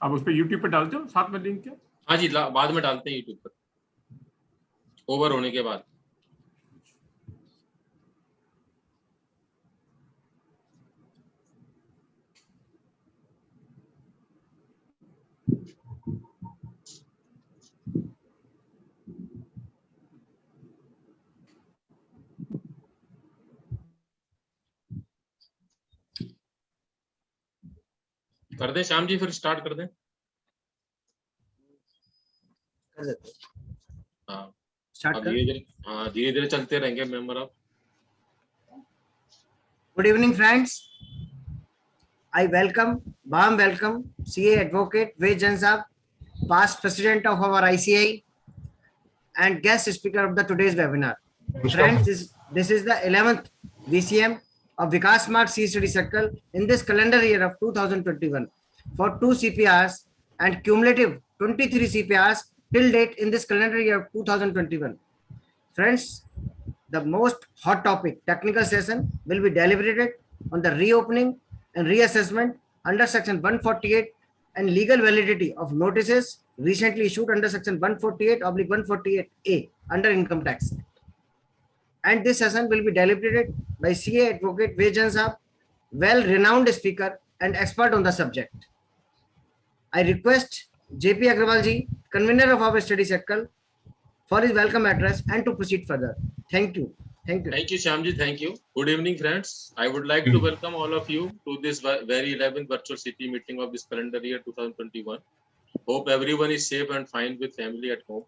आप उस पर यूट्यूब पे डालते हो साथ में लिंक क्या? हाँ जी, बाद में डालते हैं यूट्यूब पर, ओवर होने के बाद। कर दें श्याम जी, फिर स्टार्ट कर दें? हाँ, धीरे धीरे चलते रहेंगे member of. Good evening, friends. I warm welcome CA Advocate Ved Jain Saab, past president of our ICI and guest speaker of the today's webinar. Friends, this is the 11th VCM of Vikas Mark C Study Circle in this calendar year of 2021 for 2 CPRs and cumulative 23 CPRs till date in this calendar year of 2021. Friends, the most hot topic, technical session, will be deliberated on the reopening and reassessment under Section 148 and legal validity of notices recently issued under Section 148/148A under Income Tax. And this session will be deliberated by CA Advocate Ved Jain Saab, well-renowned speaker and expert on the subject. I request JP Agrawal ji, convener of our study circle, for his welcome address and to proceed further. Thank you. Thank you. Thank you, Shyamji. Thank you. Good evening, friends. I would like to welcome all of you to this very 11th virtual city meeting of this calendar year 2021. Hope everyone is safe and fine with family at home.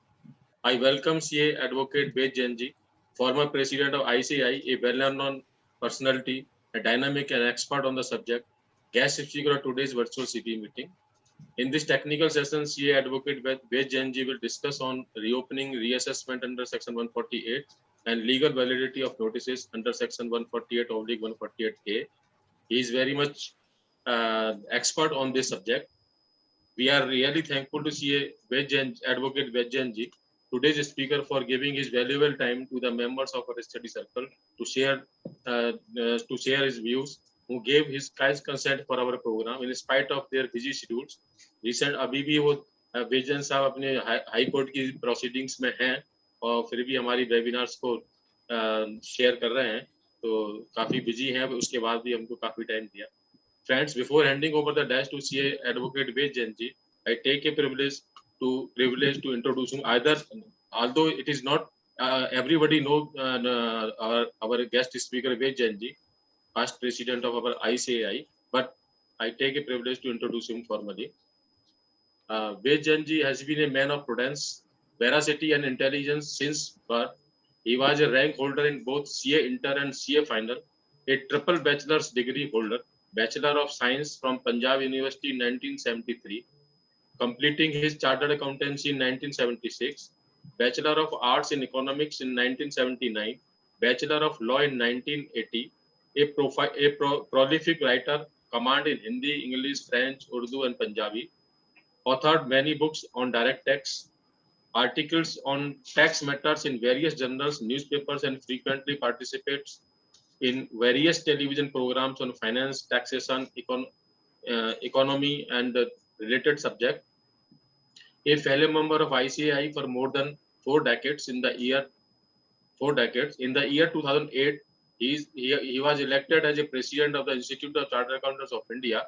I welcome CA Advocate Ved Jain ji, former president of ICI, a well-known personality, a dynamic and expert on the subject, guest speaker of today's virtual city meeting. In this technical session, CA Advocate Ved Jain ji will discuss on reopening reassessment under Section 148 and legal validity of notices under Section 148/148A. He is very much expert on this subject. We are really thankful to CA Advocate Ved Jain ji, today's speaker, for giving his valuable time to the members of our study circle to share his views, who gave his consent for our program in spite of their busy schedules. Recent अभी भी वो वेद जैन साहब अपने high court की proceedings में हैं और फिर भी हमारी वेबिनार्स को शेयर कर रहे हैं, तो काफी बिजी हैं, उसके बाद भी हमको काफी टाइम दिया. Friends, before handing over the dash to CA Advocate Ved Jain ji, I take a privilege to introduce him. Although it is not everybody know our guest speaker Ved Jain ji, past president of our ICAI, but I take a privilege to introduce him formally. Ved Jain ji has been a man of prudence, veracity and intelligence since birth. He was a rank holder in both CA Inter and CA Final, a triple bachelor's degree holder, Bachelor of Science from Punjab University in 1973, completing his Chartered Accountancy in 1976, Bachelor of Arts in Economics in 1979, Bachelor of Law in 1980, a prolific writer, command in Hindi, English, French, Urdu and Punjabi, authored many books on direct tax, articles on tax matters in various journals, newspapers, and frequently participates in various television programs on finance, taxation, economy, and related subject. A fellow member of ICAI for more than 4 decades. In the year 2008, he was elected as a president of the Institute of Chartered Accountants of India.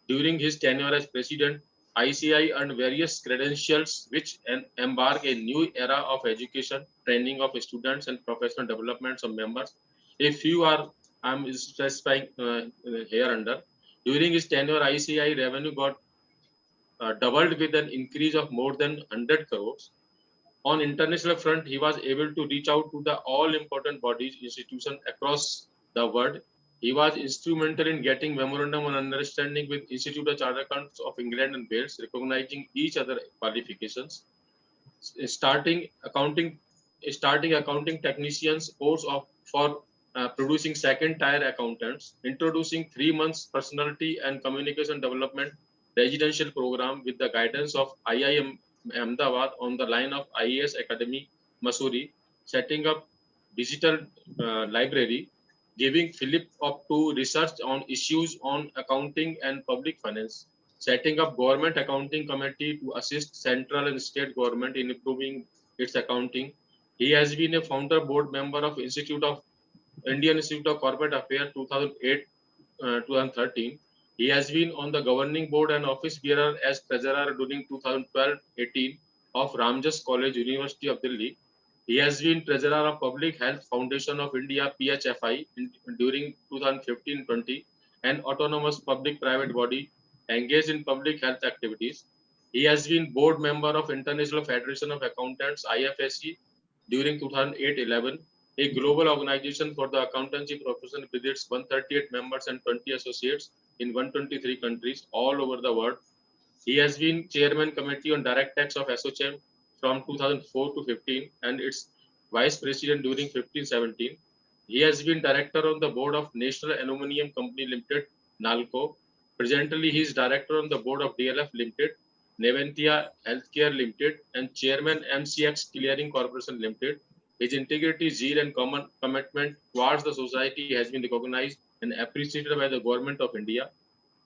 During his tenure as president, ICAI earned various credentials which embark a new era of education, training of students, and professional developments of members. A few are I'm specifying here under. During his tenure, ICAI revenue got doubled with an increase of more than 100 crores. On international front, he was able to reach out to the all important bodies, institutions across the world. He was instrumental in getting memorandum on understanding with Institute of Chartered Accountants of England and Wales, recognizing each other qualifications. Starting accounting technicians course for producing second-tier accountants, introducing 3 months personality and communication development residential program with the guidance of IIM Ahmedabad on the line of IAS Academy, Mussoorie, setting up digital library, giving Philip up to research on issues on accounting and public finance, setting up government accounting committee to assist central and state government in improving its accounting. He has been a founder board member of Indian Institute of Corporate Affairs 2008 2013. He has been on the governing board and office bearer as treasurer during 2012-18 of Ramjas College, University of Delhi. He has been treasurer of Public Health Foundation of India (PHFI) during 2015-20, an autonomous public-private body engaged in public health activities. He has been board member of International Federation of Accountants (IFSC) during 2008-11, a global organization for the accountancy profession with its 138 members and 20 associates in 123 countries all over the world. He has been chairman committee on direct tax of ASSOCHAM from 2004 to 15 and its vice president during 15-17. He has been director on the board of National Aluminium Company Limited, NALCO. Presently, he is director on the board of DLF Limited, Navantia Healthcare Limited, and chairman MCX Clearing Corporation Limited. His integrity, zeal, and common commitment towards the society has been recognized and appreciated by the government of India.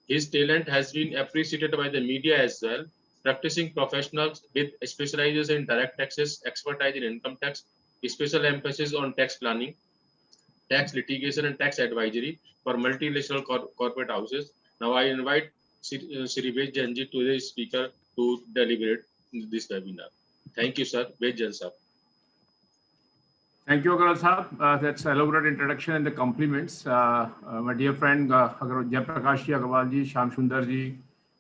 His talent has been appreciated by the media as well. Practicing professionals with specialization in direct taxes, expertise in income tax, special emphasis on tax planning, tax litigation, and tax advisory for multinational corporate houses. Now I invite Shri Ved Janji, today's speaker, to deliberate in this webinar. Thank you, sir. Ved Jan sir. Thank you, Agarwal Sahab. That's elaborate introduction and the compliments. My dear friend Jayaprakash ji, Agarwal ji, Shyam Sundar ji,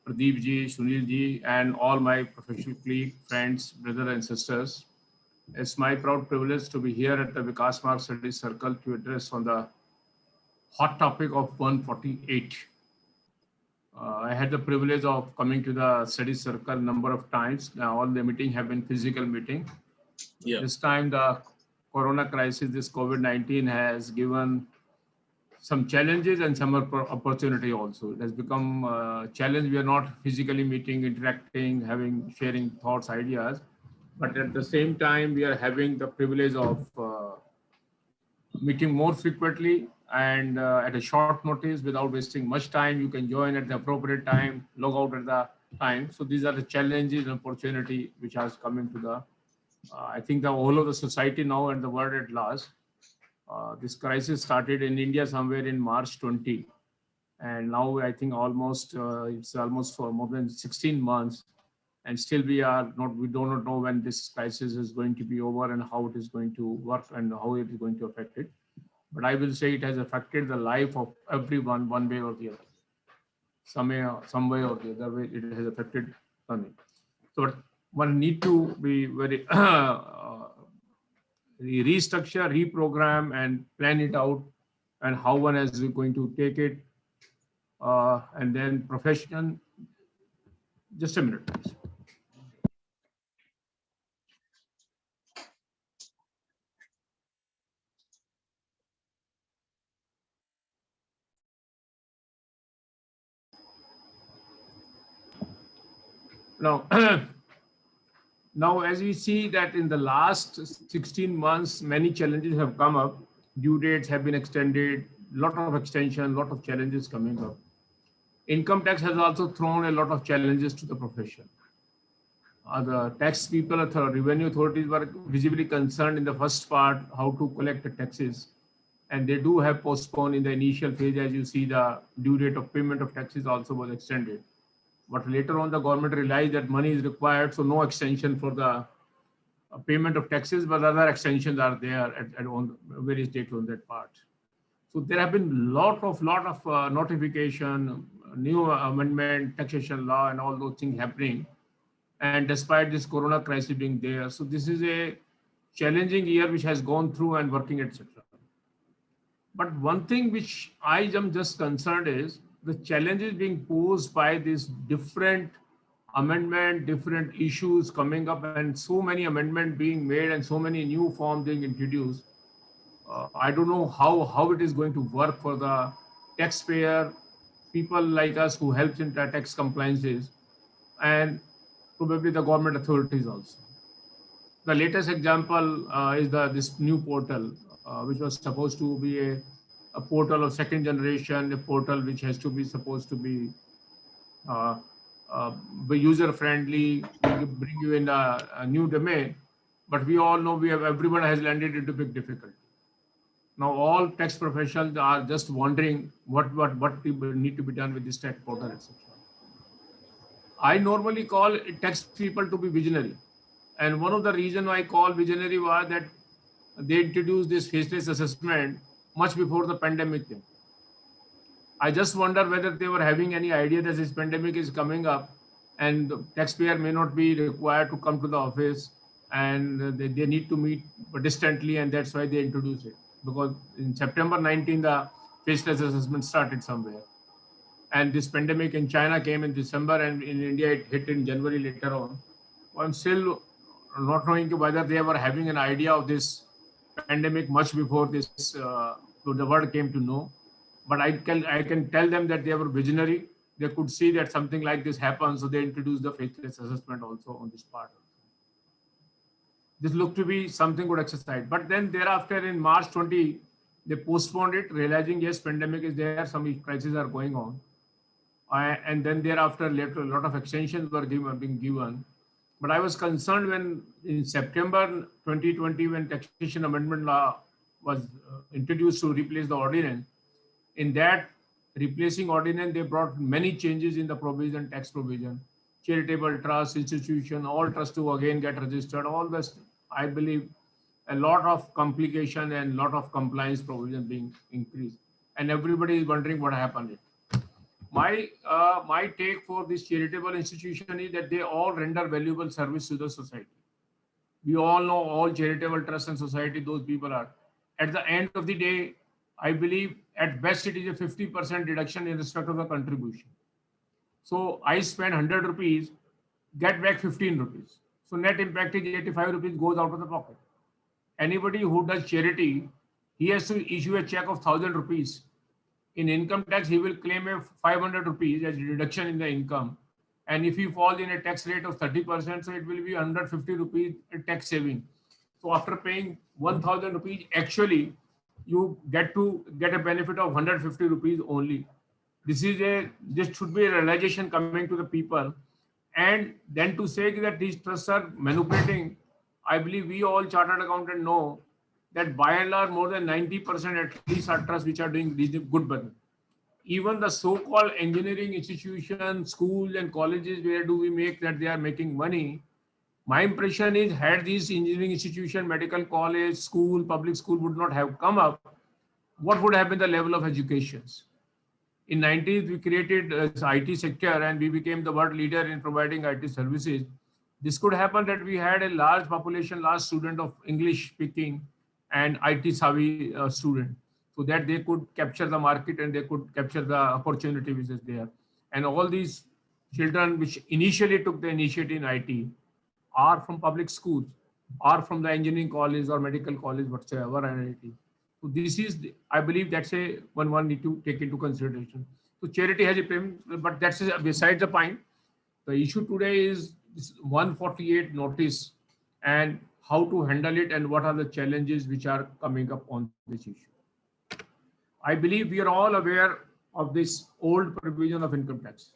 Pradeep ji, Sunil ji, and all my professional colleagues, friends, brothers and sisters. It's my proud privilege to be here at the Vikas Marg Studies Circle to address on the hot topic of 148. I had the privilege of coming to the study circle number of times. Now all the meetings have been physical meeting. Yeah. This time the Corona crisis, this COVID-19 has given some challenges and some opportunity also. It has become a challenge. We are not physically meeting, interacting, sharing thoughts, ideas. But at the same time, we are having the privilege of meeting more frequently and at a short notice without wasting much time. You can join at the appropriate time, log out at the time. So these are the challenges and opportunity which has come into the, I think the whole of the society now and the world at large. This crisis started in India somewhere in March 20. And now I think it's almost for more than 16 months. And still we do not know when this crisis is going to be over and how it is going to work and how it is going to affect it. But I will say it has affected the life of everyone one way or the other. Some way or the other way, it has affected something. So one need to be very restructure, reprogram, and plan it out, and how one is going to take it, and then profession. Just a minute, please. Now, now, as we see that in the last 16 months, many challenges have come up. Due dates have been extended, lot of extension, lot of challenges coming up. Income tax has also thrown a lot of challenges to the profession. The tax people, revenue authorities were visibly concerned in the first part how to collect the taxes. And they do have postponed in the initial phase. As you see, the due date of payment of taxes also was extended. But later on, the government realized that money is required, so no extension for the payment of taxes, but other extensions are there at on various dates on that part. So there have been lot of notification, new amendment, taxation law, and all those things happening. And despite this Corona crisis being there, so this is a challenging year which has gone through and working, etc. But one thing which I am just concerned is the challenges being posed by this different amendment, different issues coming up, and so many amendments being made and so many new forms being introduced. I don't know how it is going to work for the taxpayer, people like us who helps in tax compliances, and probably the government authorities also. The latest example is this new portal, which was supposed to be a portal of second generation, a portal which has to be supposed to be be user friendly, bring you in a new domain. But we all know everyone has landed into big difficulty. Now all tax professionals are just wondering what need to be done with this tax portal, etc. I normally call tax people to be visionary. And one of the reasons I call visionary was that they introduced this faceless assessment much before the pandemic came. I just wonder whether they were having any idea that this pandemic is coming up and the taxpayer may not be required to come to the office and they need to meet distantly, and that's why they introduced it. Because in September 19, the faceless assessment started somewhere. And this pandemic in China came in December, and in India it hit in January later on. I'm still not knowing whether they were having an idea of this pandemic much before this the world came to know. But I can tell them that they were visionary. They could see that something like this happens, so they introduced the faceless assessment also on this part. This looked to be something good exercise. But then thereafter in March 20, they postponed it, realizing yes, pandemic is there, some crises are going on. And then thereafter, later, a lot of extensions were being given. But I was concerned when in September 2020, when taxation amendment law was introduced to replace the ordinance, in that replacing ordinance, they brought many changes in the provision, tax provision, charitable trust, institution, all trusts to again get registered, all this, I believe, a lot of complication and lot of compliance provision being increased. And everybody is wondering what happened. My take for this charitable institution is that they all render valuable service to the society. We all know all charitable trusts and society, those people are. At the end of the day, I believe at best it is a 50% deduction in respect of the contribution. So I spend 100 rupees, get back 15 rupees. So net impact is 85 rupees goes out of the pocket. Anybody who does charity, he has to issue a check of 1,000 rupees. In income tax, he will claim a 500 rupees as reduction in the income. And if he falls in a tax rate of 30%, so it will be 150 rupees tax saving. So after paying 1,000 rupees, actually, you get a benefit of 150 rupees only. This should be a realization coming to the people. And then to say that these trusts are manipulating, I believe we all chartered accountant know that by and large more than 90% at least are trusts which are doing good business. Even the so-called engineering institutions, schools and colleges, where do we make that they are making money? My impression is had these engineering institution, medical college, school, public school would not have come up, what would have been the level of educations? In 90s, we created this IT sector and we became the world leader in providing IT services. This could happen that we had a large population, large student of English speaking and IT savvy student, so that they could capture the market and they could capture the opportunity which is there. And all these children which initially took the initiative in IT are from public schools, are from the engineering college or medical college, whatsoever, IIT. So this is, I believe that's one need to take into consideration. So charity has a payment, but that's beside the point. The issue today is this 148 notice and how to handle it and what are the challenges which are coming up on this issue. I believe we are all aware of this old provision of income tax.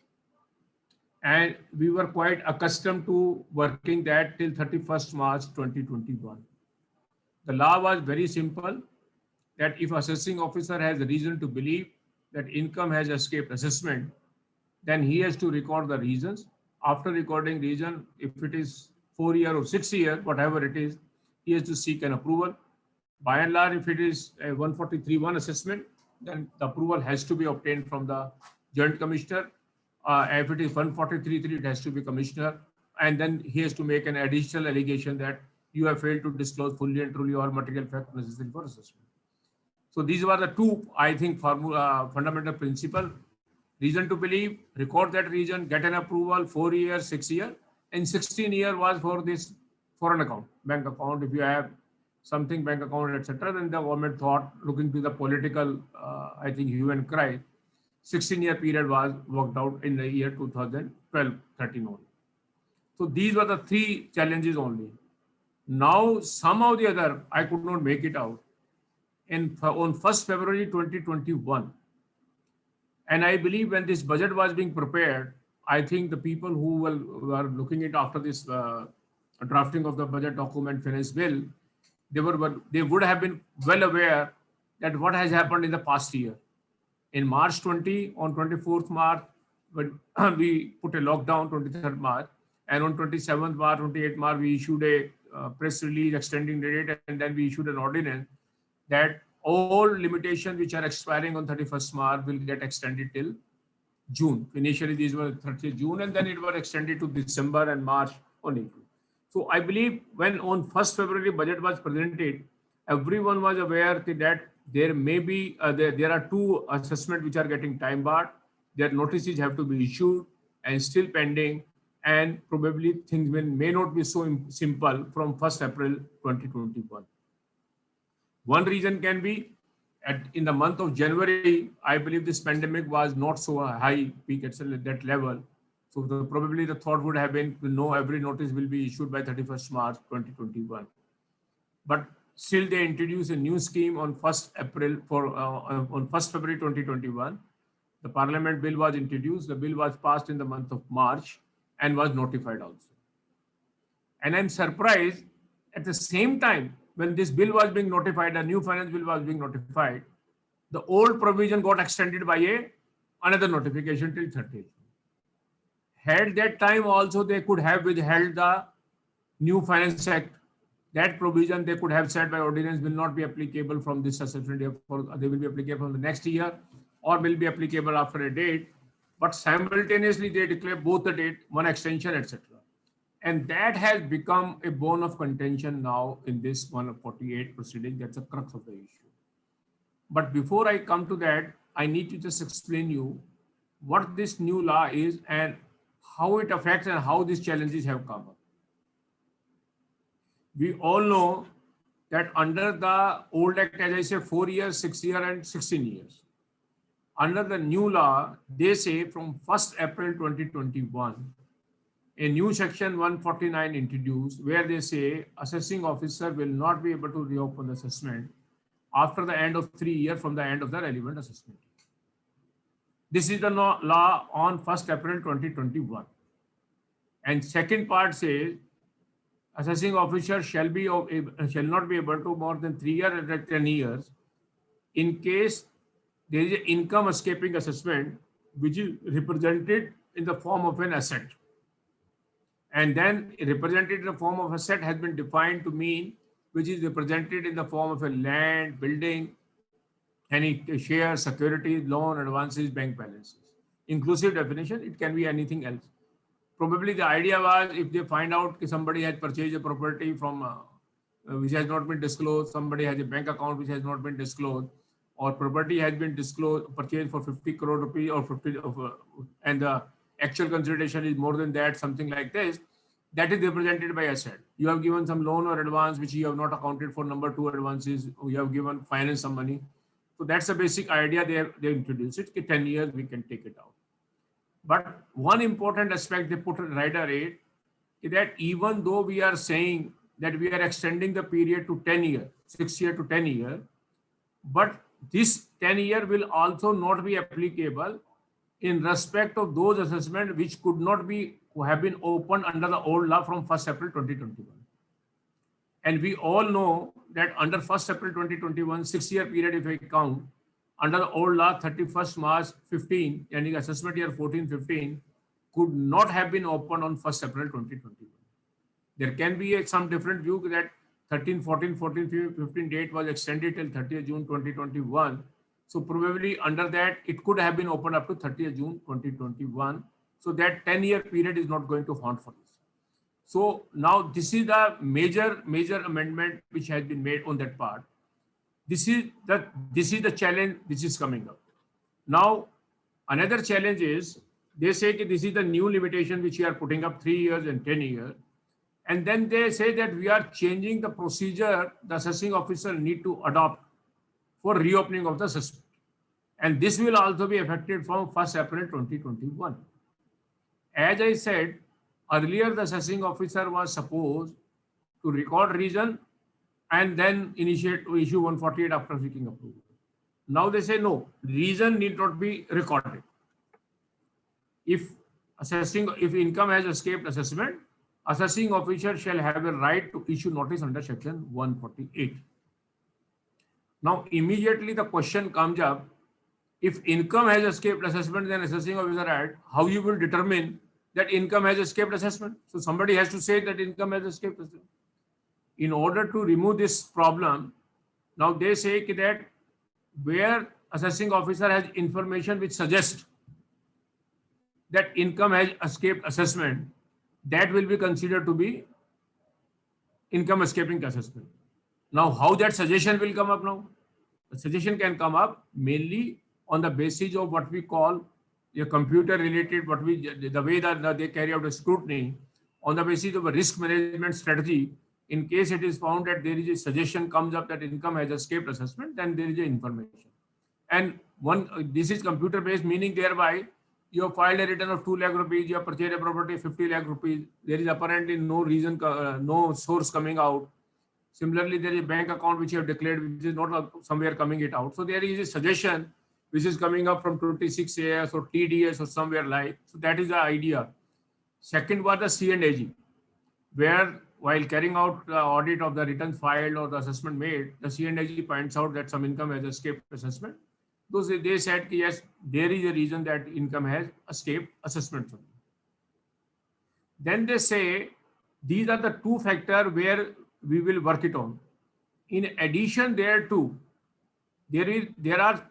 And we were quite accustomed to working that till 31st March 2021. The law was very simple, that if assessing officer has a reason to believe that income has escaped assessment, then he has to record the reasons. After recording reason, if it is 4 year or 6 year, whatever it is, he has to seek an approval. By and large, if it is a 143.1 assessment, then the approval has to be obtained from the Joint Commissioner. If it is 143.3, it has to be Commissioner. And then he has to make an additional allegation that you have failed to disclose fully and truly all material facts necessary for assessment. So these were the two, I think, fundamental principle. Reason to believe, record that reason, get an approval, 4 years, 6 years. And 16 year was for this foreign account, bank account. If you have something, bank account, etc., then the government thought, looking to the political, I think, hue and cry, 16-year period was worked out in the year 2012-13 only. So these were the three challenges only. Now, somehow or the other, I could not make it out. On 1st February 2021, and I believe when this budget was being prepared, I think the people who were looking at after this drafting of the budget document, finance bill, they would have been well aware that what has happened in the past year. In March 20, on 24th March, when we put a lockdown, 23rd March, and on 27th March, 28th March, we issued a press release extending the date, and then we issued an ordinance that all limitations which are expiring on 31st March will get extended till June. Initially, these were 30th June, and then it was extended to December and March on April. So I believe when on 1st February budget was presented, everyone was aware that there may be, there are two assessments which are getting time barred. Their notices have to be issued and still pending, and probably things may not be so simple from 1st April 2021. One reason can be in the month of January, I believe this pandemic was not so high peak at that level. So probably the thought would have been, every notice will be issued by 31st March 2021. But still they introduced a new scheme on 1st April on 1st February 2021. The parliament bill was introduced. The bill was passed in the month of March and was notified also. And I'm surprised at the same time when this bill was being notified, a new finance bill was being notified, the old provision got extended by another notification till 30th. Had that time also they could have withheld the new finance act. That provision they could have said by ordinance will not be applicable from this assessment year, they will be applicable from the next year or will be applicable after a date. But simultaneously they declare both the date, one extension, etc. And that has become a bone of contention now in this 148 proceeding. That's the crux of the issue. But before I come to that, I need to just explain you what this new law is and how it affects and how these challenges have come up. We all know that under the old act, as I say, 4 years, 6 years, and 16 years. Under the new law, they say from 1st April 2021, a new section 149 introduced where they say assessing officer will not be able to reopen the assessment after the end of 3 years from the end of the relevant assessment. This is the law on 1st April 2021. And second part says assessing officer shall not be able to more than 3 years or 10 years in case there is an income escaping assessment which is represented in the form of an asset. And then represented in the form of asset has been defined to mean which is represented in the form of a land, building, any share, security, loan, advances, bank balances. Inclusive definition, it can be anything else. Probably the idea was if they find out that somebody has purchased a property from which has not been disclosed, somebody has a bank account which has not been disclosed, or property has been purchased for 50 crore rupees or 50 and the actual consideration is more than that, something like this, that is represented by asset. You have given some loan or advance which you have not accounted for, number 2 advances, you have given finance some money. So that's the basic idea they introduced it. 10 years we can take it out. But one important aspect they put right away is that even though we are saying that we are extending the period to 10 years, 6 years to 10 years, but this 10 year will also not be applicable in respect of those assessments which could not be have been opened under the old law from 1st April 2021. And we all know that under 1st April 2021, 6 year period, if we count, under the old law, 31st March 15, and assessment year 14-15, could not have been opened on 1st April 2021. There can be some different view that 13-14, 14-15 date was extended till 30th June 2021. So probably under that, it could have been opened up to 30th June 2021. So that 10-year period is not going to haunt for this. So now this is the major amendment which has been made on that part. This is the challenge which is coming up. Now, another challenge is they say that this is the new limitation which we are putting up 3 years and 10 years. And then they say that we are changing the procedure the assessing officer need to adopt for reopening of the assessment. And this will also be effective from 1st April 2021. As I said, earlier the assessing officer was supposed to record reason and then initiate to issue 148 after seeking approval. Now they say no, reason need not be recorded. If assessing, if income has escaped assessment, assessing officer shall have a right to issue notice under section 148. Now, immediately the question comes up, if income has escaped assessment, then assessing officer act, how you will determine that income has escaped assessment? So somebody has to say that income has escaped assessment. In order to remove this problem, now they say that where assessing officer has information which suggests that income has escaped assessment, that will be considered to be income escaping assessment. Now, how that suggestion will come up now? The suggestion can come up mainly on the basis of what we call a computer related, the way that they carry out a scrutiny on the basis of a risk management strategy. In case it is found that there is a suggestion comes up that income has escaped assessment, then there is a information. And this is computer based, meaning thereby you have filed a return of 2 lakh rupees, you have purchased a property 50 lakh rupees. There is apparently no reason, no source coming out. Similarly, there is a bank account which you have declared, which is not somewhere coming it out. So there is a suggestion which is coming up from 26 years or TDS or somewhere like. So that is the idea. Second was the C&AG, where while carrying out the audit of the returns filed or the assessment made, the C&AG points out that some income has escaped assessment. Those they said, yes, there is a reason that income has escaped assessment. Then they say these are the two factors where we will work it on. In addition thereto, there are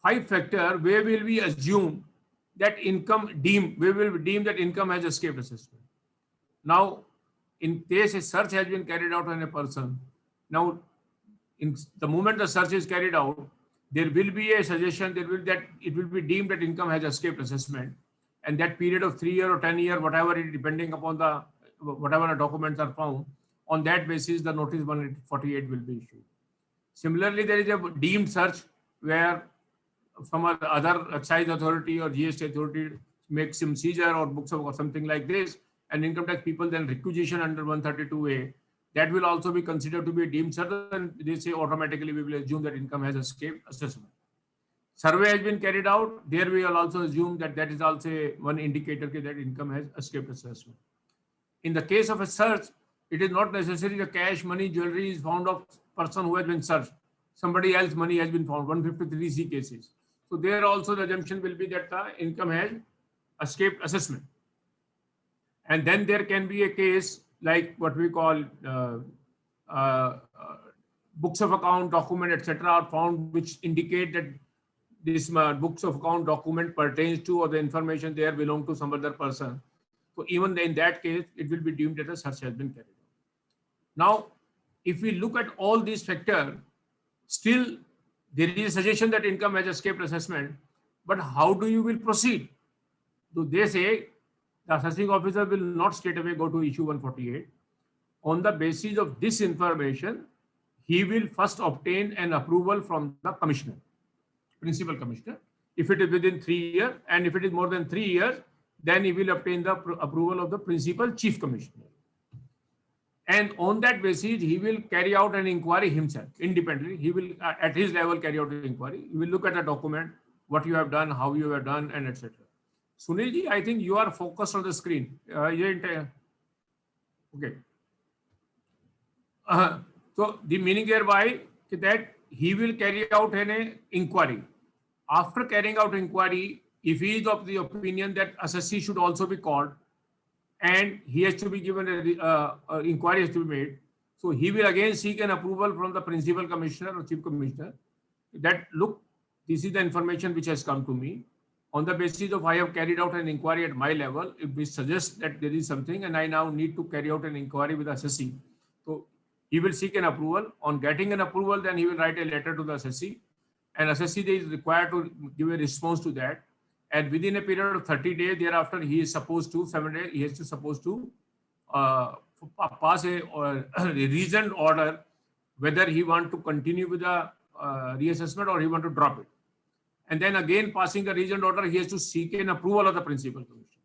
5 factors where will we assume that we will deem that income has escaped assessment. Now, in case a search has been carried out on a person, now in the moment the search is carried out, there will be a suggestion, it will be deemed that income has escaped assessment, and that period of 3 years or 10 years, whatever it is, depending upon whatever the documents are found, on that basis the notice 148 will be issued. Similarly, there is a deemed search where some other excise authority or GST authority makes some seizure or books or something like this, and income tax people then requisition under 132A. That will also be considered to be a deemed search, and they say automatically we will assume that income has escaped assessment. Survey has been carried out. There we will also assume that is also one indicator that income has escaped assessment. In the case of a search, it is not necessary the cash, money, jewelry is found of person who has been searched. Somebody else money has been found, 153C cases. So there also the assumption will be that the income has escaped assessment. And then there can be a case like what we call books of account, document, etc. are found which indicate that this books of account document pertains to or the information there belong to some other person. So even in that case, it will be deemed that a search has been carried out. Now, if we look at all these factors, still there is a suggestion that income has escaped assessment, but how do you will proceed? So they say the assessing officer will not straight away go to issue 148. On the basis of this information, he will first obtain an approval from the commissioner, principal commissioner. If it is within 3 years, and if it is more than 3 years, then he will obtain the approval of the principal chief commissioner. And on that basis, he will carry out an inquiry himself, independently. He will, at his level, carry out an inquiry. He will look at a document, what you have done, how you have done, and etc. Sunilji, I think you are focused on the screen. Okay. So the meaning thereby that he will carry out an inquiry. After carrying out inquiry, if he is of the opinion that assessee should also be called, and he has to be given inquiry has to be made, so he will again seek an approval from the principal commissioner or chief commissioner that look, this is the information which has come to me. On the basis of I have carried out an inquiry at my level, if we suggest that there is something and I now need to carry out an inquiry with the assessee, so he will seek an approval. On getting an approval, then he will write a letter to the assessee, and assessee is required to give a response to that. And within a period of 30 days thereafter, he is supposed to, 7 days, he is supposed to pass a reasoned order whether he want to continue with the reassessment or he want to drop it. And then again, passing the reasoned order, he has to seek an approval of the principal commission.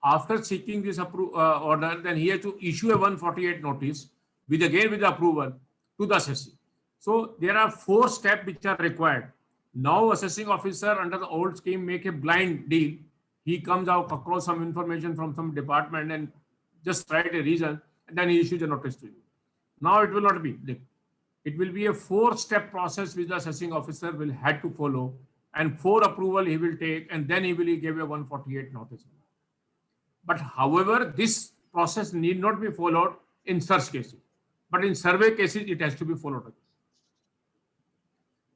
After seeking this order, then he has to issue a 148 notice with the approval to the assessee. So there are 4 steps which are required. Now assessing officer under the old scheme make a blind deal. he comes out across some information from some department and just write a reason, and then he issues a notice to you. Now it will not be. It will be a 4-step process which the assessing officer will have to follow, and 4 approval he will take, and then he will give a 148 notice. But however, this process need not be followed in search cases, but in survey cases it has to be followed.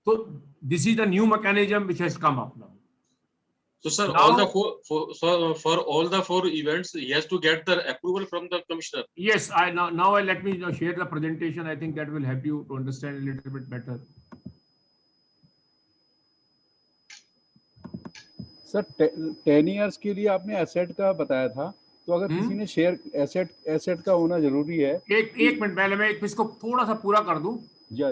So this is the new mechanism which has come up now. So, sir, Now- all the for all the 4 events, he has to get the approval from the commissioner. Yes, I now let me share the presentation. I think that will help you to understand a little bit better. Sir 10 years के लिए आपने asset का बताया था, तो अगर किसी ने शेयर एसेट का होना जरूरी है। एक मिनट पहले मैं इसको थोड़ा सा पूरा कर दूं, या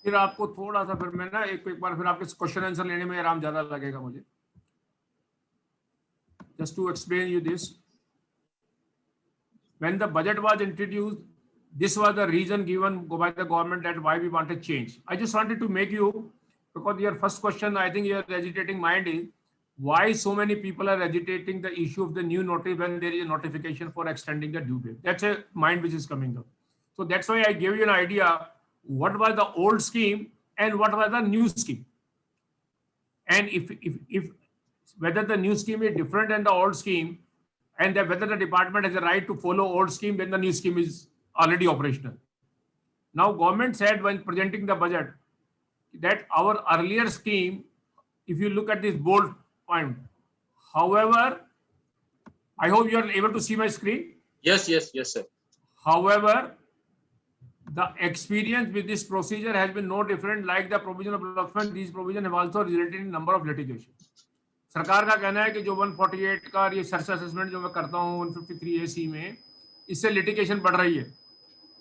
फिर आपको थोड़ा सा, फिर मैं ना एक बार फिर आपके क्वेश्चन आंसर लेने में आराम ज्यादा लगेगा मुझे. Just to explain you this, when the budget was introduced, this was the reason given by the government that why we wanted change. I just wanted to make you, because your first question, I think your agitating mind is why so many people are agitating the issue of the new notice when there is a notification for extending the due date. That's a mind which is coming up. So that's why I gave you an idea what was the old scheme and what was the new scheme. And if whether the new scheme is different than the old scheme, and that whether the department has a right to follow old scheme when the new scheme is already operational. Now, government said when presenting the budget that our earlier scheme, if you look at this bold point, however, I hope you are able to see my screen. Yes, sir. However, the experience with this procedure has been no different. Like the provision of development, these provisions have also resulted in number of litigation. सरकार का कहना है कि जो 148 का ये search assessment जो मैं करता हूँ 153AC में, इससे लिटिगेशन बढ़ रही है.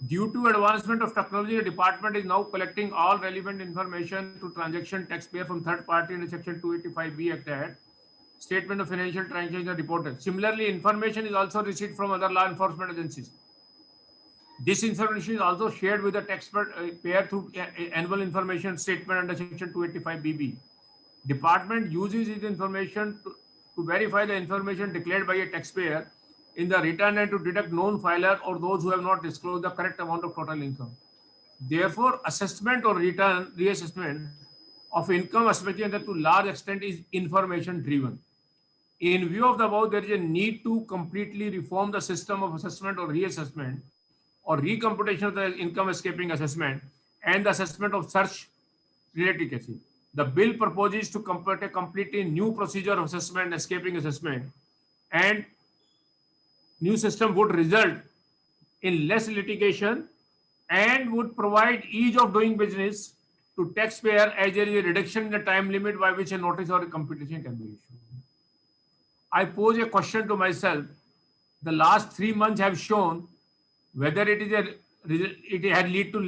Due to advancement of technology, the department is now collecting all relevant information to transaction taxpayer from third party under Section 285B Act, statement of financial transaction reported. Similarly, information is also received from other law enforcement agencies. This information is also shared with the taxpayer through annual information statement under Section 285BB. Department uses this information to verify the information declared by a taxpayer in the return and to deduct known filer or those who have not disclosed the correct amount of total income. Therefore, assessment or reassessment of income, especially to large extent, is information driven. In view of the above, there is a need to completely reform the system of assessment or reassessment or recomputation of the income escaping assessment and the assessment of such related cases. The bill proposes to complete a completely new procedure of assessment, escaping assessment, and new system would result in less litigation and would provide ease of doing business to taxpayer as there is a reduction in the time limit by which a notice or a computation can be issued. I pose a question to myself. The last 3 months have shown whether it had lead to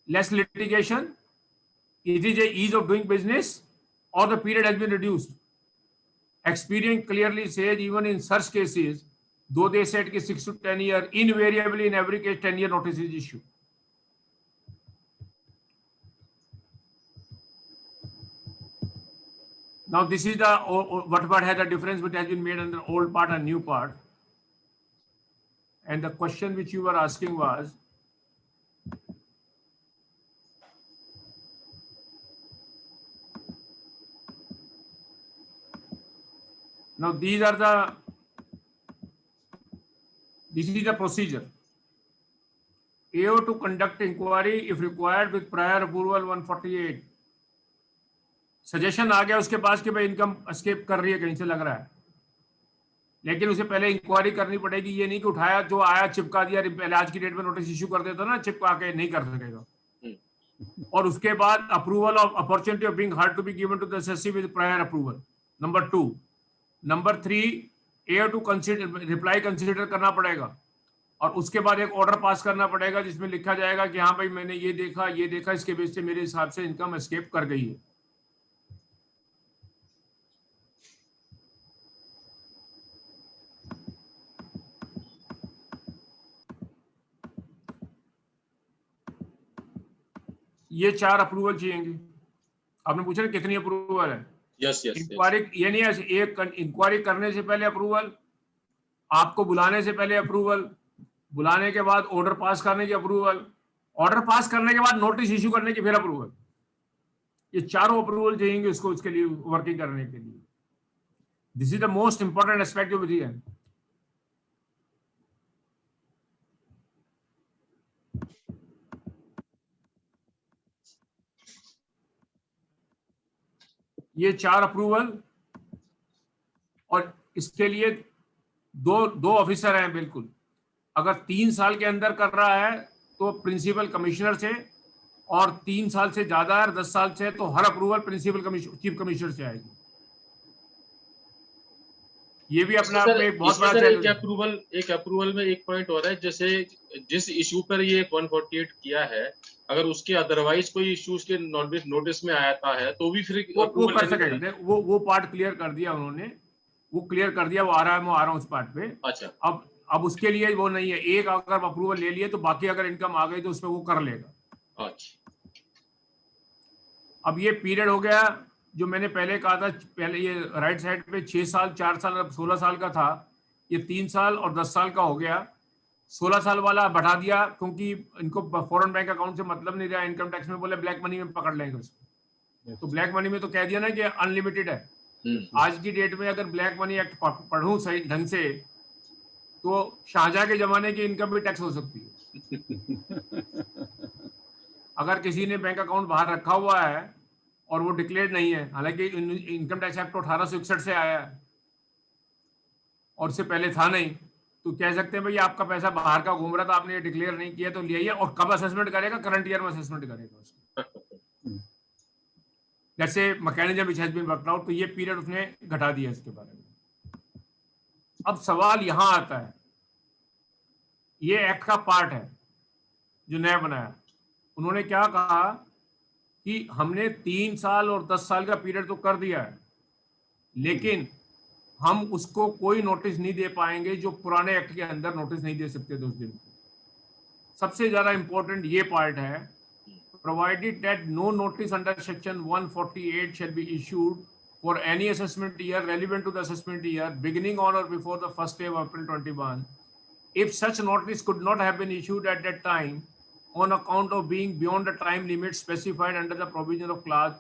less litigation, it is a ease of doing business, or the period has been reduced. Experience clearly says even in such cases, though they said 6 to 10 years, invariably in every case 10-year notice is issued. Now this is the what has the difference which has been made under old part and new part. And the question which you were asking was, now this is the procedure. AO to conduct inquiry if required with prior approval 148. Suggestion आ गया उसके पास कि भाई income escape कर रही है, कहीं से लग रहा है, लेकिन उसे पहले इंक्वायरी करनी पड़ेगी. ये नहीं कि उठाया जो आया चिपका दिया, पहले आज की डेट में नोटिस इश्यू कर देता ना, चिपका के नहीं कर सकेगा. और उसके बाद approval of opportunity of being heard to be given to the SSC with prior approval. Number 2. Number 3, AO to consider reply consider करना पड़ेगा और उसके बाद एक ऑर्डर पास करना पड़ेगा जिसमें लिखा जाएगा कि हाँ भाई मैंने ये देखा इसके बेस से मेरे हिसाब से इनकम एस्केप कर गई है. ये 4 अप्रूवल चाहिए. आपने पूछा ना कितनी अप्रूवल है. यस यस इंक्वायरी ये नहीं है एक इंक्वायरी करने से पहले अप्रूवल, आपको बुलाने से पहले अप्रूवल, बुलाने के बाद ऑर्डर पास करने की अप्रूवल, ऑर्डर पास करने के बाद नोटिस इश्यू करने की फिर अप्रूवल। ये चारों अप्रूवल चाहिए उसको, उसके लिए वर्किंग करने के लिए। This is the most important aspect of है। ये 4 अप्रूवल, और इसके लिए दो ऑफिसर हैं बिल्कुल। अगर 3 साल के अंदर कर रहा है तो प्रिंसिपल कमिश्नर से, और 3 साल से ज्यादा है 10 साल से तो हर अप्रूवल प्रिंसिपल चीफ कमिश्नर से आएगी। ये भी अपने आप में एक बहुत बड़ा चैलेंज है। एक अप्रूवल में एक पॉइंट हो रहा है, जैसे जिस इशू पर ये 148 किया है, अगर उसके अदरवाइज कोई इशू उसके नोटिस में आता है तो भी फिर वो कर सकेगा। वो पार्ट क्लियर कर दिया उन्होंने, वो क्लियर कर दिया, वो आ रहा है, मैं आ रहा हूँ उस पार्ट पे। अच्छा, अब उसके लिए वो नहीं है, एक अगर अप्रूवल ले लिए तो बाकी अगर इनकम आ गई तो उसमें वो कर लेगा। अच्छा, अब ये पीरियड हो गया जो मैंने पहले कहा था, पहले ये राइट साइड पे 6 साल 4 साल अब 16 साल का था, ये 3 साल और 10 साल का हो गया। 16 साल वाला बढ़ा दिया क्योंकि इनको फॉरेन बैंक अकाउंट से मतलब नहीं रहा। इनकम टैक्स में बोले ब्लैक मनी में पकड़ लेंगे उसको। तो ब्लैक मनी में तो कह दिया ना कि अनलिमिटेड है। आज की डेट में अगर ब्लैक मनी एक्ट पढ़ूं सही ढंग से तो शाहजहां के जमाने की इनकम भी टैक्स हो सकती है। अगर किसी ने बैंक अकाउंट बाहर रखा हुआ है और वो डिक्लेयर नहीं है, हालांकि इनकम टैक्स एक्ट 1861 से आया है और उससे पहले था नहीं, तो कह सकते हैं भाई आपका पैसा बाहर का घूम रहा था, आपने ये डिक्लेयर नहीं किया तो लिया। और कब असेसमेंट करेगा? करंट ईयर में असेसमेंट करेगा उसको। जैसे mechanism which has been worked out, तो ये पीरियड उसने घटा दिया इसके बारे में। अब सवाल यहां आता है, ये एक्ट का पार्ट है जो नया बनाया। उन्होंने क्या कहा कि हमने 3 साल और 10 साल का पीरियड तो कर दिया है, लेकिन हम उसको कोई नोटिस नहीं दे पाएंगे जो पुराने एक्ट के अंदर नोटिस नहीं दे सकते थे उस दिन। सबसे ज्यादा इंपॉर्टेंट ये पार्ट है, provided that no notice under section 148 shall be issued for any assessment year relevant to the assessment year beginning on or before the first day of April 21, if such notice could not have been issued at that time on account of being beyond the time limit specified under the provision of clause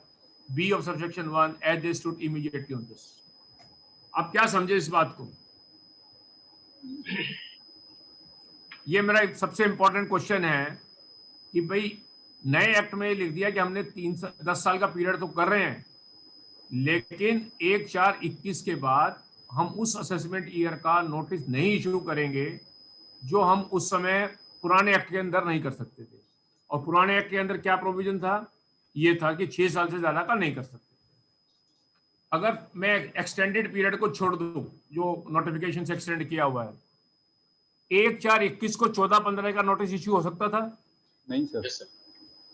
B of subsection 1 as they stood immediately on this. आप क्या समझे इस बात को? ये मेरा सबसे important question है कि भाई नए एक्ट में लिख दिया कि हमने 10 साल का पीरियड तो कर रहे हैं, लेकिन 1/4/21 के बाद हम उस असेसमेंट ईयर का नोटिस नहीं इशू करेंगे जो हम उस समय पुराने एक्ट के अंदर नहीं कर सकते थे। और पुराने एक्ट के अंदर क्या प्रोविजन था? ये था कि 6 साल से ज्यादा का नहीं कर सकते। अगर मैं एक्सटेंडेड पीरियड को छोड़ दूं जो नोटिफिकेशन से एक्सटेंड किया हुआ है, 1/4/21 को 14/15 का नोटिस इश्यू हो सकता था? नहीं सर,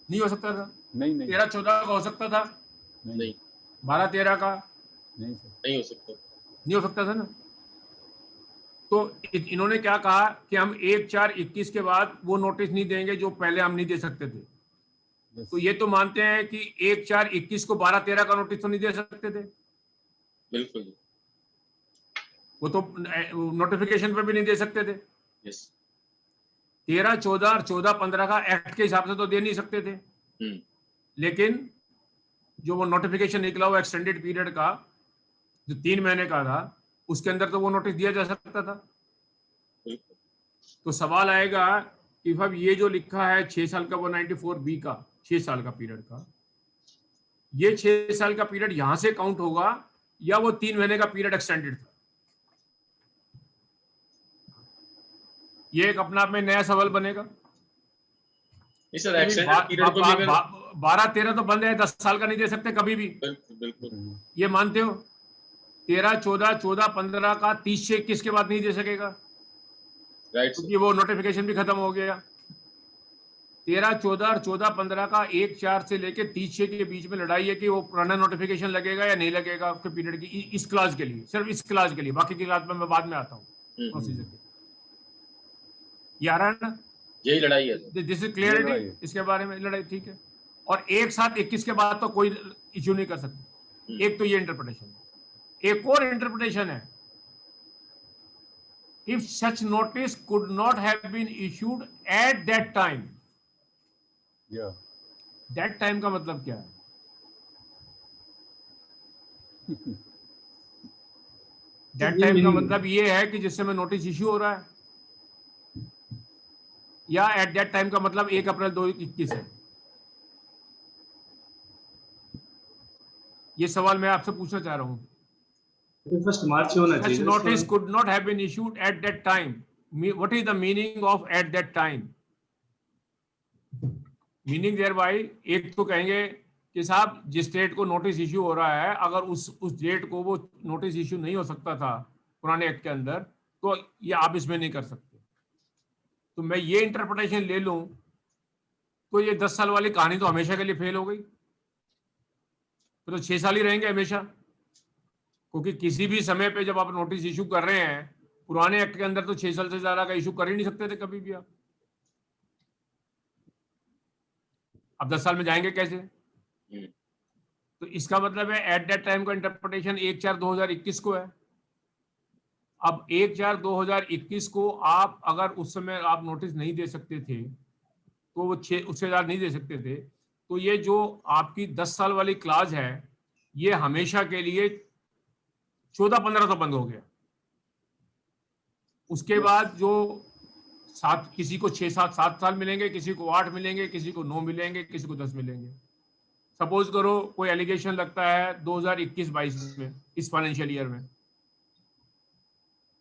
नहीं हो सकता था। नहीं 13/14 का हो सकता था? नहीं 12/13 का? नहीं सर, नहीं हो सकता, नहीं हो सकता था ना। तो इन्होंने क्या कहा कि हम 1/4/21 के बाद वो नोटिस नहीं देंगे जो पहले हम नहीं दे सकते थे। तो ये तो मानते हैं कि 1/4/21 को 12/13 का नोटिस तो नहीं दे सकते थे। बिल्कुल, वो तो नोटिफिकेशन पे भी नहीं दे सकते थे। यस, 13, 14 और 14/15 का एक्ट के हिसाब से तो दे नहीं सकते थे। लेकिन जो वो नोटिफिकेशन निकला हुआ एक्सटेंडेड पीरियड का जो 3 महीने का था, उसके अंदर तो वो नोटिस दिया जा सकता था। तो सवाल आएगा कि अब ये जो लिखा है 6 साल का 194B का 6 साल का पीरियड का, ये 6 साल का पीरियड यहां से काउंट होगा या वो 3 महीने का पीरियड एक्सटेंडेड था? ये एक अपने आप में नया सवाल बनेगा। 12/13 तो बंद है, 10 साल का नहीं दे सकते कभी भी। बिल्कुल, ये मानते हो? 13, 14, 14/15 का 30/21 के बाद नहीं दे सकेगा, राइट, क्योंकि वो नोटिफिकेशन भी खत्म हो गया। 13, 14 और 14/15 का 1/4 से लेके 30/6 के बीच में लड़ाई है कि वो पुराना नोटिफिकेशन लगेगा या नहीं लगेगा उसके पीरियड की, इस क्लास के लिए, सिर्फ इस क्लास के लिए। बाकी की क्लास में मैं बाद में आता हूँ प्रोसीजर के। ये आ रहा है ना? यही लड़ाई है, दिस इज क्लियरिटी इसके बारे में लड़ाई, ठीक है। और 1/7/21 के बाद तो कोई इश्यू नहीं कर सकते। एक तो ये इंटरप्रिटेशन है। एक और इंटरप्रिटेशन है, if such notice could not have been issued at that time. Yeah. That time का मतलब क्या है? That time का मतलब ये है कि जिस समय नोटिस इश्यू हो रहा है, या at that time का मतलब 1 अप्रैल 2021 है। ये सवाल मैं आपसे पूछना चाह रहा हूँ। फर्स्ट मार्च होना चाहिए। Such notice could not have been issued at that time. What is the meaning of at that time? Meaning thereby, एक तो कहेंगे कि साहब जिस डेट को नोटिस इश्यू हो रहा है, अगर उस डेट को वो नोटिस इश्यू नहीं हो सकता था पुराने एक्ट के अंदर, तो ये आप इसमें नहीं कर सकते। तो मैं ये इंटरप्रिटेशन ले लूं तो ये 10 साल वाली कहानी तो हमेशा के लिए फेल हो गई, तो 6 साल ही रहेंगे हमेशा। क्योंकि किसी भी समय पे जब आप नोटिस इशू कर रहे हैं, पुराने एक्ट के अंदर तो 6 साल से ज्यादा का इशू कर ही नहीं सकते थे कभी भी आप। अब 10 साल में जाएंगे कैसे? तो इसका मतलब है एट दैट टाइम का इंटरप्रिटेशन 1/4/2021 को है। अब 1/4/2021 को आप अगर उस समय आप नोटिस नहीं दे सकते थे, तो वो उससे ज्यादा नहीं दे सकते थे, तो ये जो आपकी 10 साल वाली क्लाज है, ये हमेशा के लिए 14-15 तो बंद हो गया। उसके बाद जो किसी को 6-7 साल मिलेंगे, किसी को 8 मिलेंगे, किसी को 9 मिलेंगे, किसी को 10 मिलेंगे। सपोज करो कोई एलिगेशन लगता है 2021-22 में, इस फाइनेंशियल ईयर में,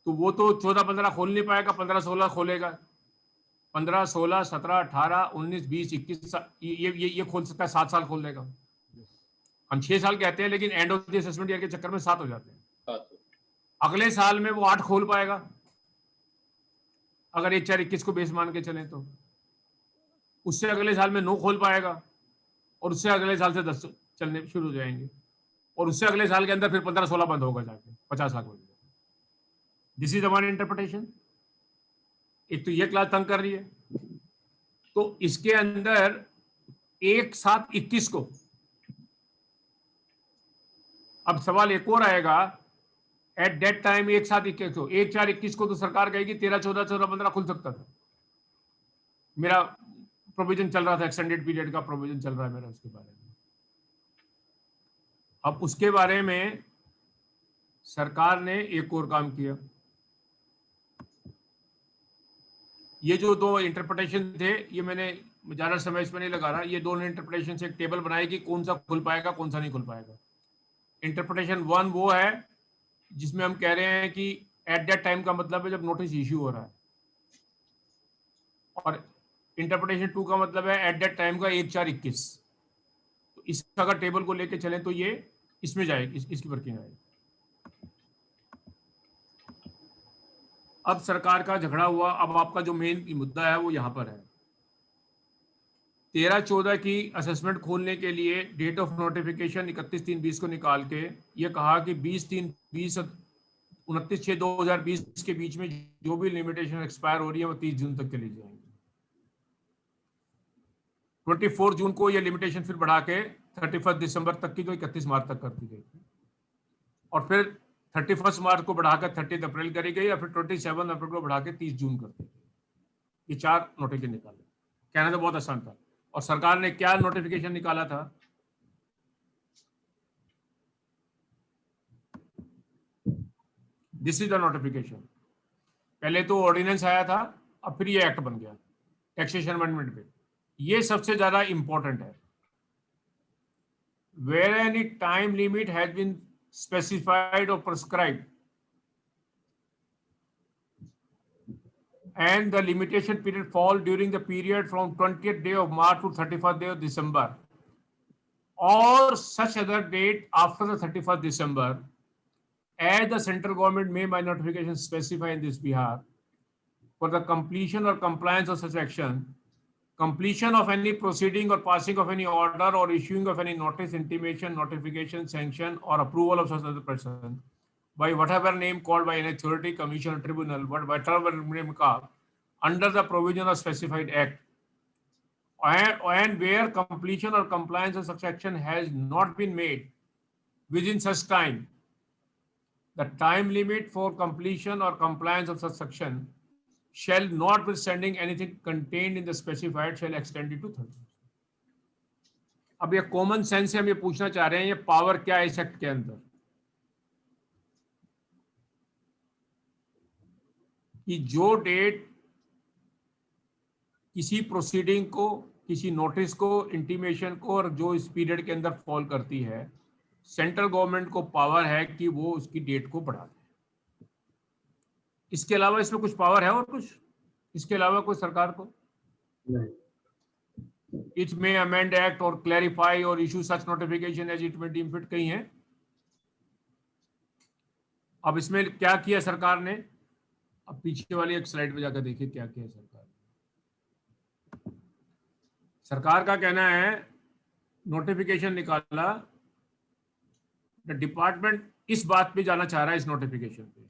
तो वो तो 14-15 खोल नहीं पाएगा, 15-16 खोलेगा। 15, 16, 17, 18, 19, 20, 21 ये खोल सकता है, 7 साल खोल देगा। हम 6 साल कहते हैं, लेकिन end of the assessment year के चक्कर में 7 हो जाते हैं। अगले साल में वो 8 खोल पाएगा, अगर 1/4/21 को बेस मान के चले तो। उससे अगले साल में 9 खोल पाएगा, और उससे अगले साल से 10 चलने शुरू हो जाएंगे, और उससे अगले साल के अंदर फिर 15-16 बंद होगा जाके, 50 लाख हो जाएगा। This is the one interpretation. एक तो ये क्लास तंग कर रही है, तो इसके अंदर 1/7/21 को, अब सवाल एक और आएगा, एट दैट टाइम 1/7/21 को, 1/4/21 को तो सरकार कहेगी 13, 14, 14, 15 खुल सकता था। मेरा प्रोविजन चल रहा था, एक्सटेंडेड पीरियड का प्रोविजन चल रहा है मेरा उसके बारे में। अब उसके बारे में सरकार ने एक और काम किया। ये जो 2 इंटरप्रिटेशन थे, ये मैंने ज्यादा समय इसमें नहीं लगा रहा, ये दोनों इंटरप्रिटेशन से एक टेबल बनाई कि कौन सा खुल पाएगा, कौन सा नहीं खुल पाएगा। इंटरप्रिटेशन 1 वो है जिसमें हम कह रहे हैं कि एट दैट टाइम का मतलब है जब नोटिस इश्यू हो रहा है, और इंटरप्रिटेशन 2 का मतलब है एट दैट टाइम का 1/4/21। तो इसका अगर टेबल को लेके चलें तो ये इसमें जाएगी, इसकी वर्किंग आएगी। अब सरकार का झगड़ा हुआ, अब आपका जो मेन मुद्दा है वो यहाँ पर है। 13-14 की असेसमेंट खोलने के लिए डेट ऑफ नोटिफिकेशन 31/3/20 को निकाल के ये कहा कि 20/3/20 29/6/2020 के बीच में जो भी लिमिटेशन एक्सपायर हो रही है वो 30 जून तक चली जाएंगी। 24 जून को ये लिमिटेशन फिर बढ़ा के 31 दिसंबर तक की, जो 31 मार्च तक कर दी गई थी, और फिर 31 मार्च को बढ़ाकर 30 अप्रैल करी गई, और फिर 27 अप्रैल को बढ़ा के 30 जून कर दी गई। ये 4 नोटिफिकेशन निकाले। कहना तो बहुत आसान था। और सरकार ने क्या नोटिफिकेशन निकाला था? This is the notification. पहले तो ऑर्डिनेंस आया था, अब फिर ये एक्ट बन गया टैक्सेशन अमेंडमेंट पे। ये सबसे ज्यादा इंपॉर्टेंट है। Where any time limit has been specified or prescribed and the limitation period fall during the period from 20th day of March to 31st day of December or such other date after the 31st December as the central government may by notification specify in this behalf for the completion or compliance of such action, completion of any proceeding or passing of any order or issuing of any notice, intimation, notification, sanction or approval of such other person by whatever name called by an authority, commission or tribunal, but whatever name called under the provision of specified act, and where completion or compliance of such action has not been made within such time, the time limit for completion or compliance of such section shall, notwithstanding anything contained in the specified, shall extend it to 30. अब ये common sense से हम ये पूछना चाह रहे हैं, ये पावर क्या है इस एक्ट के अंदर, कि जो डेट किसी प्रोसीडिंग को, किसी नोटिस को, इंटीमेशन को, और जो इस पीरियड के अंदर फॉल करती है, सेंट्रल गवर्नमेंट को पावर है कि वो उसकी डेट को बढ़ा दे। इसके अलावा इसमें कुछ पावर है और कुछ इसके अलावा कोई सरकार को? इट मे अमेंड एक्ट और क्लैरिफाई और issue such notification as it may deem fit, कहीं है? अब इसमें क्या किया सरकार ने? अब पीछे वाली एक स्लाइड पे जाकर देखिए क्या किया सरकार ने। सरकार का कहना है, नोटिफिकेशन निकाला, डिपार्टमेंट इस बात पे जाना चाह रहा है, इस नोटिफिकेशन पे,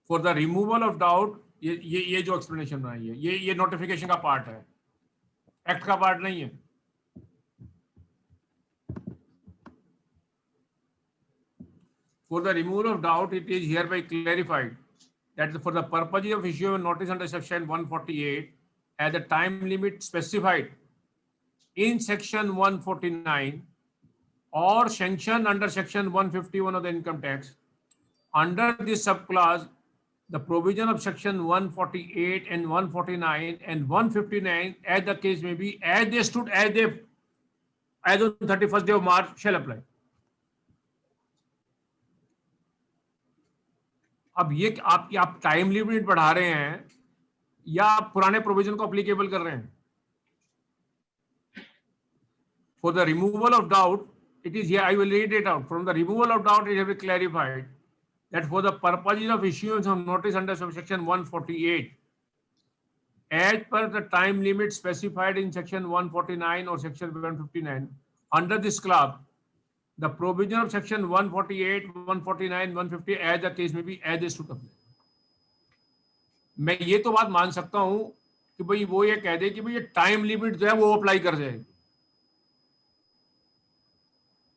for the removal of doubt, ये जो एक्सप्लेनेशन बनाई है, ये नोटिफिकेशन का पार्ट है, एक्ट का पार्ट नहीं है। For the removal of doubt, it is hereby clarified that for the purpose of issue of notice under section 148 at the time limit specified in section 149 or sanction under section 151 of the income tax, under this subclause, the provision of section 148 and 149 and 159, as the case may be, as they stood as on 31st day of March, shall apply. अब ये आप time limit बढ़ा रहे हैं या आप पुराने provision को अप्लीकेबल कर रहे हैं? For the removal of doubt, it is here, I will read it out. From the removal of doubt, it has been clarified that for the purposes of issuance of notice under section 148, as per the time limit specified in section 149 or section 159, under this clause, the provision of section 148, 149, 150, as the case may be, as is to apply. मैं ये तो बात मान सकता हूं कि भाई वो ये कह दे कि भाई ये टाइम लिमिट जो है वो अप्लाई कर जाएगी,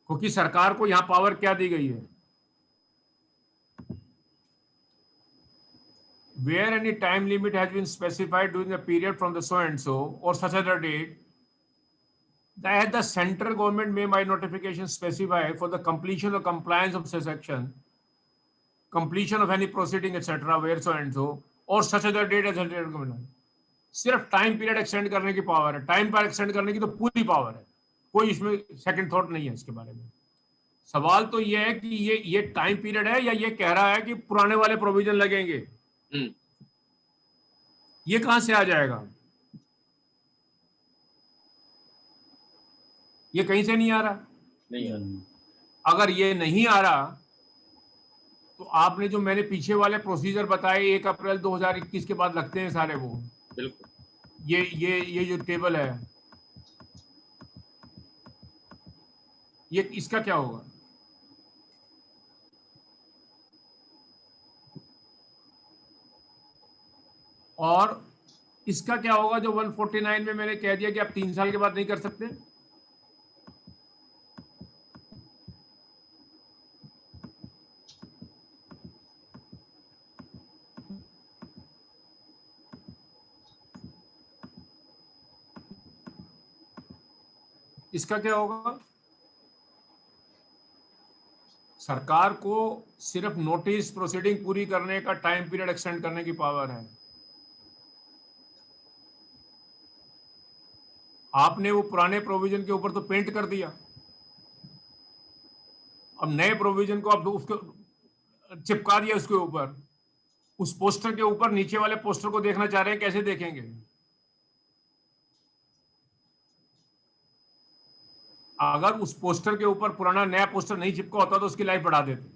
क्योंकि सरकार को यहां पावर क्या दी गई है? Where any time limit has been specified during the period from the so and so or such other date, that the central government may by notification specify for the completion or compliance of such action, completion of any proceeding etc. where so and so or such other date as government. सिर्फ time period extend करने की power है, time पर extend करने की तो पूरी power है, कोई इसमें सेकंड थॉट नहीं है इसके बारे में। सवाल तो ये है कि ये टाइम पीरियड है या ये कह रहा है कि पुराने वाले प्रोविजन लगेंगे? ये कहां से आ जाएगा? ये कहीं से नहीं आ रहा। नहीं आ रहा। अगर ये नहीं आ रहा तो आपने जो मैंने पीछे वाले प्रोसीजर बताए 1 अप्रैल 2021 के बाद लगते हैं सारे, वो बिल्कुल ये जो टेबल है, ये इसका क्या होगा? और इसका क्या होगा जो 149 में मैंने कह दिया कि आप 3 साल के बाद नहीं कर सकते? इसका क्या होगा? सरकार को सिर्फ नोटिस प्रोसीडिंग पूरी करने का टाइम पीरियड एक्सटेंड करने की पावर है। आपने वो पुराने प्रोविजन के ऊपर तो पेंट कर दिया, अब नए प्रोविजन को आप उसको चिपका दिया, उसके ऊपर, उस पोस्टर के ऊपर नीचे वाले पोस्टर को देखना चाह रहे हैं, कैसे देखेंगे? अगर उस पोस्टर के ऊपर पुराना नया पोस्टर नहीं चिपका होता तो उसकी लाइफ बढ़ा देते।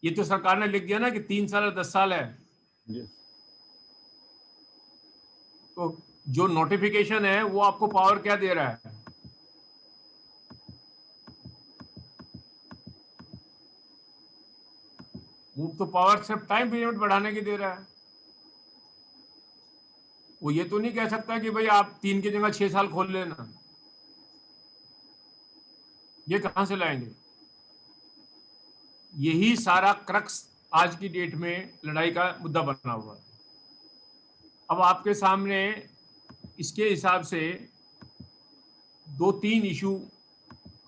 ये तो सरकार ने लिख दिया ना कि 3 साल या 10 साल है। तो जो नोटिफिकेशन है वो आपको पावर क्या दे रहा है? वो तो पावर सिर्फ टाइम पीरियड बढ़ाने की दे रहा है। वो ये तो नहीं कह सकता कि भाई आप 3 की जगह 6 साल खोल लेना। ये कहां से लाएंगे? यही सारा क्रक्स आज की डेट में लड़ाई का मुद्दा बना हुआ है। अब आपके सामने इसके हिसाब से 2-3 इशू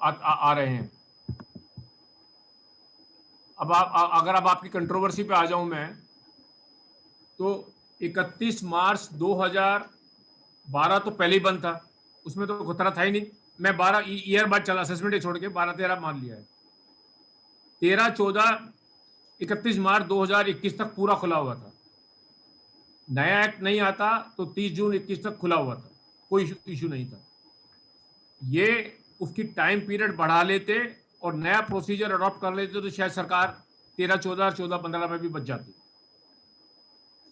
आ रहे हैं। अब अगर अब आपकी कंट्रोवर्सी पे आ जाऊं मैं, तो 31 मार्च 2012 तो पहले ही बंद था, उसमें तो खतरा था ही नहीं। मैं 12 ईयर बाद चला, असेसमेंट छोड़ के 12-13 मान लिया है। 13, 14, 31 मार्च 2021 तक पूरा खुला हुआ था। नया एक्ट नहीं आता तो 30 जून 21 तक खुला हुआ था, कोई इशू नहीं था। ये उसकी टाइम पीरियड बढ़ा लेते और नया प्रोसीजर अडॉप्ट कर लेते तो शायद सरकार 13, 14, 14, 15 में भी बच जाती।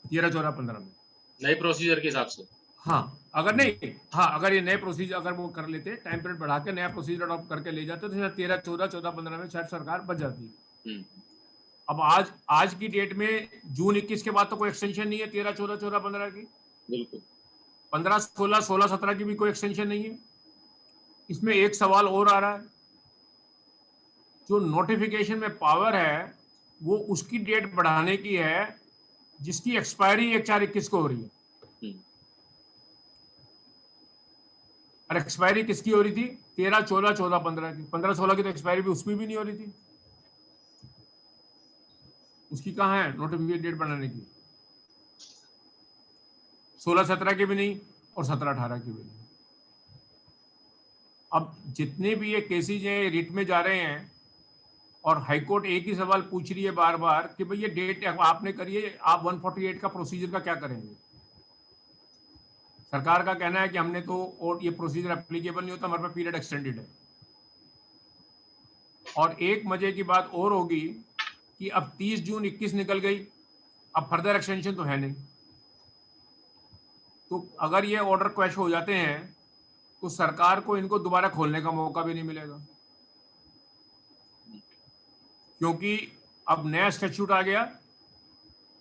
13, 14, 15 में नए प्रोसीजर के हिसाब से। हाँ, अगर नहीं, हाँ, अगर ये नए प्रोसीजर अगर वो कर लेते, टाइम पीरियड बढ़ा के नया प्रोसीजर अडॉप्ट करके ले जाते तो शायद 13, 14, 14, 15 में शायद सरकार बच जाती। अब आज की डेट में जून 21 के बाद तो कोई एक्सटेंशन नहीं है 13, 14, 14, 15 की। बिल्कुल। 15, 16, 16, 17 की भी कोई एक्सटेंशन नहीं है। इसमें एक सवाल और आ रहा है, जो नोटिफिकेशन में पावर है वो उसकी डेट बढ़ाने की है जिसकी एक्सपायरी 1/4/21 को हो रही है। और एक्सपायरी किसकी हो रही थी? 13, 14, 14, 15 की। 15, 16 की तो एक्सपायरी भी उसमें भी नहीं हो रही थी। उसकी कहाँ है नोटिफिकेशन डेट बढ़ाने की? 16, 17 की भी नहीं और 17, 18 की भी नहीं। अब जितने भी ये केसेज हैं रिट में जा रहे हैं और हाईकोर्ट एक ही सवाल पूछ रही है बार बार कि भाई ये डेट आपने करिए, आप 148 का प्रोसीजर का क्या करेंगे? सरकार का कहना है कि हमने तो और ये प्रोसीजर एप्लीकेबल नहीं होता, हमारे पास पीरियड एक्सटेंडेड है। और एक मजे की बात और होगी कि अब 30 जून 21 निकल गई, अब फर्दर एक्सटेंशन तो है नहीं। तो अगर ये ऑर्डर क्वैश हो जाते हैं तो सरकार को इनको दोबारा खोलने का मौका भी नहीं मिलेगा, क्योंकि अब नया स्टैट्यूट आ गया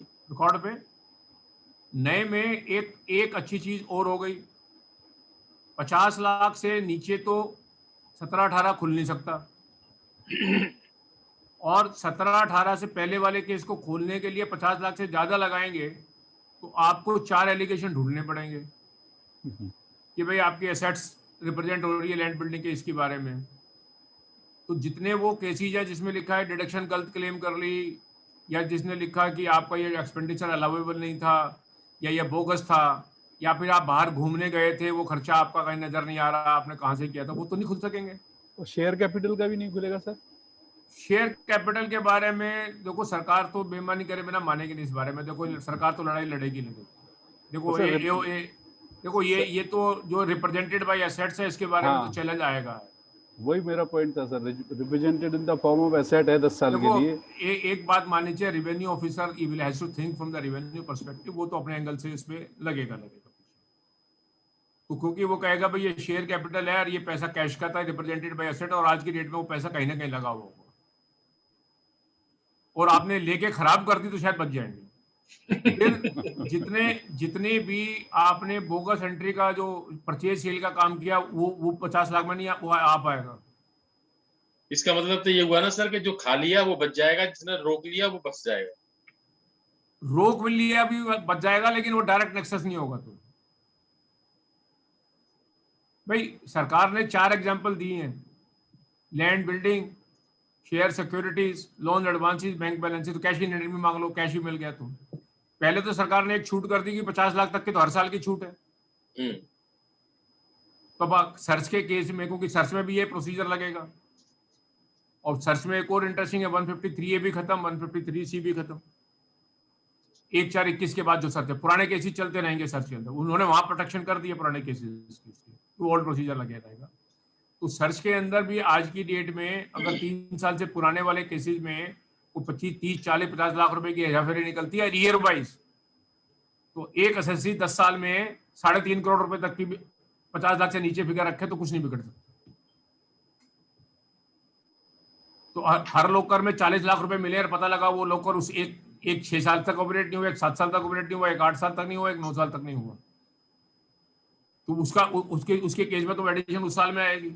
रिकॉर्ड पे। नए में एक अच्छी चीज और हो गई, 50 लाख से नीचे तो 17, 18 खुल नहीं सकता, और 17, 18 से पहले वाले केस को खोलने के लिए 50 लाख से ज्यादा लगाएंगे तो आपको 4 एलिगेशन ढूंढने पड़ेंगे कि भाई आपकी एसेट्स रिप्रेजेंट हो रही है लैंड बिल्डिंग के इसके बारे में। तो जितने वो केसेज है जिसमें लिखा है डिडक्शन गलत क्लेम कर ली, या जिसने लिखा कि आपका ये एक्सपेंडिचर अलाउेबल नहीं था, या ये बोगस था, या फिर आप बाहर घूमने गए थे वो खर्चा आपका कहीं नजर नहीं आ रहा, आपने कहाँ से किया था, वो तो नहीं खुल सकेंगे। तो शेयर कैपिटल का भी नहीं खुलेगा सर? शेयर कैपिटल के बारे में देखो, सरकार तो बेईमानी करे बिना मानेगी नहीं इस बारे में। देखो सरकार तो लड़ाई लड़ेगी। देखो सर, देखो ये तो जो रिप्रेजेंटेड बाय एसेट्स है इसके बारे में तो चैलेंज आएगा। वही मेरा पॉइंट था sir, represented in the form of asset है 10 साल के लिए। एक बात मान लीजिए, रेवेन्यू ऑफिसर ही will have to think from the revenue perspective, वो तो अपने एंगल से इसमें लगेगा। तो क्योंकि वो कहेगा भाई ये शेयर कैपिटल है और ये पैसा कैश का था, रिप्रेजेंटेड बाय एसेट, और आज की डेट में वो पैसा कहीं ना कहीं लगा हुआ होगा और आपने लेके खराब कर दी तो शायद बच जाएंगे। फिर जितने भी आपने बोगस एंट्री का जो परचेज सेल का काम किया वो 50 लाख में नहीं वो आ पाएगा। इसका मतलब तो ये हुआ ना सर कि जो खा लिया वो बच जाएगा, जिसने रोक लिया वो बच जाएगा। रोक भी लिया भी बच जाएगा, लेकिन वो डायरेक्ट नेक्सस नहीं होगा। तो भाई सरकार ने 4 एग्जांपल दिए हैं, land building, share securities, loan advances, bank balances. तो कैश इन हैंड में मांग लो, कैश ही मिल गया। तो पहले तो सरकार ने एक छूट कर दी कि 50 लाख तक की तो हर साल की छूट है। तो अब सर्च के केस में, क्योंकि सर्च में भी ये प्रोसीजर लगेगा, और सर्च में एक और इंटरेस्टिंग है, 153A भी खत्म, 153C भी खत्म। 1/4/21 के बाद जो सर्च है, पुराने केसेस चलते रहेंगे सर्च के अंदर। उन्होंने वहां प्रोटेक्शन कर दिए पुराने केसेस, तो ओल्ड प्रोसीजर लगे रहेगा। तो सर्च के अंदर भी आज की डेट में अगर 3 साल से पुराने वाले केसेस में वो 25, 30, 40, 50 लाख रुपए की हेराफेरी निकलती है ईयर वाइज, तो एक एसएससी 10 साल में 3.5 करोड़ रुपए तक की 50 लाख से नीचे फिगर रखे तो कुछ नहीं बिगड़ सकता। तो हर लोकर में 40 लाख रुपए मिले और पता लगा वो लोकर उस एक 6 साल तक ऑपरेट नहीं हुआ, एक 7 साल तक ऑपरेट नहीं हुआ, एक 8 साल तक नहीं हुआ, एक 9 साल तक नहीं हुआ, तो उसके केस में तो एडिशन उस साल में आएगी।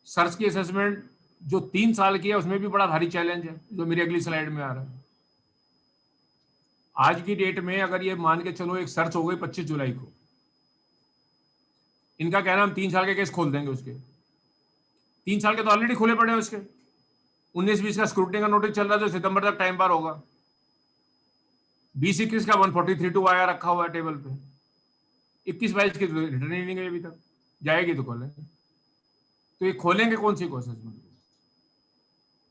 सर्च की असेसमेंट जो 3 साल की है उसमें भी बड़ा भारी चैलेंज है, जो मेरी अगली स्लाइड में आ रहा है। आज की डेट में अगर ये मान के चलो एक सर्च हो गई 25 जुलाई को, इनका कहना हम 3 साल के केस खोल देंगे उसके। 3 साल के तो ऑलरेडी खुले पड़े हैं उसके। 19-20 का स्क्रूटनी का नोटिस चल रहा है जो सितंबर तक टाइम बार होगा। 20-21 का 143(2) आया रखा हुआ है टेबल पे। 21-22 की रिटर्न ही नहीं गई अभी तक, जाएगी तो खोलेंगे। तो ये खोलेंगे कौन सी को असेसमेंट?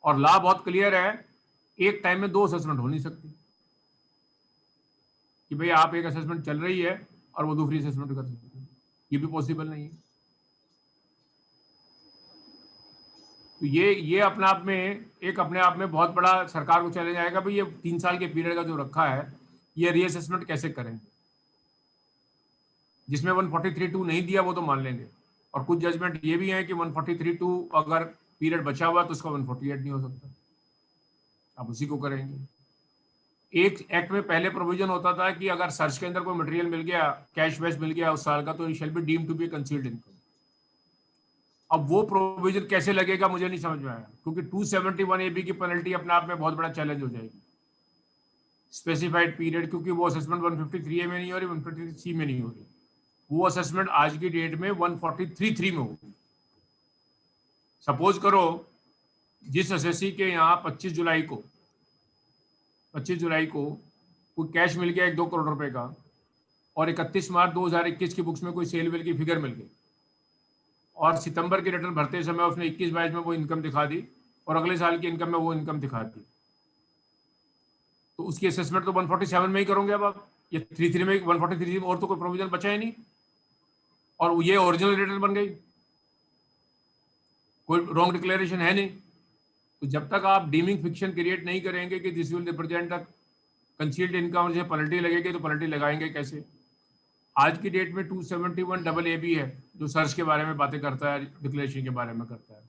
और लॉ बहुत क्लियर है, एक टाइम में 2 असेसमेंट हो नहीं सकती कि भाई आप एक असेसमेंट चल रही है और वो दूसरी असेसमेंट कर सकते हैं, ये भी पॉसिबल नहीं है। तो ये अपने आप में बहुत बड़ा सरकार को चैलेंज आएगा भाई ये 3 साल के पीरियड का जो रखा है ये रीअसेसमेंट कैसे करेंगे। जिसमें 143(2) नहीं दिया वो तो मान लेंगे, और कुछ जजमेंट ये भी है कि 143(2) अगर पीरियड बचा हुआ तो उसका 148 नहीं हो सकता, आप उसी को करेंगे। एक एक्ट में पहले प्रोविजन होता था कि अगर सर्च के अंदर कोई मटेरियल मिल गया, कैश वैश मिल गया उस साल का, तो it shall be deemed to be concealed income. अब वो प्रोविजन कैसे लगेगा मुझे नहीं समझ में आया, क्योंकि 271AB की पेनल्टी अपने आप में बहुत बड़ा चैलेंज हो जाएगी। स्पेसिफाइड पीरियड, क्योंकि वो असेसमेंट 153A में नहीं हो रही, 153C में नहीं हो रही, वो असेसमेंट आज की डेट में 143(3) में होगी। सपोज करो जिस असेसी के यहाँ 25 जुलाई को कोई कैश मिल गया 1-2 करोड़ रुपए का, और 31 मार्च 2021 की बुक्स में कोई सेल वेल की फिगर मिल गई, और सितंबर की रिटर्न भरते समय उसने 21-22 में वो इनकम दिखा दी और अगले साल की इनकम में वो इनकम दिखा दी, तो उसकी असेसमेंट तो 147 में ही करोगे अब आप, ये 33 में 143 में, और तो कोई प्रोविजन बचा ही नहीं, और ये ओरिजिनल रिटर्न बन गई, कोई रॉन्ग डिक्लेरेशन है नहीं। तो जब तक आप डीमिंग फिक्शन क्रिएट नहीं करेंगे कि this will represent the concealed income, से पेनल्टी लगेगी, तो पेनल्टी लगाएंगे कैसे? आज की डेट में 271AA है जो सर्च के बारे में बातें करता है, डिक्लेरेशन के बारे में करता है,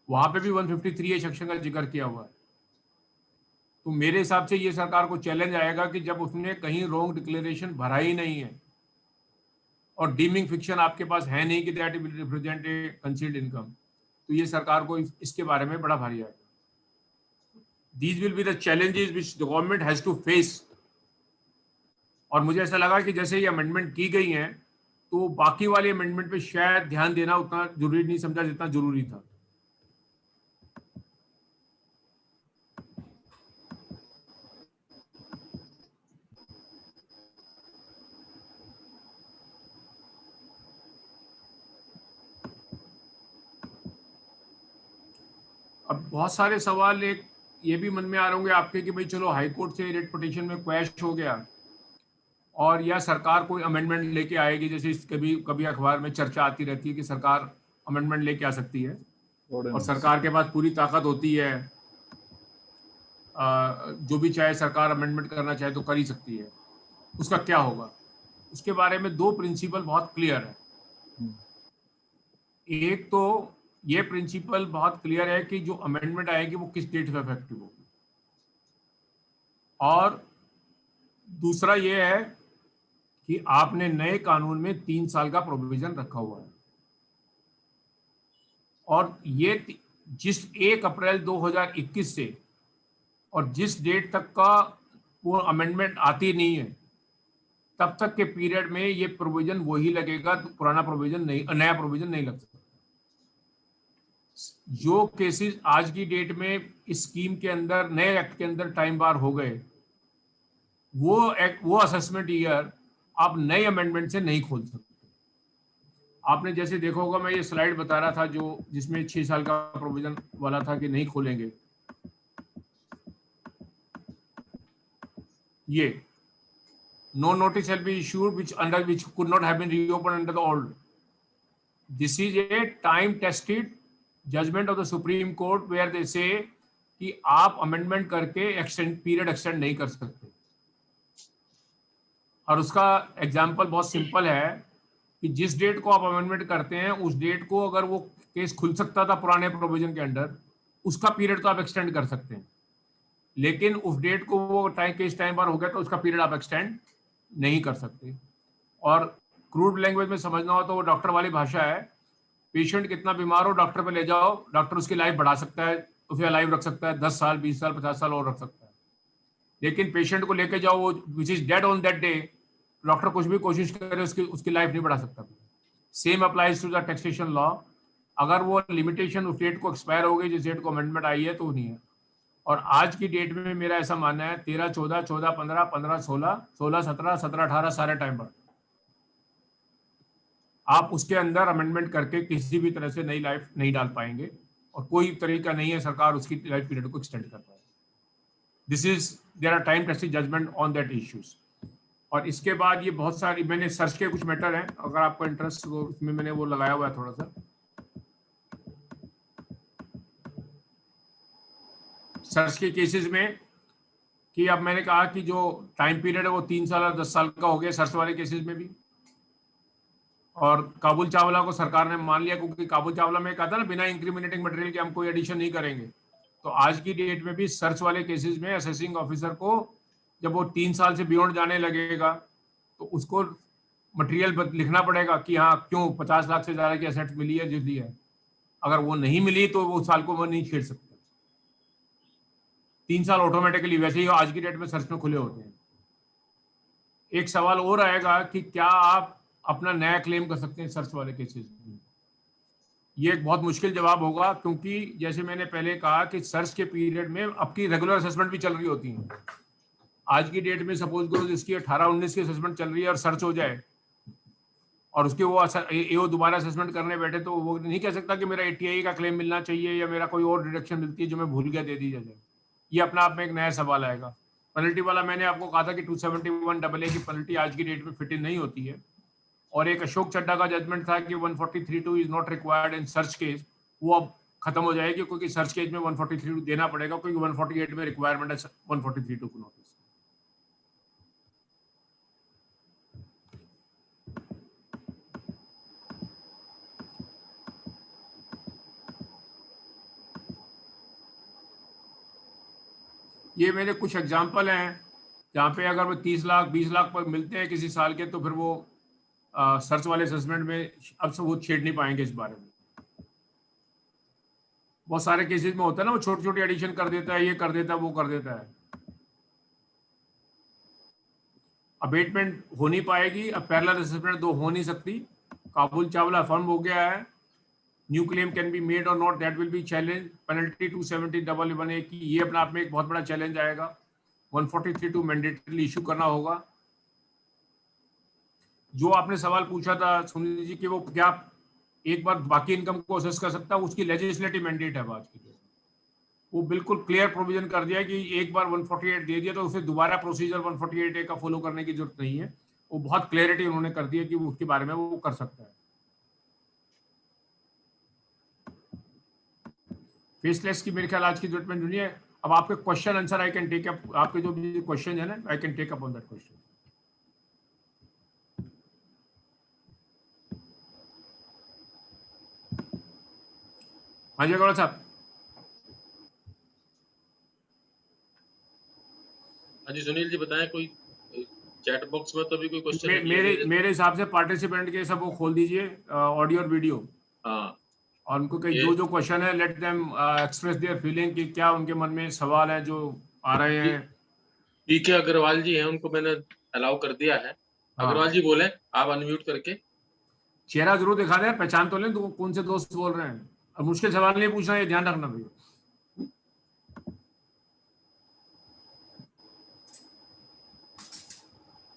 वहां पे भी 153A सेक्शन का जिक्र किया हुआ है। तो मेरे हिसाब से ये सरकार को चैलेंज आएगा कि जब उसने कहीं रॉन्ग डिक्लेरेशन भरा ही नहीं है और डीमिंग फिक्शन आपके पास है नहीं कि that will represent a concealed income, तो ये सरकार को इसके बारे में बड़ा भारी आएगा। These will be the challenges which the government has to face। और मुझे ऐसा लगा कि जैसे ये अमेंडमेंट की गई हैं तो बाकी वाले अमेंडमेंट पे शायद ध्यान देना उतना जरूरी नहीं समझा जितना जरूरी था। अब बहुत सारे सवाल एक ये भी मन में आ रहे होंगे आपके कि भाई चलो हाई कोर्ट से रिट पिटीशन में क्वैश हो गया और या सरकार कोई अमेंडमेंट लेके आएगी, जैसे कभी कभी अखबार में चर्चा आती रहती है कि सरकार अमेंडमेंट लेके आ सकती है और सरकार के पास पूरी ताकत होती है, जो भी चाहे सरकार अमेंडमेंट करना चाहे तो कर ही सकती है, उसका क्या होगा? उसके बारे में 2 प्रिंसिपल बहुत क्लियर है। एक तो ये प्रिंसिपल बहुत क्लियर है कि जो अमेंडमेंट आएगी वो किस डेट से इफेक्टिव होगी, और दूसरा ये है कि आपने नए कानून में 3 साल का प्रोविजन रखा हुआ है, और ये जिस 1 अप्रैल 2021 से और जिस डेट तक का वो अमेंडमेंट आती नहीं है तब तक के पीरियड में ये प्रोविजन वही लगेगा, तो पुराना प्रोविजन नहीं, नया प्रोविजन नहीं लग सकता। जो केसेस आज की डेट में इस स्कीम के अंदर नए एक्ट के अंदर टाइम बार हो गए, वो असेसमेंट ईयर आप नए अमेंडमेंट से नहीं खोल सकते। आपने जैसे देखा होगा, मैं ये स्लाइड बता रहा था जो जिसमें 6 साल का प्रोविजन वाला था कि नहीं खोलेंगे, ये no notice shall be issued which could not have been reopened under the old. This is a time tested judgment of the Supreme Court where they say कि आप अमेंडमेंट करके पीरियड एक्सटेंड नहीं कर सकते, और उसका एग्जाम्पल बहुत simple है कि जिस डेट को आप अमेंडमेंट करते हैं उस डेट को अगर वो केस खुल सकता था पुराने प्रोविजन के अंडर, उसका पीरियड तो आप एक्सटेंड कर सकते हैं, लेकिन उस डेट को वो केस टाइम बार हो गया तो उसका पीरियड आप एक्सटेंड नहीं कर सकते। और क्रूड लैंग्वेज में समझना हो तो वो डॉक्टर वाली भाषा है पेशेंट कितना बीमार हो डॉक्टर पे ले जाओ, डॉक्टर उसकी लाइफ बढ़ा सकता है, उसे लाइफ रख सकता है, 10 साल 20 साल 50 साल और रख सकता है। लेकिन पेशेंट को लेके जाओ वो which is dead on that day, doctor कुछ भी कोशिश करे उसकी लाइफ नहीं बढ़ा सकता। Same applies to the taxation law. अगर वो लिमिटेशन उस डेट को एक्सपायर हो गई जिस डेट को अमेंडमेंट आई है तो नहीं है। और आज की डेट में मेरा ऐसा मानना है 13, 14, 14, 15, 15, 16, 16, 17, 17, 18 सारे टाइम पर आप उसके अंदर अमेंडमेंट करके किसी भी तरह से नई लाइफ नहीं डाल पाएंगे और कोई तरीका नहीं है सरकार उसकी लाइफ पीरियड को एक्सटेंड कर पाए। This is there are time tested judgment on that issues. और इसके बाद ये बहुत सारी मैंने सर्च के कुछ मैटर हैं, अगर आपको इंटरेस्ट हो उसमें मैंने वो लगाया हुआ है थोड़ा सा। सर्च के केसेस में कि अब मैंने कहा कि जो टाइम पीरियड है वो 3 साल और 10 साल का हो गया सर्च वाले केसेस में भी। और काबुल चावला को सरकार ने मान लिया क्योंकि काबुल चावला में कहा था ना बिना इंक्रिमिनेटिंग मटेरियल के हम कोई एडिशन नहीं करेंगे। तो आज की डेट में भी सर्च वाले केसेस में असेसिंग ऑफिसर को जब वो 3 साल से बियॉन्ड जाने लगेगा तो उसको मटेरियल लिखना पड़ेगा कि हाँ क्यों 50 लाख से ज्यादा की एसेट मिली है जो दी है। अगर वो नहीं मिली तो वो साल को वो नहीं छेड़ सकते। 3 साल ऑटोमेटिकली वैसे ही आज की डेट में सर्च में खुले होते हैं। एक सवाल और आएगा कि क्या आप अपना नया क्लेम कर सकते हैं सर्च वाले केसेस में। ये एक बहुत मुश्किल जवाब होगा क्योंकि जैसे मैंने पहले कहा कि सर्च के पीरियड में आपकी रेगुलर असेसमेंट भी चल रही होती है। आज की डेट में सपोज करो इसकी 18-19 की असेसमेंट चल रही है और सर्च हो जाए और उसके वो एओ दोबारा असेसमेंट करने बैठे तो वो नहीं कह सकता कि मेरा एटीआई का क्लेम मिलना चाहिए या मेरा कोई और डिडक्शन मिलती है जो मैं भूल गया दे दी जाए। ये अपना आप में एक नया सवाल आएगा। पेनल्टी वाला मैंने आपको कहा था कि 271AA की पेनल्टी आज की डेट में फिट इन नहीं होती है। और एक अशोक चड्डा का जजमेंट था कि 143(2) is not required in search case, वो अब खत्म हो जाएगी क्योंकि सर्च केस में 143(2) देना पड़ेगा क्योंकि 148 में रिक्वायरमेंट है 143(2) को नोटिस। ये मेरे कुछ एग्जाम्पल हैं जहाँ पे अगर वो 30 लाख 20 लाख पर मिलते हैं किसी साल के तो फिर वो सर्च वाले असेसमेंट में अब से वो छेड़ नहीं पाएंगे इस बारे में। बहुत सारे केसेस में होता है ना वो छोटी छोटी एडिशन कर देता है, ये कर देता है, वो कर देता है। अबेटमेंट हो नहीं पाएगी। अब पैरेलल असेसमेंट दो हो नहीं सकती। काबुल चावला फर्म हो गया है। New claim can be made और not, that will be challenge. Penalty 270(1) की ये अपने आप में एक बहुत बड़ा चैलेंज आएगा। 143(2) मैंडेटरी इशू करना होगा। जो आपने सवाल पूछा था सुनील जी कि वो क्या एक बार बाकी इनकम को असेस कर सकता है, उसकी लेजिस्लेटिव मैंडेट है आज की डेट। वो बिल्कुल क्लियर प्रोविजन कर दिया कि एक बार 148 दे दिया तो उसे दोबारा प्रोसीजर 148A का फॉलो करने की जरूरत नहीं है। वो बहुत क्लैरिटी उन्होंने कर दी है कि उसके बारे में वो कर सकता है। फेसलेस की मेरे ख्याल आज की जरूरत में नहीं है। अब आपके question answer I can take up, आपके जो भी क्वेश्चन है ना I can take up on that question. हाँ जी गौरव साहब। हाँ जी सुनील जी बताएं, कोई चैट बॉक्स में तो भी कोई क्वेश्चन मेरे हिसाब से पार्टिसिपेंट के सब वो खोल दीजिए ऑडियो और वीडियो। हाँ, और उनको कई जो क्वेश्चन है let them express their feeling कि क्या उनके मन में सवाल है जो आ रहे हैं। पीके अग्रवाल जी हैं, उनको मैंने अलाउ कर दिया है। अग्रवाल जी बोले, आप अनम्यूट करके चेहरा जरूर दिखा दें, पहचान तो लें तो कौन से दोस्त बोल रहे हैं। और मुश्किल सवाल नहीं पूछना, ये ध्यान रखना भैया।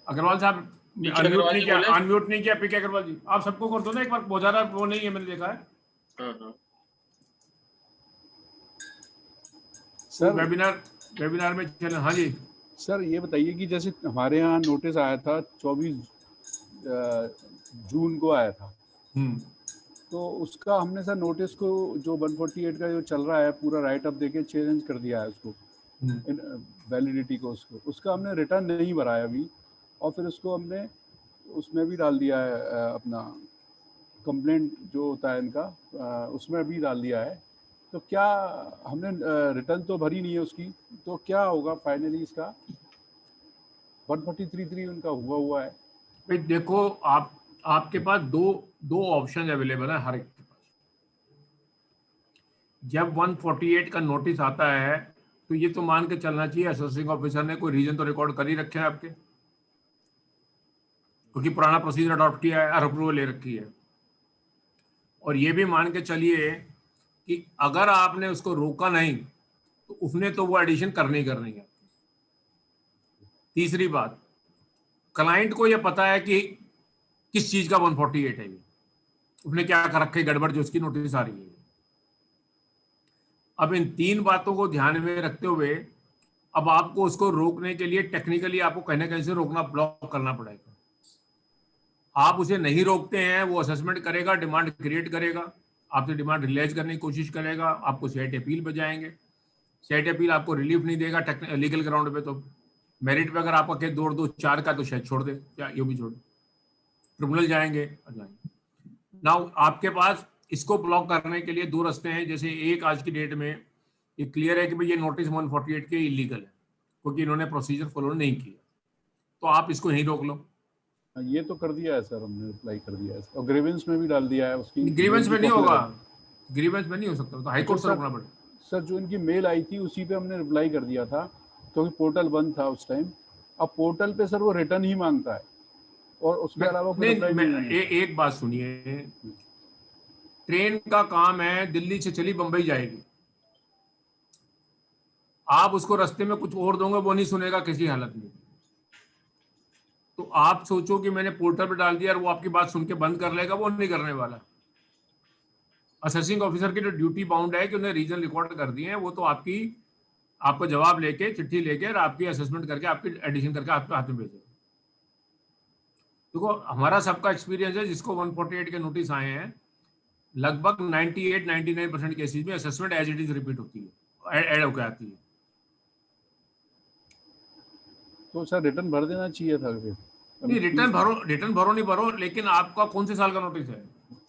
अग्रवाल साहब अनम्यूट नहीं किया पीके अग्रवाल जी, आप सबको कर दो ना एक बार। बहुत ज्यादा वो नहीं है, मैंने देखा है। सर वेबिनार में चले। हाँ जी सर, ये बताइए कि जैसे हमारे यहाँ नोटिस आया था 24 जून को आया था, तो उसका हमने सर नोटिस को जो 148 का जो चल रहा है पूरा राइट अप देके चेंज कर दिया है उसको, वैलिडिटी को, उसका हमने रिटर्न नहीं भरा है अभी। और फिर उसको हमने उसमें भी डाल दिया है, अपना कंप्लेंट जो होता है इनका, उसमें भी डाल दिया है। तो क्या हमने रिटर्न तो भरी नहीं है उसकी, तो क्या होगा फाइनली इसका? 143(3) उनका हुआ है। भाई देखो, आपके पास दो ऑप्शन अवेलेबल है हर एक के पास। जब 148 का नोटिस आता है तो ये तो मान के चलना चाहिए असेसिंग ऑफिसर ने कोई रीजन तो रिकॉर्ड कर ही रखे हैं आपके, क्योंकि पुराना प्रोसीजर अडॉप्ट किया है और अप्रूवल ले रखी है। और ये भी मान के चलिए कि अगर आपने उसको रोका नहीं तो उसने तो वो एडिशन करनी ही करनी है। तीसरी बात, क्लाइंट को ये पता है कि किस चीज का 148 है, ये उसने क्या कर रखा है गड़बड़ जो उसकी नोटिस आ रही है। अब इन तीन बातों को ध्यान में रखते हुए अब आपको उसको रोकने के लिए टेक्निकली आपको कहीं ना कहीं से रोकना, ब्लॉक करना पड़ेगा। आप उसे नहीं रोकते हैं, वो असेसमेंट करेगा, डिमांड क्रिएट करेगा, आपसे डिमांड रिलाइज करने की कोशिश करेगा, आपको सेट अपील बजाएंगे। सेट अपील आपको रिलीफ नहीं देगा लीगल ग्राउंड पे, तो मेरिट पे अगर आपका केस 2-2-4 का तो शायद छोड़ दे, या ये भी छोड़ दे, ट्रिब्यूनल जाएंगे। नाउ आपके पास इसको ब्लॉक करने के लिए दो रास्ते हैं। जैसे एक, आज की डेट में ये क्लियर है कि भाई ये नोटिस 148 के इलीगल है क्योंकि इन्होंने प्रोसीजर फॉलो नहीं किया, तो आप इसको यहीं रोक लो। ये तो कर दिया है सर, हमने अप्लाई कर दिया है और ग्रीवेंस में भी डाल दिया है उसकी। ग्रीवेंस में नहीं होगा, ग्रीवेंस में नहीं हो सकता, तो हाई कोर्ट से रोकना पड़ेगा। सर जो इनकी मेल आई थी उसी पे हमने रिप्लाई कर दिया था, क्योंकि पोर्टल बंद था उस टाइम। अब पोर्टल पे सर वो रिटर्न ही मांगता है और उसके अलावा एक बात सुनिए, ट्रेन का काम है, दिल्ली से चली बंबई जाएगी, आप उसको रास्ते में कुछ और दोगे वो नहीं सुनेगा किसी हालत में। तो आप सोचो कि मैंने पोर्टल पे डाल दिया और वो आपकी बात सुन के बंद कर लेगा, वो नहीं करने वाला। असेसिंग ऑफिसर की तो ड्यूटी बाउंड है कि उन्हें रीजन रिकॉर्ड कर दिए हैं, वो तो आपको जवाब लेके, चिट्ठी लेके और आपकी असेसमेंट करके, आपकी एडिशन करके आपके हाथ में भेजेगा। देखो हमारा सबका एक्सपीरियंस है, जिसको 148 के नोटिस आए हैं, लगभग 98-99% केसेस में assessment as it is repeat होती है, ऐड होकर आती है। तो सर रिटर्न भर देना चाहिए था फिर। नहीं, रिटर्न भरो नहीं भरो, लेकिन आपका कौन से साल का नोटिस है?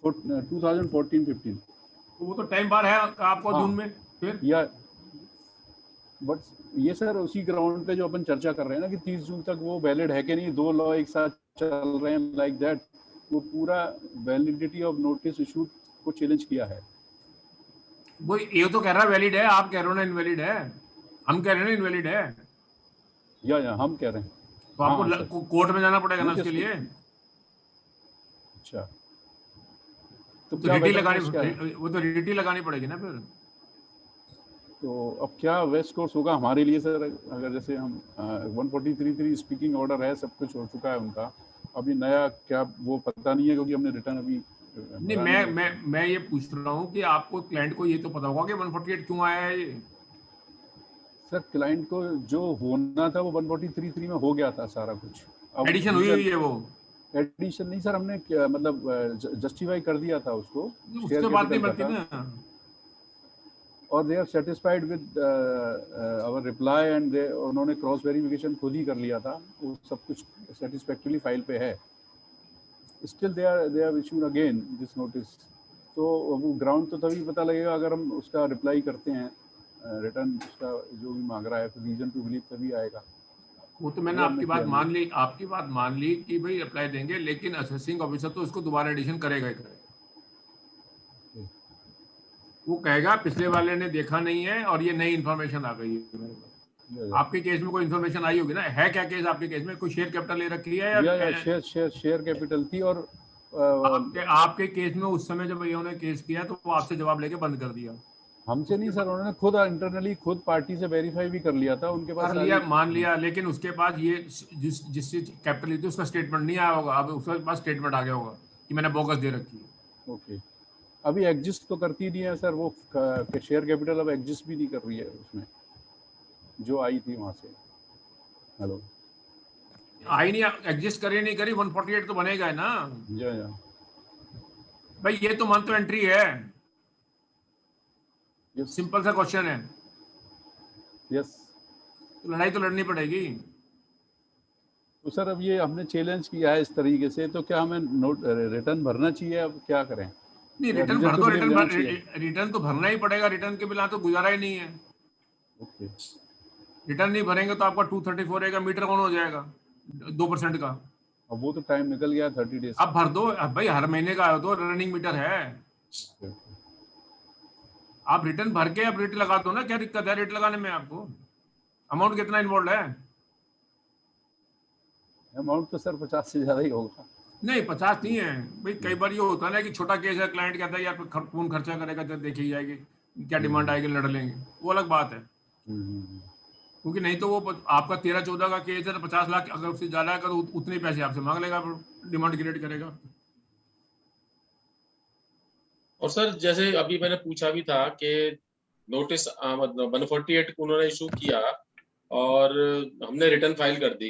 2014-15। तो वो तो टाइम बार है आपको। हाँ, जून में फिर या बट ये सर उसी ग्राउंड पे जो अपन चर्चा कर रहे हैं ना कि 30 जून तक वो वैलिड है कि नहीं, दो लॉ एक साथ चल रहे हैं लाइक दैट, वो पूरा वैलिडिटी ऑफ नोटिस इशूड को चैलेंज किया है। वो ये तो कह रहा है वैलिड है, आप कह रहे हो ना इनवैलिड है, हम कह रहे हैं ना इनवैलिड है। या हम कह रहे हैं तो आपको कोर्ट में जाना पड़ेगा ना उसके लिए। अच्छा, तो रिटी लगानी, वो तो रिटी लगानी पड़ेगी ना फिर। तो अब क्या वेस्ट कोर्स होगा हमारे लिए सर? अगर जैसे हम 143(3) स्पीकिंग ऑर्डर है, सब कुछ हो चुका है उनका, अभी नया क्या वो पता नहीं है, क्योंकि हमने रिटर्न अभी नहीं। मैं ये पूछ रहा हूँ कि आपको क्लाइंट को ये तो पता होगा कि 148 क्यों आया है ये? सर क्लाइंट को जो होना था वो 143(3) में हो गया था सारा कुछ। एडिशन हुई है, वो एडिशन नहीं सर, हमने मतलब जस्टिफाई कर दिया था उसको, उससे बात नहीं बनती ना। और they are satisfied with our reply and उन्होंने क्रॉस वेरिफिकेशन खुद ही कर लिया था, वो सब कुछ सेटिस्फैक्टरीली फाइल पे है। Still they are issued again this notice. तो वो ग्राउंड तो तभी पता लगेगा अगर हम उसका रिप्लाई करते हैं, रिटर्न उसका जो भी मांग रहा है, फिर रीजन टू बिलीव तभी आएगा। वो तो मैंने आपकी बात मान ली कि भाई अप्लाई देंगे, लेकिन असेसिंग ऑफिसर तो उसको दोबारा एडिशन करेगा ही करेगा। वो कहेगा पिछले वाले ने देखा नहीं है और ये नई इन्फॉर्मेशन आ गई है मेरे पास। आपके केस में कोई इन्फॉर्मेशन आई होगी ना? है क्या केस आपके केस में? कोई शेयर कैपिटल ले रखी है या शेयर कैपिटल थी। और आपके केस में उस समय जब इन्होंने केस किया तो वो आपसे जवाब लेके बंद कर दिया? हमसे नहीं सर, उन्होंने खुद इंटरनली खुद पार्टी से वेरीफाई भी कर लिया था, उनके पास मान लिया, लेकिन उसके बाद ये जिससे कैपिटल थी उसका स्टेटमेंट नहीं आया होगा। अब उसके पास स्टेटमेंट आ गया होगा कि मैंने बोगस दे रखी है। ओके, अभी एग्जिस्ट तो करती नहीं है सर वो शेयर कैपिटल, अब एग्जिस्ट भी नहीं कर रही है उसमें जो आई थी वहां से। हेलो, आई नहीं, एग्जिस्ट करी नहीं करी, 148 तो बनेगा है ना। या भाई ये तो मंथ एंट्री है, सिंपल सा क्वेश्चन है। यस, तो लड़ाई तो लड़नी पड़ेगी। तो सर अब ये हमने चैलेंज किया है इस तरीके से, तो क्या हमें रिटर्न भरना चाहिए? अब क्या करें? नहीं, रिटर्न भर दो, रिटर्न तो भरना ही पड़ेगा, रिटर्न के बिना तो गुजारा ही नहीं है। ओके, रिटर्न नहीं भरेंगे तो आपका 234 का मीटर ऑन हो जाएगा 2% का। अब वो तो टाइम निकल गया 30 डेज। अब भर दो, अब भाई हर महीने का तो रनिंग मीटर है। आप रिटर्न भर के आप रेट लगा दो ना, क्या दिक्कत है रेट लगाने में आपको? अमाउंट कितना इन्वॉल्व है? अमाउंट तो सर 50 से ज्यादा ही होगा। नहीं 50 नहीं है भाई, कई बार ये होता है ना कि छोटा केस है, क्लाइंट कहता है यार कौन खर्चा करेगा, जब देखी जाएगी क्या डिमांड आएगी, लड़ लेंगे, वो अलग बात है। क्योंकि नहीं तो वो आपका 13-14 का केस है तो 50 लाख अगर उससे ज्यादा है तो उतने पैसे आपसे मांग लेगा, डिमांड क्रिएट करेगा। और सर जैसे अभी मैंने पूछा भी था कि नोटिस मतलब 148 को उन्होंने इशू किया और हमने रिटर्न फाइल कर दी,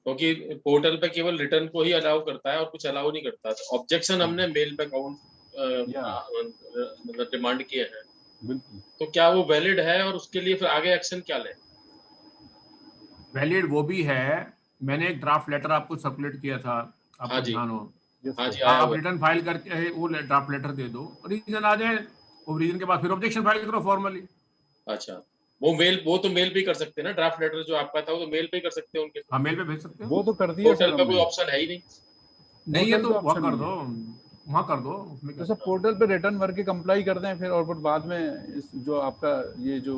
क्योंकि पोर्टल पे केवल रिटर्न को ही अलाउ करता है और कुछ अलाउ नहीं करता। तो ऑब्जेक्शन हमने मेल पे अकाउंट मतलब डिमांड किए हैं, बिल्कुल। तो क्या वो वैलिड है और उसके लिए फिर आगे एक्शन क्या लें? वैलिड वो भी है, मैंने एक ड्राफ्ट लेटर आपको सर्कुलेट किया था, हाँ आपको जी, ध्यान हो? हाँ जी, आया आप हुआ। रिटर्न फाइल करके वो ड्राफ्ट लेटर दे दो, रीजन आ जाए, और रीजन के बाद फिर ऑब्जेक्शन फाइल करो फॉर्मली। अच्छा, वो तो मेल पे कर सकते हैं ना, ड्राफ्ट लेटर जो आपका था वो तो मेल पे कर सकते हैं उनके। हाँ मेल पे भेज सकते हो, वो तो कर दिया पोर्टल सर पे कोई हमने। ऑप्शन है ही नहीं। नहीं है पोर्टल तो पे वहाँ ऑप्शन कर नहीं दो, है। वहाँ कर दो, उसमें तो क्या। सर पोर्टल पे रिटर्न भर के कंप्लाई कर दें फिर, और फिर बाद में इस जो आपका ये जो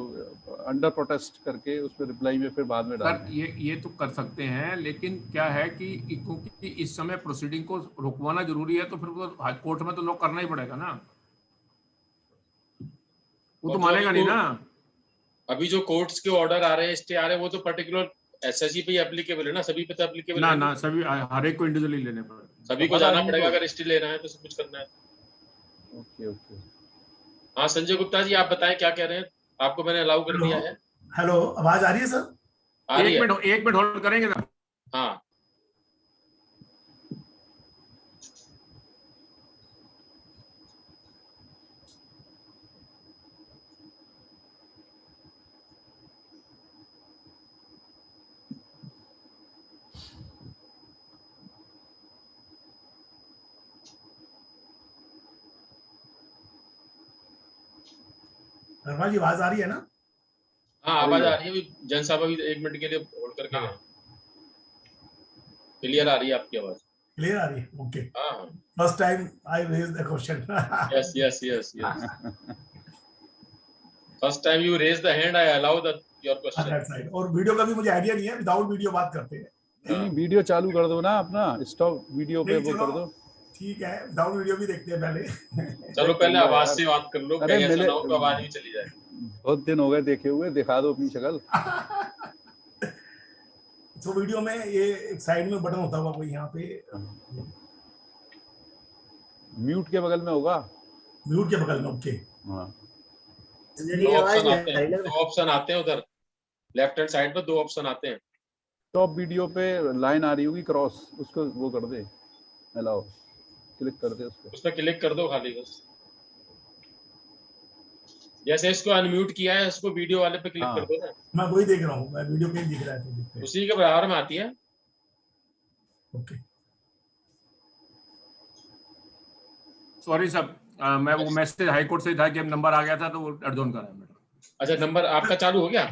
अंडर प्रोटेस्ट करके उस पर रिप्लाई में फिर बाद में डाल सर दें। ये तो कर सकते हैं, लेकिन क्या है कि क्योंकि इस समय प्रोसीडिंग को रुकवाना जरूरी है, तो फिर वो हाई कोर्ट में तो लॉक करना ही पड़ेगा ना, वो तो और जो मानेगा नहीं ना। अभी जो कोर्ट्स के ऑर्डर आ रहे हैं, स्टे आ रहे हैं, वो तो पर्टिकुलर एसएससी पे एप्लीकेबल है ना, सभी पे तो एप्लीकेबल ना है ना नहीं। सभी हर एक को इंडिविजुअली लेने पड़ेगा। सभी तो को हर जाना आदमी पड़ेगा को। अगर स्टे लेना है तो सब कुछ करना है। Okay okay. हाँ संजय गुप्ता जी, आप बताएं क्या कह रहे हैं? आपको मैंने अलाउ कर दिया है। हेलो, आवाज आ रही है सर? आ रही है। 1 मिनट होल्ड करेंगे ना। हाँ वर्मा जी, आवाज आ रही है ना? हाँ, आवाज आ रही है। अभी जन साहब अभी 1 मिनट के लिए होल्ड करके गए। क्लियर आ रही है आपकी आवाज? क्लियर आ रही है? ओके। हाँ first time I raise the question. Yes yes yes yes, first time you raise the hand, I allow the your question. और वीडियो का भी मुझे आइडिया नहीं है, विदाउट वीडियो बात करते हैं। नहीं वीडियो चालू कर दो ना अपना, स्टॉप वीडियो पे वो कर दो। ठीक है, विदाउट वीडियो भी देखते हैं पहले। चलो पहले आवाज से बात कर लो, अरे कहीं ऐसा मिले, ना हो तो आवाज भी चली जाए। बहुत दिन हो गए देखे हुए, दिखा दो अपनी शक्ल। तो वीडियो में ये एक साइड में बटन होता होगा कोई यहाँ पे, म्यूट के बगल में होगा। म्यूट के बगल में। ओके। हाँ दो ऑप्शन आते हैं उधर लेफ्ट हैंड साइड पर, 2 ऑप्शन आते हैं। टॉप वीडियो पे लाइन आ रही होगी क्रॉस, उसको वो कर दे, अलाउ क्लिक कर दे उसको। उस पर क्लिक कर दो खाली बस। जैसे इसको अनम्यूट किया है, इसको वीडियो वाले पे क्लिक कर दो ना। मैं वही देख रहा हूँ, मैं वीडियो पे दिख रहा है तो दिखते हैं। उसी के बराबर में आती है। ओके। सॉरी साहब, मैं वो मैसेज हाई कोर्ट से था कि अब नंबर आ गया था तो वो एडजॉर्न करा है। अच्छा, नंबर आपका चालू हो गया?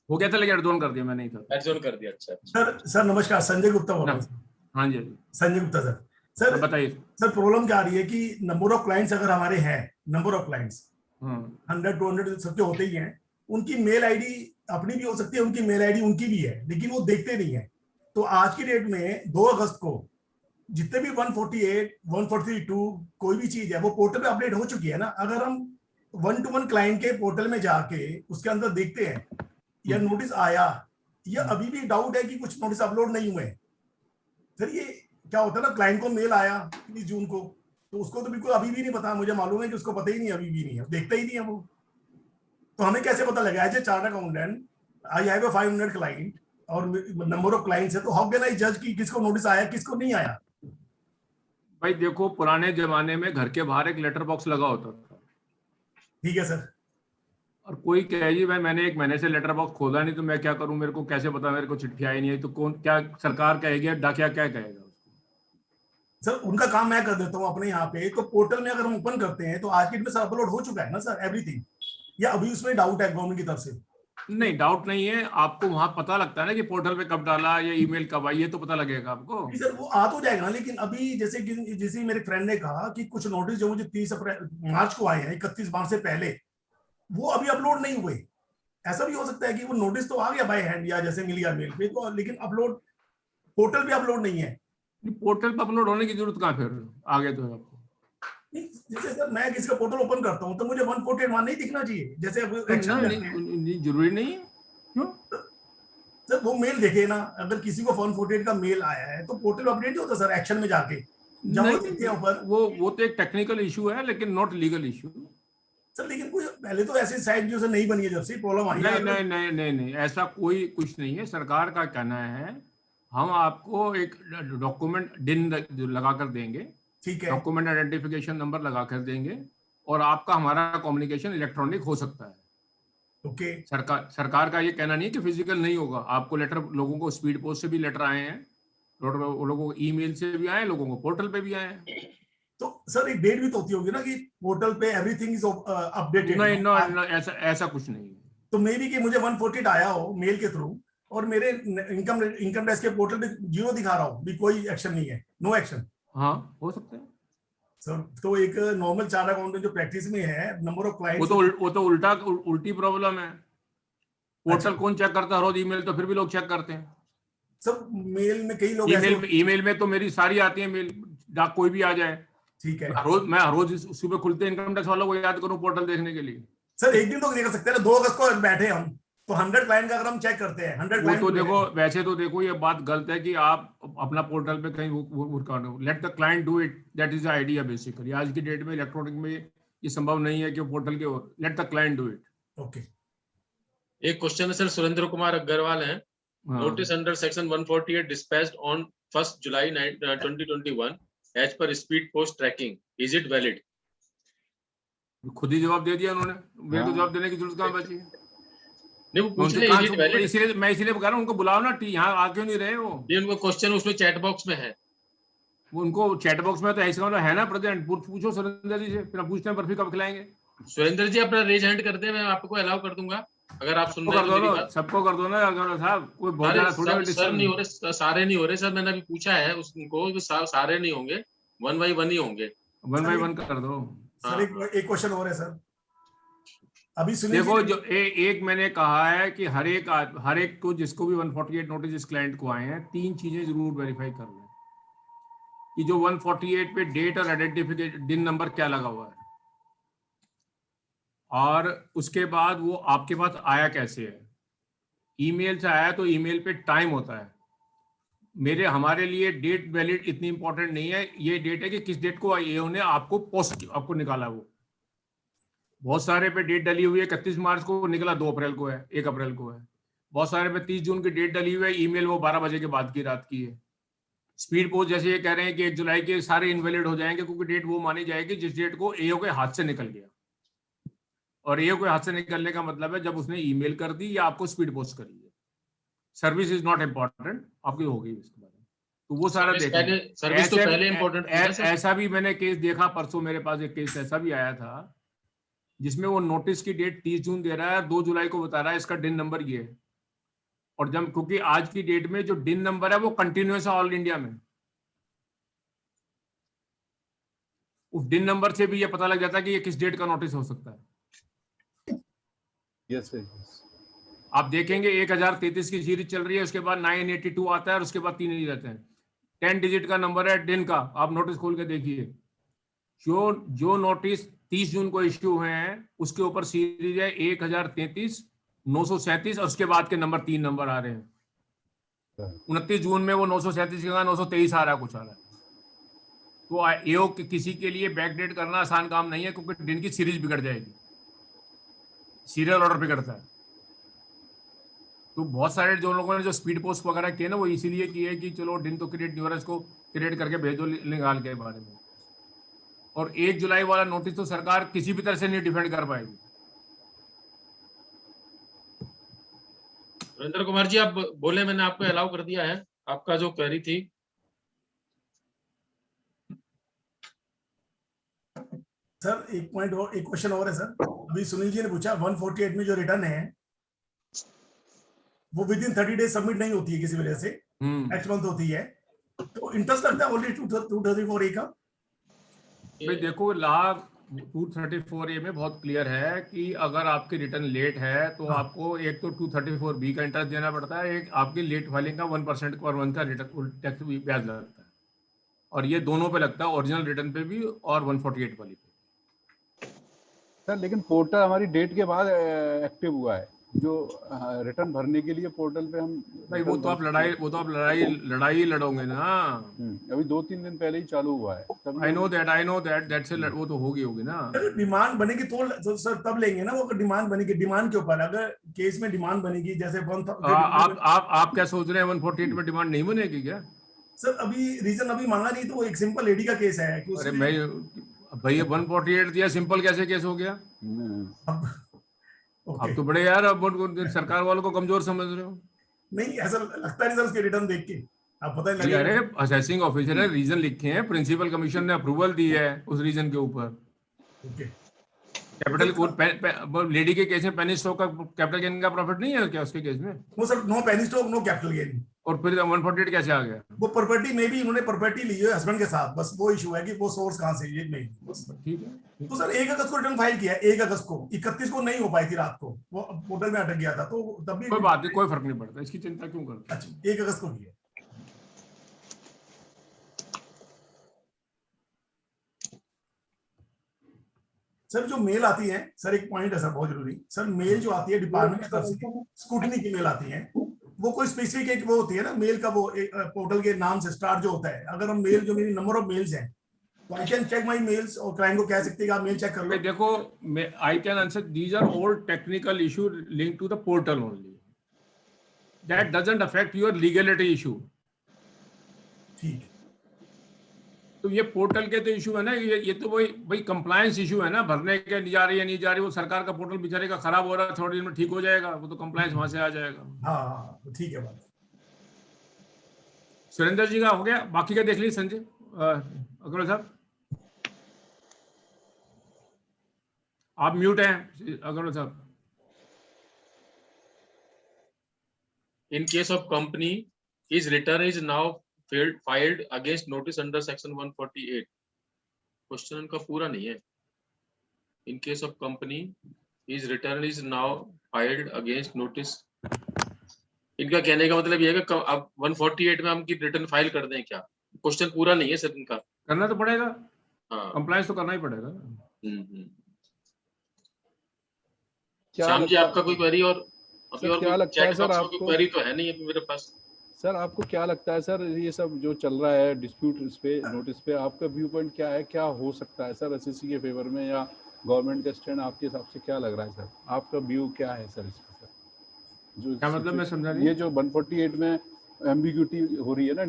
हो गया था लेकिन एडजॉर्न कर दिया, मैं नहीं था। एडजॉर्न कर दिया। अच्छा सर नमस्कार, संजय गुप्ता बोल रहा हूँ। हाँ जी संजय गुप्ता सर बताइए। सर प्रॉब्लम क्या आ रही है कि नंबर ऑफ क्लाइंट्स अगर हमारे हैं, नंबर ऑफ क्लाइंट्स 100-200 सबके होते ही हैं, उनकी मेल आईडी अपनी भी हो सकती है, उनकी मेल आईडी उनकी भी है, लेकिन वो देखते नहीं है। तो आज की डेट में 2 अगस्त को जितने भी 148, 142 कोई भी चीज है वो पोर्टल पे अपडेट हो चुकी है ना। अगर हम 1-to-1 क्लाइंट के पोर्टल में जाके उसके अंदर देखते हैं या नोटिस आया, या अभी भी डाउट है कि कुछ नोटिस अपलोड नहीं हुए, फिर ये क्या होता है ना, क्लाइंट को मेल आया 20 जून को, तो उसको तो बिल्कुल अभी भी नहीं पता। मुझे मालूम है कि उसको पता ही नहीं, अभी भी नहीं है, देखता ही नहीं है वो। तो हमें कैसे पता लगा? As a chartered accountant I have 500 client और नंबर ऑफ क्लाइंट्स है, तो हाउ कैन आई जज कि किसको नोटिस आया किसको नहीं आया? भाई देखो, पुराने जमाने में घर के बाहर एक लेटर बॉक्स लगा होता था। ठीक है सर। और कोई कहे जी भाई मैंने 1 महीने से लेटर बॉक्स खोला नहीं तो मैं क्या करूं, मेरे को कैसे पता, मेरे को चिट्ठी आई नहीं है, तो कौन क्या सरकार कहेगी, डाकिया क्या कहेगा? सर उनका काम मैं कर देता हूँ अपने यहाँ पे। तो पोर्टल में अगर हम ओपन करते हैं तो आज की डेट में सर अपलोड हो चुका है ना सर एवरीथिंग, या अभी उसमें डाउट है गवर्नमेंट की तरफ से? नहीं डाउट नहीं है, आपको वहां पता लगता है ना कि पोर्टल पे कब डाला या ईमेल कब आई, ये तो पता लगेगा आपको। सर वो आ तो जाएगा ना, लेकिन अभी जैसे मेरे फ्रेंड ने कहा कि कुछ नोटिस जो मुझे 30 मार्च को आए हैं, 31 मार्च से पहले, वो अभी अपलोड नहीं हुए। ऐसा भी हो सकता है कि वो नोटिस तो आ गया बाय हैंड या जैसे मिल गया मेल पे तो, लेकिन अपलोड पोर्टल पे अपलोड नहीं है। पोर्टल पे अपलोड होने की जरूरत कहाँ, फिर आगे तो है आपको। नहीं, जैसे सर मैं किसी का पोर्टल ओपन करता हूँ तो मुझे 148 वहां नहीं दिखना चाहिए, जैसे अब तो एक्शन नहीं, करते हैं नहीं जरूरी नहीं है, क्यों? सर वो मेल देखे ना, अगर किसी को 148 का मेल आया है तो पोर्टल अपडेट नहीं होता सर, एक्शन में जाके जब वो देखते हैं ऊपर। वो तो एक टेक्निकल इशू है, लेकिन नॉट लीगल इशू। सर लेकिन कोई पहले तो ऐसी साइट जो सर नहीं बनी है, जब से प्रॉब्लम आई है। नहीं, ऐसा कोई कुछ नहीं है। सरकार का कहना है हम आपको एक डॉक्यूमेंट डिन लगा कर देंगे, ठीक है, डॉक्यूमेंट आइडेंटिफिकेशन नंबर लगा कर देंगे, और आपका हमारा कम्युनिकेशन इलेक्ट्रॉनिक हो सकता है। ओके। सरकार का ये कहना नहीं है कि फिजिकल नहीं होगा। आपको लेटर, लोगों को स्पीड पोस्ट से भी लेटर आए हैं, लोगों को ईमेल से भी आए, लोगों को पोर्टल पे भी आए हैं। तो सर एक डेट भी तो होती होगी ना कि पोर्टल पे एवरीथिंग इज अपडेटेड। नहीं, ऐसा कुछ नहीं है। तो मे बी कि मुझे 148 आया हो मेल के थ्रू और मेरे इनकम टैक्स के पोर्टल पे 0 दिखा रहा हो, भी कोई एक्शन नहीं है, नो एक्शन। हाँ, हो सकता है सर तो एक नॉर्मल चार्ट अकाउंटेंट जो प्रैक्टिस में है, नंबर ऑफ क्लाइंट्स, वो तो उल्टी प्रॉब्लम है। पोर्टल कौन चेक करता है रोज? ईमेल तो फिर भी लोग चेक करते हैं। सब मेल में कई लोग ईमेल में तो मेरी सारी आती है मेल, कोई भी आ जाए। ठीक है, मैं हर रोज सुबह खुलते इनकम टैक्स वालों को याद करूं पोर्टल देखने के लिए। सर एक दिन तो नहीं कर सकते ना, 2 अगस्त को बैठे हम तो 100 क्लाइंट का अगर हम चेक करते हैं 100 वो क्लाइंट तो देखो, वैसे तो देखो ये बात गलत है कि आप अपना पोर्टल पे कहीं वो let the client do it, that is the idea basically. आज की डेट में इलेक्ट्रॉनिक में ये संभव नहीं है कि पोर्टल के, let the client do it. Okay. एक क्वेश्चन है सर, सुरेंद्र कुमार अग्रवाल है। Notice under section 148 dispatched on 1st July 2021 as per speed post tracking, is it valid? खुद ही जवाब दे दिया उन्होंने, मेरे को जवाब देने की जरूरत कहाँ बची? नहीं, वो पूछ रहे हैं valid? इसीलिए मैं बता रहा हूँ उनको बुलाओ ना, यहाँ आ क्यों नहीं रहे वो? ये उनका क्वेश्चन उसमें चैट बॉक्स में है। उनको चैट बॉक्स में तो ऐसा मतलब है ना प्रेजेंट, पूछो सुरेंद्र जी से, फिर हम पूछते हैं बर्फी कब खिलाएंगे। सुरेंद्र जी अपना रेज हैंड कर दे, मैं आपको अलाउ कर दूंगा अगर आप सुन रहे हैं। सबको कर दो ना साहब, कोई बहुत ज्यादा थोड़ा सर नहीं हो रहे, सारे नहीं हो रहे सर, मैंने अभी पूछा है उसको, सारे नहीं होंगे, 1 by 1 ही होंगे। 1 by 1 कर दो सर। एक क्वेश्चन और है सर, अभी सुनिए। देखो जो एक मैंने कहा है कि हर एक को, जिसको भी 148 नोटिस इस क्लाइंट को आए हैं, 3 चीजें जरूर वेरीफाई कर लें कि जो 148 पे डेट और आइडेंटिफिकेशन डिन नंबर क्या लगा हुआ है, और उसके बाद वो आपके पास आया कैसे है। ईमेल से आया तो ईमेल पे टाइम होता है। हमारे लिए डेट वैलिड इतनी इंपॉर्टेंट नहीं है, ये डेट है कि किस डेट को एओ ने आपको निकाला। वो बहुत सारे पे डेट डली हुई है 31 मार्च को निकला, 2 अप्रैल को है, 1 अप्रैल को है। बहुत सारे पे 30 जून की डेट डली हुई है, ईमेल वो 12 बजे के बाद की रात की है। स्पीड पोस्ट जैसे ये कह रहे हैं कि 1 जुलाई के सारे इनवैलिड हो जाएंगे, क्योंकि डेट वो मानी जाएगी जिस डेट को एओ के हाथ से निकल गया। और एओ के हाथ से निकलने का मतलब है जब उसने ईमेल कर दी या आपको स्पीड पोस्ट करी है। सर्विस इज नॉट इम्पोर्टेंट, आपकी हो गई इसके बारे में, तो वो सारा देखेंगे। सर्विस तो पहले इंपॉर्टेंट था। ऐसा भी मैंने केस देखा, परसों मेरे पास एक केस ऐसा भी आया था जिसमें वो नोटिस की डेट 30 जून दे रहा है, 2 जुलाई को बता रहा है इसका डिन नंबर ये है। और जब, क्योंकि आज की डेट में जो डिन नंबर है वो कंटिन्यूअस है ऑल इंडिया में, उस डिन नंबर से भी ये पता लग जाता है कि ये किस डेट का नोटिस हो सकता है। यस सर, आप देखेंगे 1033 की सीरीज चल रही है, उसके बाद 982 आता है और उसके बाद 3 ही रहते हैं। 10 डिजिट का नंबर है डिन का, आप नोटिस खोल के देखिए। जो नोटिस 30 जून को इश्यू हुए हैं उसके ऊपर सीरीज है 1033, 937 और उसके बाद के नंबर 3 नंबर आ रहे हैं। 29 जून में वो 937 के 923 आ रहा है, कुछ आ रहा है। तो एओ किसी के लिए बैकडेट करना आसान काम नहीं है, क्योंकि दिन की सीरीज बिगड़ जाएगी, सीरियल ऑर्डर बिगड़ता है। तो बहुत सारे जो लोगों ने जो स्पीड पोस्ट वगैरह किए ना, वो इसीलिए किए कि चलो दिन तो क्रिएट नहीं हो रहा, इसको क्रिएट करके भेज दो निकाल के बारे में। और 1 जुलाई वाला नोटिस तो सरकार किसी भी तरह से नहीं डिफेंड कर पाएगी। सुरेंद्र कुमार जी आप बोले, मैंने आपको अलाउ कर दिया है, आपका जो क्वेरी थी। सर एक पॉइंट और, एक क्वेश्चन और है सर। अभी सुनील जी ने पूछा 148 में जो रिटर्न है वो विद इन 30 डेज सबमिट नहीं होती है किसी वजह से, नेक्स्ट मंथ होती है, तो इंटरेस्ट लगता है ऑलरेडी 234A का। भाई देखो, लाभ 234A में बहुत क्लियर है कि अगर आपकी रिटर्न लेट है तो हाँ। आपको एक तो 234B का इंटरेस्ट देना पड़ता है, एक आपकी लेट फाइलिंग का 1% पर मंथ का रिटर्न टैक्स भी ब्याज लगता है, और ये दोनों पे लगता है, ओरिजिनल रिटर्न पे भी और 148 वाली पे। सर लेकिन पोर्टल हमारी डेट के बाद एक्टिव हुआ है, जो रिटर्न भरने के लिए पोर्टल पे हम भाई वो तो आप लड़ाई लड़ोगे ना। अभी 2-3 दिन पहले ही चालू हुआ है। आई नो दैट दैट्स वो तो होगी ना। डिमांड बनेगी तो सर तब लेंगे ना, वो डिमांड बनेगी, डिमांड के ऊपर अगर केस में डिमांड बनेगी जैसे आप क्या सोच रहे हैं 148 में डिमांड नहीं बनेगी क्या? सर अभी रीजन अभी मांगा नहीं, तो वो एक सिंपल लेडी का केस है कि अरे मैं भैया 148 दिया, सिंपल कैसे केस हो गया? आप तो बड़े यार, अब सरकार वालों को कमजोर समझ रहे हो। नहीं ऐसा लगता नहीं सर उसके रिटर्न देख के, आप पता ही लगे। अरे असेसिंग ऑफिसर ने रीजन लिखे हैं, प्रिंसिपल कमीशन ने अप्रूवल दी है उस रीजन के ऊपर। ओके कैपिटल लेडी के केस में पेनी स्टॉक का कैपिटल गेन का प्रॉफिट नहीं है क्या उसके केस में? वो sir no penny stock no capital gain, और फिर 148 कैसे आ गया? वो प्रॉपर्टी में भी उन्होंने प्रॉपर्टी ली है हस्बैंड के साथ, बस वो इशू है कि वो सोर्स कहां से, ये नहीं बस। ठीक है। तो सर 1 अगस्त को रिटर्न फाइल किया, 1 अगस्त को, 31 को नहीं हो पाई थी रात को, वो पोर्टल में अटक गया था, तो तब भी कोई बात नहीं, कोई फर्क नहीं पड़ता, इसकी चिंता क्यों करते? अच्छा 1 अगस्त को किया। सर जो मेल आती है सर, एक पॉइंट है सर बहुत जरूरी सर, मेल जो आती है डिपार्टमेंट की तरफ से, स्कूटनी की मेल आती है, वो कोई स्पेसिफिक एक वो होती है ना मेल का, वो पोर्टल के नाम से स्टार्ट जो होता है, अगर हम मेल जो मेरी नंबर ऑफ मेल्स हैं तो I can check my mails, और क्लाइंट को कह सकते हैं कि आप मेल चेक कर लो। देखो I can answer, these are all technical issue linked to the portal only, that doesn't affect your legality issue. ठीक, तो ये पोर्टल के तो इशू है ना, ये तो वही कंप्लायंस इशू है ना, भरने के नहीं जा रही है नहीं जा रही, वो सरकार का पोर्टल बेचारे का खराब हो रहा है, थोड़ी दिन में ठीक हो जाएगा, वो तो कंप्लायंस वहां से आ जाएगा। हाँ ठीक है बात। सुरेंद्र जी का हो गया, बाकी का देख लीजिए संजय अग्रवाल साहब, आप म्यूट हैं अग्रवाल साहब। In case of company, his return is now filed against notice under section 148. Question उनका पूरा नहीं है। In case of company, his return is now filed against notice. इनका कहने का मतलब ये है कि अब 148 में हम की रिटर्न फाइल कर दें क्या? क्वेश्चन पूरा नहीं है सर इनका। करना तो पड़ेगा, हाँ कंप्लायंस तो करना ही पड़ेगा। श्याम जी आपका कोई क्वेरी? और अभी और क्या लगता है सर आपको? क्वेरी तो है नहीं अभी मेरे पास। सर आपको क्या लगता है सर, ये सब जो चल रहा है डिस्प्यूट इस पे नोटिस पे, आपका व्यू पॉइंट क्या है, क्या हो सकता है सर एसएससी के फेवर में, या गवर्नमेंट का स्टैंड आपके हिसाब से क्या लग रहा है सर, आपका व्यू क्या है सर इस पे? सर जो क्या मतलब मैं समझा नहीं। ये जो 148 में एम्बिग्यूटी हो रही है ना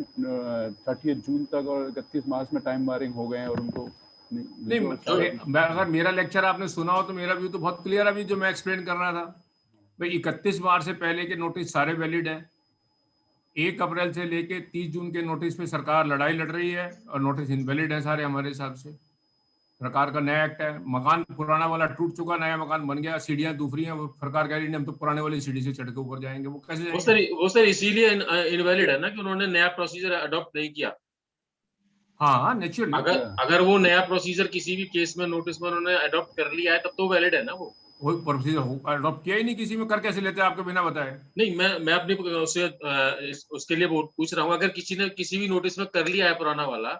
30 जून तक और 31 मार्च में टाइम बारिंग हो गए हैं, और उनको नहीं, अगर मेरा लेक्चर आपने सुना हो तो मेरा व्यू तो बहुत क्लियर, अभी जो मैं एक्सप्लेन कर रहा था भाई, 31 मार्च से पहले के नोटिस सारे वैलिड है, 1 अप्रैल से लेके 30 जून के नोटिस पे सरकार लड़ाई लड़ रही है, और नोटिस इनवैलिड है सारे हमारे हिसाब से। सरकार का नया एक्ट है, मकान पुराना वाला टूट चुका, नया मकान बन गया, सीढ़ियां दूसरी हैं, वो सरकार कह रही है हम तो पुराने वाली सीढ़ी से चढ़ के ऊपर जाएंगे, वो कैसे जाएंगे? वो सर इसीलिए इनवैलिड है ना कि उन्होंने नया प्रोसीजर अडॉप्ट नहीं किया। हाँ नेचुरली, अगर वो नया प्रोसीजर किसी भी केस में नोटिस में उन्होंने अडॉप्ट कर लिया है तब तो वैलिड है ना वो प्रोसीजर अडॉप्ट किया ही नहीं किसी में, कर कैसे लेते हैं आपके बिना बताए? नहीं, मैं अपनी उसके लिए पूछ रहा हूँ, अगर किसी ने किसी भी नोटिस में कर लिया है पुराना वाला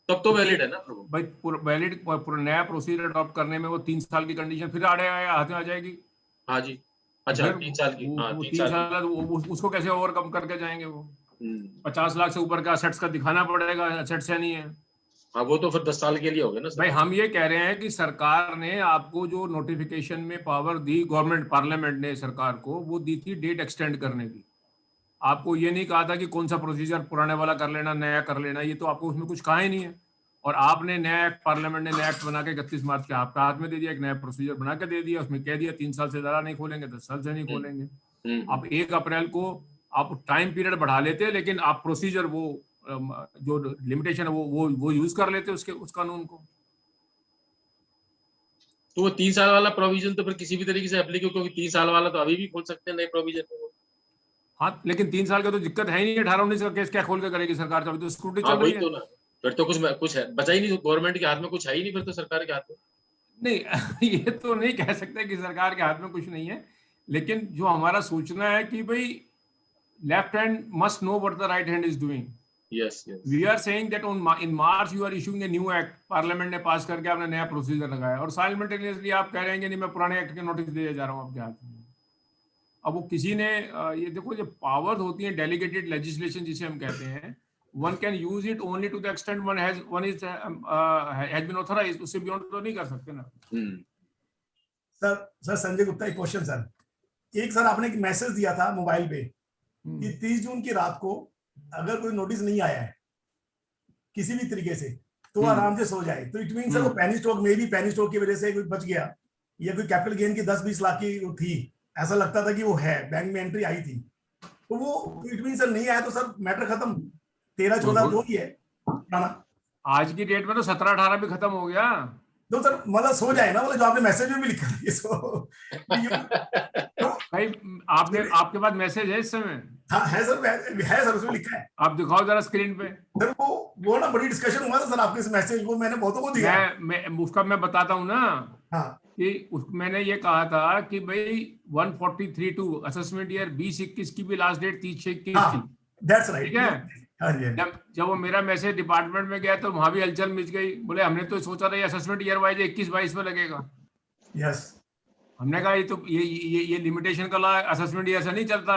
तब तो वैलिड है ना प्रभु भाई। वैलिड नया प्रोसीजर अडॉप्ट करने में वो 3 साल की कंडीशन फिर हाथ में आ जाएगी। हाँ जी, अच्छा 3 साल की, हाँ 3 साल उसको कैसे ओवरकम करके जाएंगे? वो 50 लाख से ऊपर का असेट्स का दिखाना पड़ेगा, असेट्स है नहीं है। हाँ वो तो फिर 10 साल के लिए हो गया ना भाई। हम ये कह रहे हैं कि सरकार ने आपको जो नोटिफिकेशन में पावर दी, गवर्नमेंट पार्लियामेंट ने सरकार को, वो दी थी डेट एक्सटेंड करने की। आपको ये नहीं कहा था कि कौन सा प्रोसीजर पुराने वाला कर लेना, नया कर लेना, ये तो आपको उसमें कुछ कहा ही नहीं है। और आपने नया एक्ट, पार्लियामेंट ने नया एक्ट बना के 31 मार्च के आपका हाथ में दे दिया, एक नया प्रोसीजर बना के दे दिया, उसमें कह दिया 3 साल से ज्यादा नहीं खोलेंगे, 10 साल से नहीं खोलेंगे। आप 1 अप्रैल को आप टाइम पीरियड बढ़ा लेते, लेकिन आप प्रोसीजर वो जो लिमिटेशन है वो यूज कर लेते उस कानून को। तो वो 3 साल वाला प्रोविजन तो फिर किसी भी तरीके से एप्लीकेबल, क्योंकि 3 साल वाला तो अभी भी खोल सकते हैं नए प्रोविजन में। हाँ लेकिन 3 साल का तो दिक्कत है ही नहीं, 18-19 का केस क्या खोल के करेगी सरकार? अभी तो स्क्रूटनी चल रही है। तो ना फिर तो कुछ है बचा ही नहीं, गवर्नमेंट के हाथ में कुछ है ही नहीं फिर तो, सरकार के हाथ में। नहीं ये तो नहीं कह सकते कि सरकार के हाथ में कुछ नहीं है, लेकिन जो हमारा सोचना है कि भाई left hand must know what the right hand is doing. Yes, yes. We are saying that in March you are issuing a new act, parliament ने पास करके आपने नया प्रोसीजर लगाया, और साइमल्टेनियसली आप कह रहे हैं कि नहीं मैं पुराने एक्ट के नोटिस दे जा रहा हूँ आपके हाथ में. अब वो किसी ने ये देखो, जो पावर्स होती हैं डेलीगेटेड लेजिस्लेशन जिसे हम कहते हैं, one can use it only to the extent one has been authorised, उससे बियॉन्ड तो नहीं कर सकते ना. सर संजय गुप्ता, एक क्वेश्चन सर. एक सर आपने एक मैसेज दिया था मोबाइल पे कि 30 जून की रात को अगर कोई नोटिस नहीं आया है किसी भी तरीके से तो आराम से सो जाए. तो इट मीन सर वो पैनी स्टॉक में भी पैनी स्टॉक की वजह से कोई बच गया, या कोई कैपिटल गेन की 10-20 लाख की वो थी, ऐसा लगता था कि वो है, बैंक में एंट्री आई थी, तो वो इट मीन सर नहीं आया तो सर मैटर खत्म. 13-14 जो ही है पुराना. आज की डेट में तो 17-18 भी खत्म हो गया. तो सर मतलब सो जाए ना, मतलब जो आपने मैसेज में भी लिखा है सो. भाई आपके पास मैसेज है इस समय? हाँ है सर उसमें लिखा है. आप दिखाओ जरा स्क्रीन पे. सर वो ना बड़ी डिस्कशन हुआ था सर आपके इस मैसेज को, मैंने बहुतों को दिया. मैं उसका मैं बताता हूँ ना. हाँ. कि मैंने ये कहा था कि भाई 143(2) असेसमेंट ईयर 2021 की भी लास्ट डेट 30/6/21 थी. That's right. ठीक है. जब वो मेरा मैसेज डिपार्टमेंट में गया तो वहां भी हलचल मच गई. बोले हमने तो सोचा था ये असेसमेंट ईयर वाइज 21-22 में लगेगा. यस. हमने कहा ये तो ये लिमिटेशन का लॉ असेसमेंट ईयर से नहीं चलता,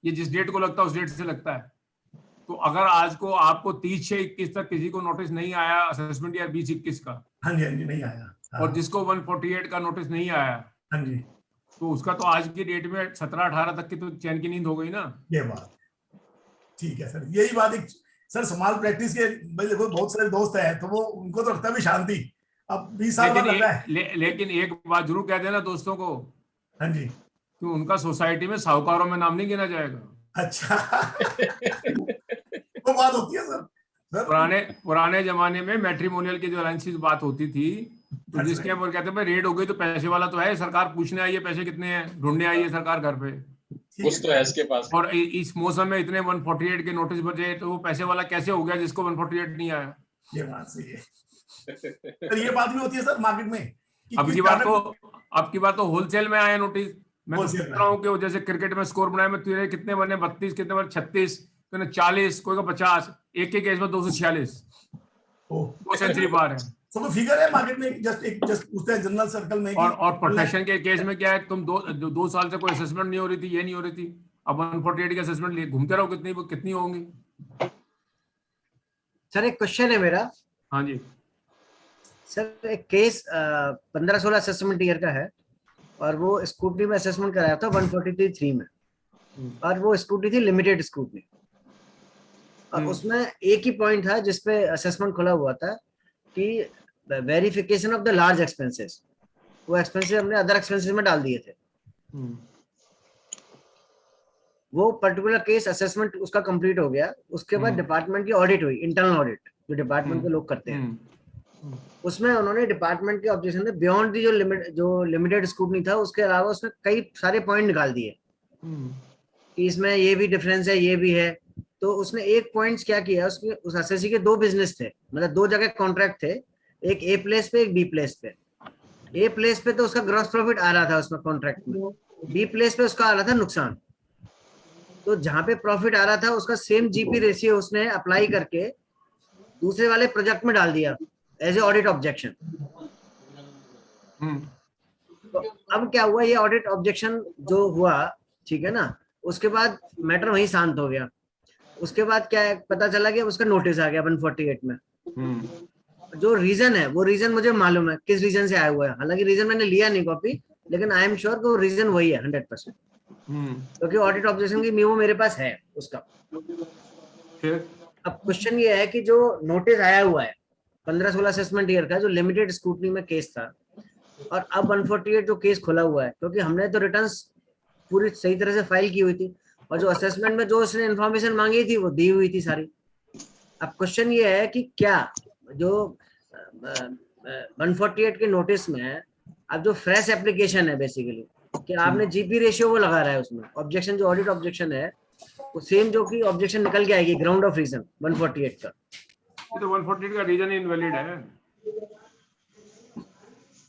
ये जिस डेट को लगता है उस डेट से लगता है. तो अगर आज को आपको 30/6/21 तक किसी को नोटिस नहीं आया असेसमेंट ईयर 2021 का, हाँ जी नहीं आया, और जिसको 148 का नोटिस नहीं आया, हाँ जी, तो उसका तो आज की डेट में 17-18 तक की तो चैन की नींद हो गई ना. ये बात ठीक है सर. यही बात एक सर स्मॉल प्रैक्टिस के देखो बहुत सारे दोस्त हैं तो वो उनको तो लगता है शांति. अब 20 साल बाद लग रहा है. लेकिन एक बात जरूर कह देना दोस्तों को. हाँ जी. कि उनका सोसाइटी में साहूकारों में नाम नहीं गिना जाएगा. अच्छा. वो बात होती है सर. पुराने जमाने में मैट्रिमोनियल की जो अलायंसेस बात होती थी, तो जिसके वो कहते हैं रेड हो गई तो पैसे वाला तो है, सरकार पूछने आई है पैसे कितने हैं, ढूंढने आई है सरकार घर पे, कुछ तो है इसके पास. और इस मौसम में इतने 148 के नोटिस बचे, तो वो पैसे वाला कैसे हो गया जिसको 148 नहीं आया. ये बात सही है. सर ये बात भी होती है सर मार्केट में. अब की बात तो होलसेल में आया नोटिस. मैं तो सोच रहा हूँ कि जैसे क्रिकेट में स्कोर बनाए में तेरे कितने बने 32, कितने बने 36, 40, कोई का 50, एक केस में 246 वो सेंचुरी पार है. तो फिगर है मार्केट में. जस्ट उससे जनरल सर्कल में. और प्रोटेक्शन के केस में क्या है, तुम दो साल से कोई असेसमेंट नहीं हो रही थी, ये नहीं हो रही थी, अब 148 की असेसमेंट लिए घूमते रहो, कितनी होंगी. सर एक क्वेश्चन है मेरा. हाँ जी सर. एक केस 15-16 असेसमेंट ईयर का है, और वो स्कूटनी में असेसमेंट कराया था 143(3) में, और वो स्कूटनी थी लिमिटेड स्कूटनी, और उसमें एक ही पॉइंट था जिसपे असेसमेंट खुला हुआ था कि verification of the large expenses. वो एक्सपेंसेस हमने अदर एक्सपेंसेस में डाल दिए थे. वो पर्टिकुलर केस असेसमेंट उसका कंप्लीट हो गया. उसके बाद डिपार्टमेंट की ऑडिट हुई, इंटरनल ऑडिट जो डिपार्टमेंट के लोग करते हैं. उसमें उन्होंने डिपार्टमेंट के ऑब्जेक्शन में बियॉन्ड दी जो लिमिटेड स्कूटनी था उसके अलावा उसमें कई सारे पॉइंट निकाल दिए कि इसमें ये भी डिफरेंस है, ये भी है. तो उसने एक पॉइंट क्या किया, उसके उस एसएससी के 2 बिजनेस थे, मतलब 2 जगह कॉन्ट्रैक्ट थे, एक ए प्लेस पे एक बी प्लेस पे. ए प्लेस पे तो उसका ग्रॉस प्रॉफिट आ रहा था उसमें कॉन्ट्रैक्ट में, बी प्लेस पे उसका आ रहा था नुकसान. तो जहां पे प्रॉफिट आ रहा था उसका सेम जीपी रेशियो उसने अप्लाई करके दूसरे वाले प्रोजेक्ट में डाल दिया एज ए ऑडिट ऑब्जेक्शन. तो अब क्या हुआ, ये ऑडिट ऑब्जेक्शन जो हुआ, ठीक है ना, उसके बाद मैटर वहीं शांत हो गया. उसके बाद क्या है, पता चला कि उसका नोटिस आ गया 148 में. जो रीजन है वो रीजन मुझे मालूम है किस रीजन से आया हुआ है. हालांकि रीजन मैंने लिया नहीं कॉपी, लेकिन आई एम श्योर कि वो रीजन वही है 100%, क्योंकि ऑडिट ऑब्जेक्शन की मीमो मेरे पास है उसका. अब क्वेश्चन ये है कि जो नोटिस आया हुआ है 15-16 असेसमेंट ईयर का जो लिमिटेड स्कूटनी में केस था, और अब 148 जो केस खुला हुआ है, क्योंकि हमने तो रिटर्न्स पूरी सही तरह से फाइल की हुई थी, और जो असेसमेंट में जो उसने इन्फॉर्मेशन मांगी थी वो दी हुई थी सारी. अब क्वेश्चन ये है कि क्या जो 148 के नोटिस में अब जो फ्रेश एप्लीकेशन है बेसिकली, कि आपने जीपी रेशियो वो लगा रहा है उसमें, ऑब्जेक्शन जो ऑडिट ऑब्जेक्शन है वो सेम जो कि ऑब्जेक्शन निकल के आएगी ग्राउंड ऑफ रीजन 148 का. तो 148 का रीजन इनवैलिड है.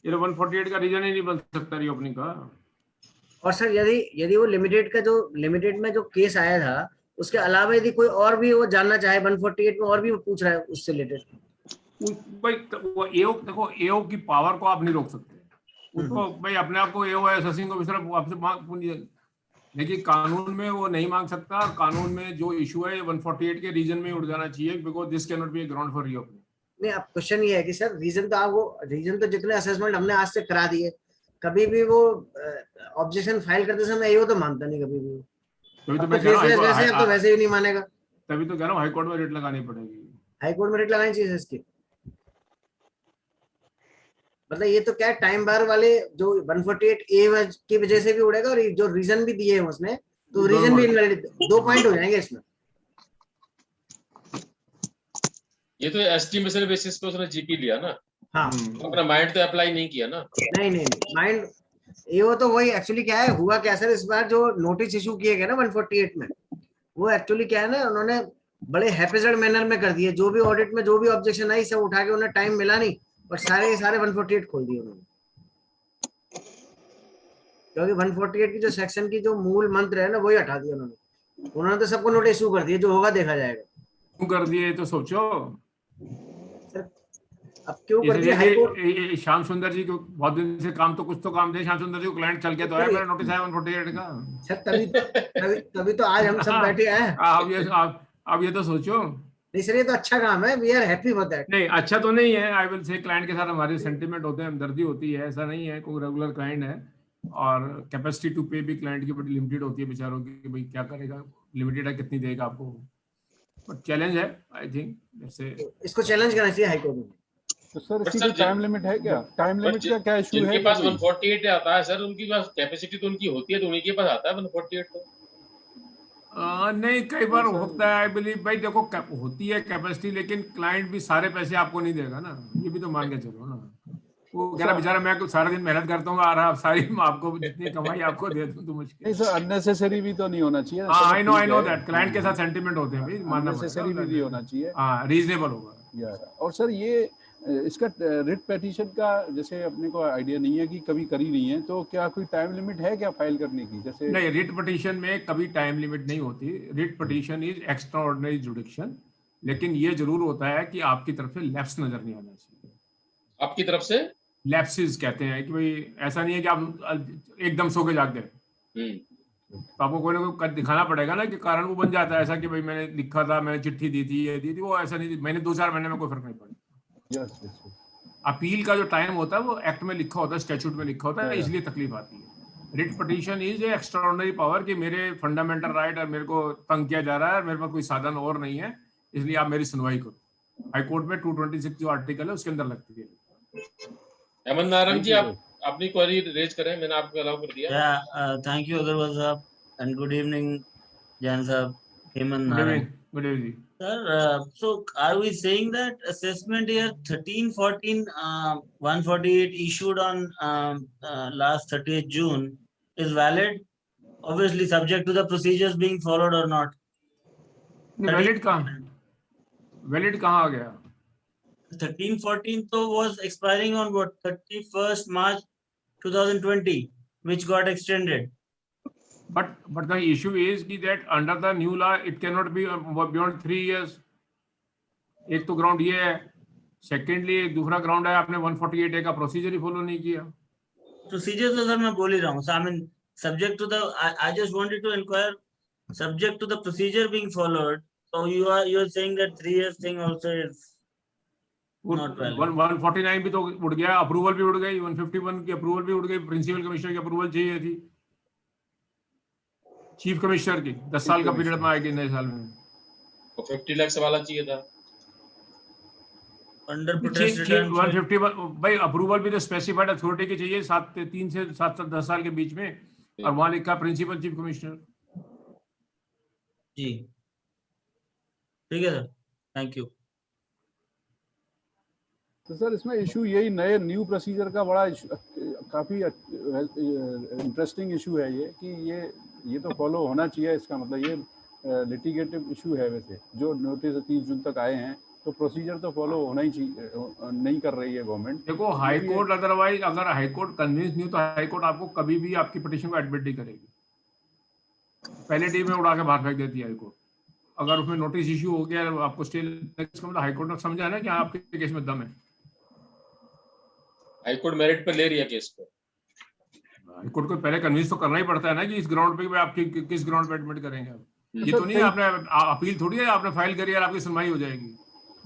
ये 148 का रीजन ही नहीं बन सकता रीओपनिंग का। और सर यदि वो लिमिटेड में जो केस आया था उसके अलावा यदि कोई और भी वो जानना चाहे 148 में और भी वो पूछ रहा है उससे रिलेटेड, भाई वो एओ, देखो एओ की पावर को आप नहीं रोक सकते, उसको भाई अपने आप को एओ असेसिंग को सिर्फ आपसे मांग, लेकिन कानून में वो नहीं मांग सकता। कानून में जो इशू है 148 के रीजन में उड़ जाना चाहिए, because this can not be ground for reopening. नहीं, अब क्वेश्चन ये है कि सर रीजन तो जितने असेसमेंट हमने आज से करा दिए, कभी भी वो ऑब्जेक्शन फाइल करते समय एओ तो मानता नहीं कभी भी। तभी तो अब मैं तो कह रहा फेसलेस वैसे हूँ, अब तो वैसे ही नहीं मानेगा। तभी तो कह रहा हूँ हाई कोर्ट में रेट लगानी पड़ेगी। हाई कोर्ट में रेट लगानी चाहिए इसकी, मतलब ये तो क्या है, टाइम बार वाले जो 148 ए की वजह से भी उड़ेगा और जो रीजन भी दिए हैं उसने, तो रीजन भी इनवैलिड, 2 पॉइंट हो जाएंगे इसमें। ये तो एस्टिमेशन बेसिस पे उसने जीपी लिया ना। हाँ, अपना माइंड तो अप्लाई नहीं किया ना। नहीं माइंड ये तो वही एक्चुअली क्या है, हुआ क्या सर, इस बार जो नोटिस इशू किए गए ना 148 में, वो एक्चुअली क्या है ना, उन्होंने बड़े हैपेजर्ड मैनर में कर दिए। जो भी ऑडिट में जो भी ऑब्जेक्शन आई सब उठा के, उन्हें टाइम मिला नहीं और सारे 148 खोल दिए उन्होंने। क्योंकि 148 की जो सेक्शन की जो मूल मंत्र है ना, वही हटा दिया उन्होंने तो सबको नोटिस इशू कर दिए, जो होगा देखा जाएगा। क्यों कर दिए तो सोचो। सर अब क्यों कर दिया? इसलिए श्याम सुंदर जी को बहुत दिन से काम, तो कुछ तो काम थे श्याम सुंदर जी को, क्लाइंट चल के तो है, मेरा नोटिस आया 148 का। सर तभी तो आज हम सब बैठे हैं। अब ये तो सोचो। नहीं सर, ये तो अच्छा काम है, we are happy for that. नहीं अच्छा तो नहीं है, आई विल से क्लाइंट के साथ हमारे सेंटिमेंट होते हैं, हमदर्दी होती है, ऐसा नहीं है। कोई रेगुलर क्लाइंट है और कैपेसिटी टू पे भी क्लाइंट की बड़ी लिमिटेड होती है बेचारों की, भाई क्या करेगा, लिमिटेड है, कितनी देगा आपको। बट चैलेंज है, आई थिंक जैसे इसको चैलेंज करना चाहिए हाई कोर्ट में। तो सर इसकी टाइम लिमिट है क्या? टाइम लिमिट का क्या इशू है? जिनके पास 148 आता है सर, उनकी पास कैपेसिटी तो उनकी होती है, तो उन्हीं के पास आता है 148 तो। नहीं, कई बार होता है, आई बिलीव भाई देखो होती है कैपेसिटी, लेकिन क्लाइंट भी सारे पैसे आपको नहीं देगा ना, ये भी तो मान के चलो ना। वो कह रहा बेचारा मैं सारा दिन मेहनत करता हूँ आ रहा, सारी आपको जितनी कमाई आपको दे दूं तो मुश्किल। नहीं सर, अननेसेसरी भी तो नहीं होना चाहिए। हाँ, आई नो दैट क्लाइंट के साथ सेंटिमेंट होते हैं भाई, मानना अननेसेसरी भी नहीं होना चाहिए। हाँ, रीजनेबल होगा यार। और सर ये इसका रिट पिटीशन का जैसे अपने को आइडिया नहीं है कि कभी करी नहीं है, तो क्या कोई टाइम लिमिट है क्या फाइल करने की? जैसे नहीं, रिट पिटीशन में कभी टाइम लिमिट नहीं होती। Writ petition is extra ordinary जुडिक्शन, लेकिन ये जरूर होता है कि आपकी तरफ से लैप्स नजर नहीं आना चाहिए। आपकी तरफ से लैप्सेस कहते हैं कि भाई ऐसा नहीं है कि आप एकदम सो के जाग गए, तो आपको कोई ना कोई दिखाना पड़ेगा ना कि कारण वो बन जाता है ऐसा कि भाई मैंने लिखा था, मैंने चिट्ठी दी थी, ये दी थी, वो ऐसा नहीं, मैंने 2-4 महीने में कोई फर्क नहीं पड़ा। अपील का जो टाइम होता है वो एक्ट में लिखा होता है, स्टैट्यूट में लिखा होता है, इसलिए तकलीफ आती है। Writ petition is a extraordinary power कि मेरे फंडामेंटल राइट और मेरे को तंग किया जा रहा है, मेरे पास कोई साधन और नहीं है, इसलिए आप मेरी सुनवाई करो। हाई कोर्ट में 226 जो आर्टिकल है उसके अंदर लगती है। हेमंत नारायण जी, आप अपनी क्वेरी रेज करें, मैंने आपको अलाउ कर दिया। थैंक यू अग्रवाल साहब एंड गुड इवनिंग जैन साहब, Hemant Narayan. Good evening. Sir, so are we saying that assessment year 13-14 148 issued on last 30th June is valid? Obviously subject to the procedures being followed or not. Valid कहाँ आ गया? 13-14 तो was expiring on what 31st March 2020, which got extended. But the issue is that under the new law it cannot be beyond 3 years. एक तो ground ये है, secondly एक दूसरा ground है आपने 148A का प्रोसीजर ही फॉलो नहीं किया। प्रोसीजर तो सर मैं बोल ही रहा हूँ, I mean subject to the, I just wanted to enquire subject to the procedure being followed, so you are saying that 3 years thing also is not valid. 149 भी तो उड़ गया, अप्रूवल भी उड़ गई, 151 की अप्रूवल भी उड़ गई, प्रिंसिपल कमिश्नर की अप्रूवल चाहिए थी, चीफ कमिश्नर की 10 साल का पीरियड में आएगी नए साल में, तो 50 लाख वाला चाहिए था अंडर प्रोटेस्ट रिटर्न 151 भाई, अप्रूवल भी तो स्पेसिफाइड अथॉरिटी की चाहिए 3 से 7-10 साल के बीच में, और वहां लिखा प्रिंसिपल चीफ कमिश्नर। जी ठीक है सर, थैंक यू। तो सर इसमें इशू यही न्यू प्रोसीजर का बड़ा काफी इंटरेस्टिंग इशू है ये कि ये तो फॉलो होना चाहिए। इसका मतलब ये लिटिगेटिव इशू है। वैसे जो नोटिस 30 जून तक आए हैं तो प्रोसीजर तो फॉलो होना ही चाहिए, नहीं कर रही है गवर्नमेंट। देखो हाई कोर्ट अदरवाइज अगर हाई कोर्ट कन्विंस नहीं हो तो हाई कोर्ट आपको कभी भी आपकी पिटीशन को एडमिट नहीं करेगी, पहले डे में उड़ा के बाहर फेंक देती है हाई कोर्ट। अगर उसमें नोटिस इश्यू हो गया आपको स्टे, मतलब हाई कोर्ट ने समझा ना कि आपके केस में दम है। हाई कोर्ट मेरिट पर ले रही है केस को। हाई कोर्ट को पहले कन्विंस तो करना ही पड़ता है ना कि इस ग्राउंड पे आपकी किस ग्राउंड पे एडमिट करेंगे आप। ये तो नहीं है आपने अपील थोड़ी है आपने फाइल करी और आपकी सुनवाई हो जाएगी।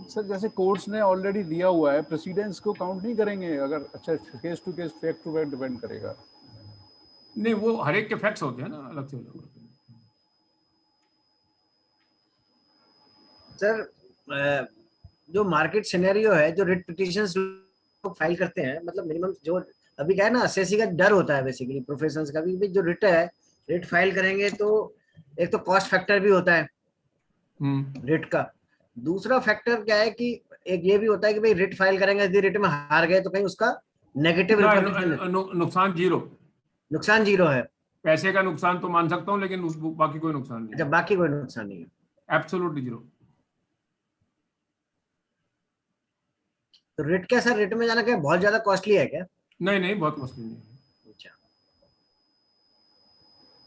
सर जैसे कोर्ट्स ने ऑलरेडी दिया हुआ है, प्रेसिडेंस को काउंट नहीं करेंगे अगर, अच्छा case to case fact to fact depend करेगा। नहीं वो हर एक के फैक्ट्स होते हैं ना अलग से। सर जो मार्केट सिनेरियो है, जो रिट पिटीशंस लोग फाइल करते हैं, मतलब मिनिमम जो अभी क्या है ना, असेसी का डर होता है बेसिकली प्रोफेशंस का भी जो रिट है, रिट फाइल करेंगे तो एक तो कॉस्ट फैक्टर भी होता है रिट का। दूसरा फैक्टर क्या है कि एक ये भी होता है कि भाई रिट फाइल करेंगे, यदि रिट में हार गए तो कहीं उसका नेगेटिव नुकसान जीरो, नुकसान जीरो है। पैसे का नुकसान तो मान सकता हूँ लेकिन बाकी कोई नुकसान नहीं। अच्छा, बाकी कोई नुकसान नहीं है, एब्सोल्युटली जीरो। तो रिट क्या सर, रिट में जाना क्या बहुत ज्यादा कॉस्टली है क्या? नहीं नहीं बहुत कॉस्टली नहीं है। अच्छा,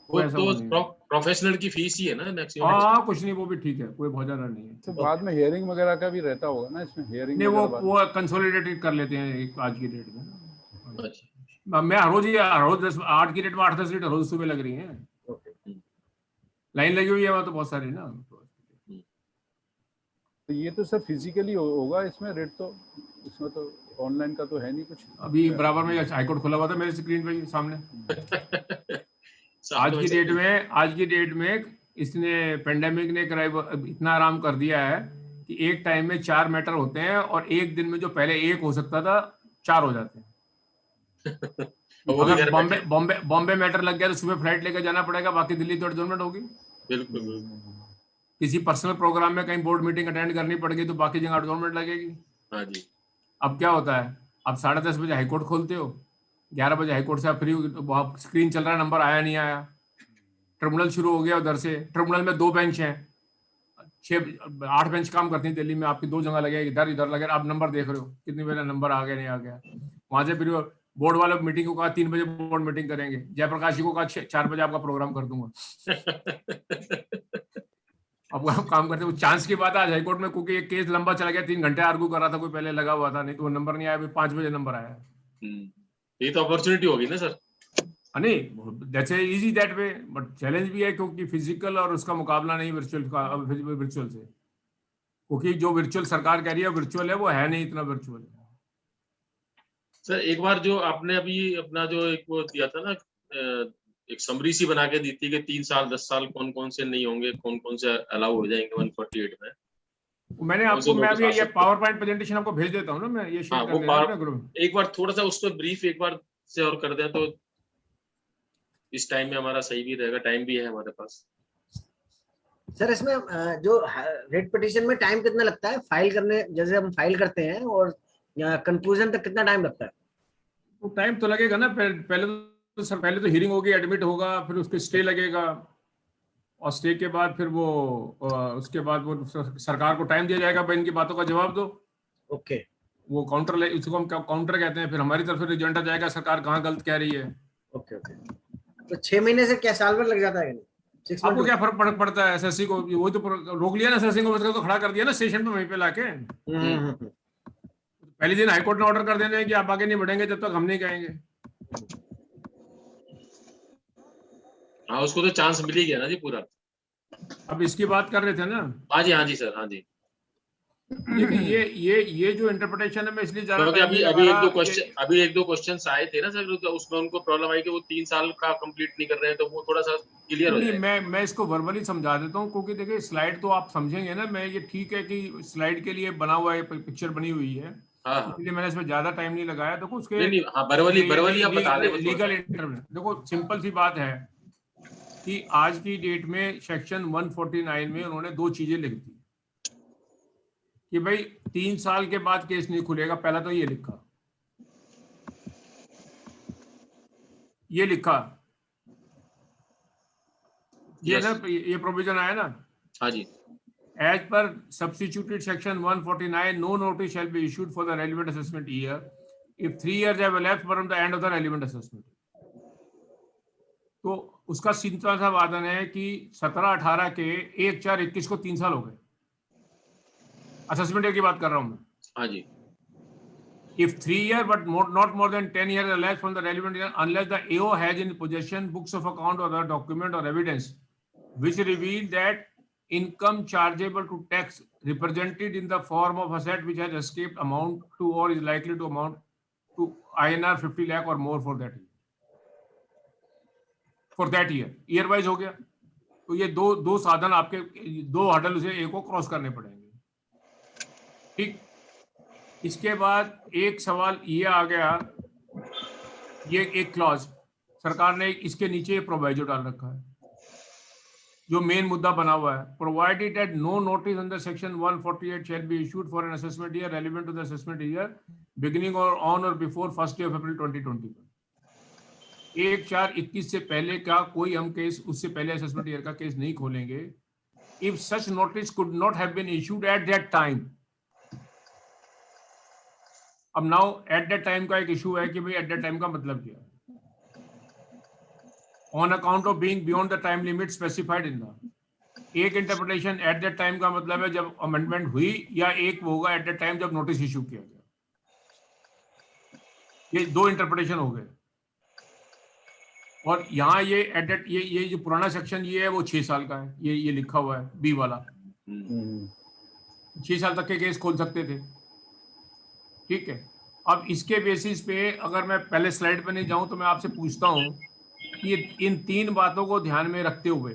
वो तो प्रोफेशनल की फीस ही है ना मैक्सिमम। हाँ कुछ नहीं, वो भी ठीक है, कोई बहुत ज्यादा नहीं है। तो बाद में हियरिंग वगैरह का भी रहता होगा ना इसमें, हियरिंग नहीं वो कंसोलिडेटेड कर लेते हैं आज की डेट में। अच्छा। मैं हर रोज 8 की डेट में 8-10 लीटर रोज सुबह लग रही है, लाइन लगी हुई है वहाँ तो बहुत सारी ना। तो ये तो सब फिजिकली होगा इसमें रेट, तो इसमें तो ऑनलाइन का तो है नहीं कुछ। अभी बराबर में हाईकोर्ट खुला हुआ था मेरे स्क्रीन पे सामने। आज की डेट में इसने पेंडेमिक ने इतना आराम कर दिया है कि एक टाइम में 4 मैटर होते हैं और एक दिन में जो पहले एक हो सकता था 4 हो जाते हैं। अगर बॉम्बे मैटर लग गया तो सुबह फ्लाइट लेकर जाना पड़ेगा, बाकी दिल्ली तो एडजॉर्नमेंट होगी। बिल्कुल। किसी पर्सनल प्रोग्राम में कहीं बोर्ड मीटिंग अटेंड करनी पड़ेगी तो बाकी जगह एडजॉर्नमेंट लगेगी। हाँ जी। अब क्या होता है, अब 10:30 बजे हाईकोर्ट खोलते हो, 11 बजे हाईकोर्ट से आप फ्री, स्क्रीन चल रहा है, नंबर आया नहीं आया, ट्रिब्यूनल शुरू हो गया उधर से। ट्रिब्यूनल में 2 बेंच हैं, 8 बेंच काम करती हैं दिल्ली में, आपकी 2 जगह लगे, इधर इधर लगे, आप नंबर देख रहे हो कितनी बजे नंबर आ गया नहीं आ गया। वहां से फिर बोर्ड वाले मीटिंग को कहा 3 बजे बोर्ड मीटिंग करेंगे, जयप्रकाश जी को कहा 4 बजे आपका प्रोग्राम कर दूंगा। अब आप काम करते हो, चांस की बात है आज हाईकोर्ट में, क्योंकि एक केस लंबा चला गया, 3 घंटे आर्गू कर रहा था कोई पहले लगा हुआ था, नहीं तो वो नंबर नहीं आया, 5 बजे नंबर आया। ये तो अपॉर्चुनिटी होगी ना सर। नहीं that's easy that way, but challenge भी है क्योंकि फिजिकल और उसका मुकाबला नहीं वर्चुअल से, क्योंकि जो वर्चुअल सरकार कह रही है वर्चुअल है, वो है नहीं इतना वर्चुअल। सर एक बार जो आपने अभी अपना जो एक वो दिया था ना, एक समरी सी बना के दी थी कि 3 साल 10 साल कौन कौन से नहीं होंगे, कौन कौन से अलाउ हो जाएंगे 148 में। मैंने आपको, मैं अभी ये पावर पॉइंट प्रेजेंटेशन आपको भेज देता हूँ ना, मैं ये शेयर कर देता हूँ ग्रुप। एक बार थोड़ा सा उसको ब्रीफ एक बार से और कर दें तो इस टाइम में हमारा सही भी रहेगा, टाइम भी है हमारे पास। सर इसमें जो रेट पिटीशन में टाइम कितना लगता है फाइल करने, जैसे हम फाइल करते हैं और कंक्लूजन तक कितना टाइम लगता है? तो टाइम तो लगेगा ना, पहले तो हियरिंग होगी, एडमिट होगा, फिर उसके स्टे लगेगा, और स्टे के बाद फिर वो उसके बाद वो सरकार को टाइम दिया जाएगा, भाई इनकी बातों का जवाब दो। ओके, वो काउंटर, इसको हम काउंटर कहते हैं, फिर हमारी तरफ से रिजल्ट जाएगा सरकार कहाँ गलत कह रही है। Okay okay. तो 6 महीने से क्या साल भर लग जाता है? आपको क्या फर्क पड़ता है? एसएससी को वही तो रोक लिया ना, एसएससी को तो खड़ा कर दिया ना स्टेशन पे वहीं पे लाके। पहले दिन हाईकोर्ट ने ऑर्डर कर देने कि आप आगे नहीं बढ़ेंगे जब तक हम नहीं कहेंगे। हाँ उसको तो चांस मिल ही गया ना जी पूरा। अब इसकी बात कर रहे थे ना। हाँ जी सर, हाँ जी। देखिए ये जो इंटरप्रिटेशन है, मैं इसलिए जा रहा था, अभी एक दो क्वेश्चंस आए थे ना सर, तो उसमें उनको प्रॉब्लम आई कि वो 3 साल का कंप्लीट नहीं कर रहे हैं, तो वो थोड़ा सा क्लियर हो जाए। मैं इसको वर्बली समझा देता हूँ, क्योंकि देखिए स्लाइड तो आप समझेंगे ना, मैं ये ठीक है कि स्लाइड के लिए बना हुआ है, पिक्चर बनी हुई है, इसलिए मैंने इसमें ज्यादा टाइम नहीं लगाया। देखो उसके वर्बली आप बता दें लीगल इंटरव्यू। देखो सिंपल सी बात है कि आज की डेट में सेक्शन 149 में उन्होंने 2 चीजें लिख दी कि भाई 3 साल के बाद केस नहीं खुलेगा। पहला तो ये लिखा ये ना, ये प्रोविजन आया ना। हाँ जी। As per substituted section 149, no notice shall be issued for the relevant assessment year if 3 years have elapsed from the end of the relevant assessment. तो उसका सीधा सा वादन है कि 17-18 के 1/4/21 को 3 साल हो गए। असेसमेंट ईयर की बात कर रहा हूं मैं। हाँ जी। If 3 years but not more than 10 years elapsed from the relevant year, unless the AO has in possession books of account or other document or evidence which reveal that income chargeable to tax represented in the form of asset which has escaped amount to or is likely to amount to INR 50 lakh or more for that year. For that year, year wise हो गया। तो ये दो साधन आपके, 2 hurdle उसे एक को क्रॉस करने पड़ेंगे। ठीक, इसके बाद एक सवाल ये आ गया, ये एक क्लॉज सरकार ने इसके नीचे प्रोवाइजो डाल रखा है, जो मेन मुद्दा बना हुआ है। Provided that no notice under section 148 shall be issued for an assessment year relevant to the assessment year beginning or on or before 1 April 2020। 1/4/21 से पहले का कोई हम केस, उससे पहले असेसमेंट ईयर का केस नहीं खोलेंगे if such notice could not have been issued at that time. अब नाउ एट दैट टाइम का एक इशू है कि भाई एट दैट टाइम का मतलब क्या है। On account of being beyond the time limit specified in the, एक इंटरप्रिटेशन एट दैट टाइम का मतलब है जब अमेंडमेंट हुई, या एक वो होगा एट दैट टाइम जब नोटिस इशू किया गया। ये 2 इंटरप्रिटेशन हो गए। और यहाँ ये एडेट, ये जो पुराना सेक्शन ये है वो 6 साल का है, ये लिखा हुआ है बी वाला। 6 साल तक के केस खोल सकते थे। ठीक है, अब इसके बेसिस पे अगर मैं पहले स्लाइड पे नहीं जाऊं तो मैं आपसे पूछता हूं कि इन 3 बातों को ध्यान में रखते हुए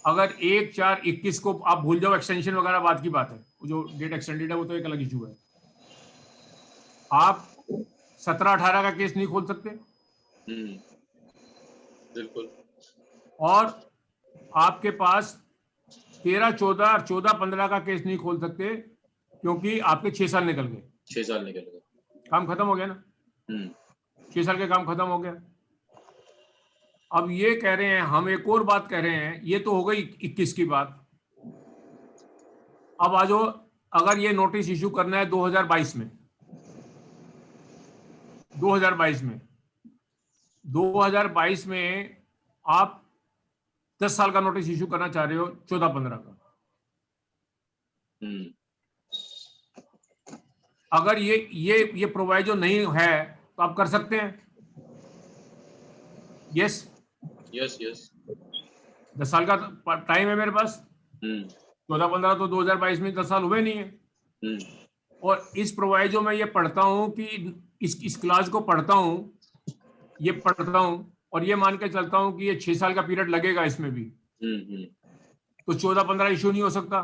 अगर 1/4/21 को आप भूल जाओ, एक्सटेंशन वगैरह बात की बात है, जो डेट एक्सटेंडेड है वो तो एक अलग इशू है। आप 17-18 का केस नहीं खोल सकते। बिल्कुल। और आपके पास 13-14 और 14-15 का केस नहीं खोल सकते क्योंकि आपके 6 साल निकल गए। 6 साल निकल गए, काम खत्म हो गया ना। 6 साल के काम खत्म हो गया। अब ये कह रहे हैं, हम एक और बात कह रहे हैं, ये तो हो गई 21 की बात। अब आ जाओ, अगर ये नोटिस इशू करना है 2022 में, 2022 में आप 10 साल का नोटिस इशू करना चाह रहे हो 14-15 का। अगर ये प्रोवाइजो नहीं है तो आप कर सकते हैं। यस 10 साल का टाइम है मेरे पास। 14-15 तो 2022 में 10 साल हुए नहीं है। और इस प्रोवाइजो में ये पढ़ता हूं कि इस क्लास को पढ़ता हूं और ये मान के चलता हूं कि ये 6 साल का पीरियड लगेगा इसमें भी, तो 14-15 इशू नहीं हो सकता।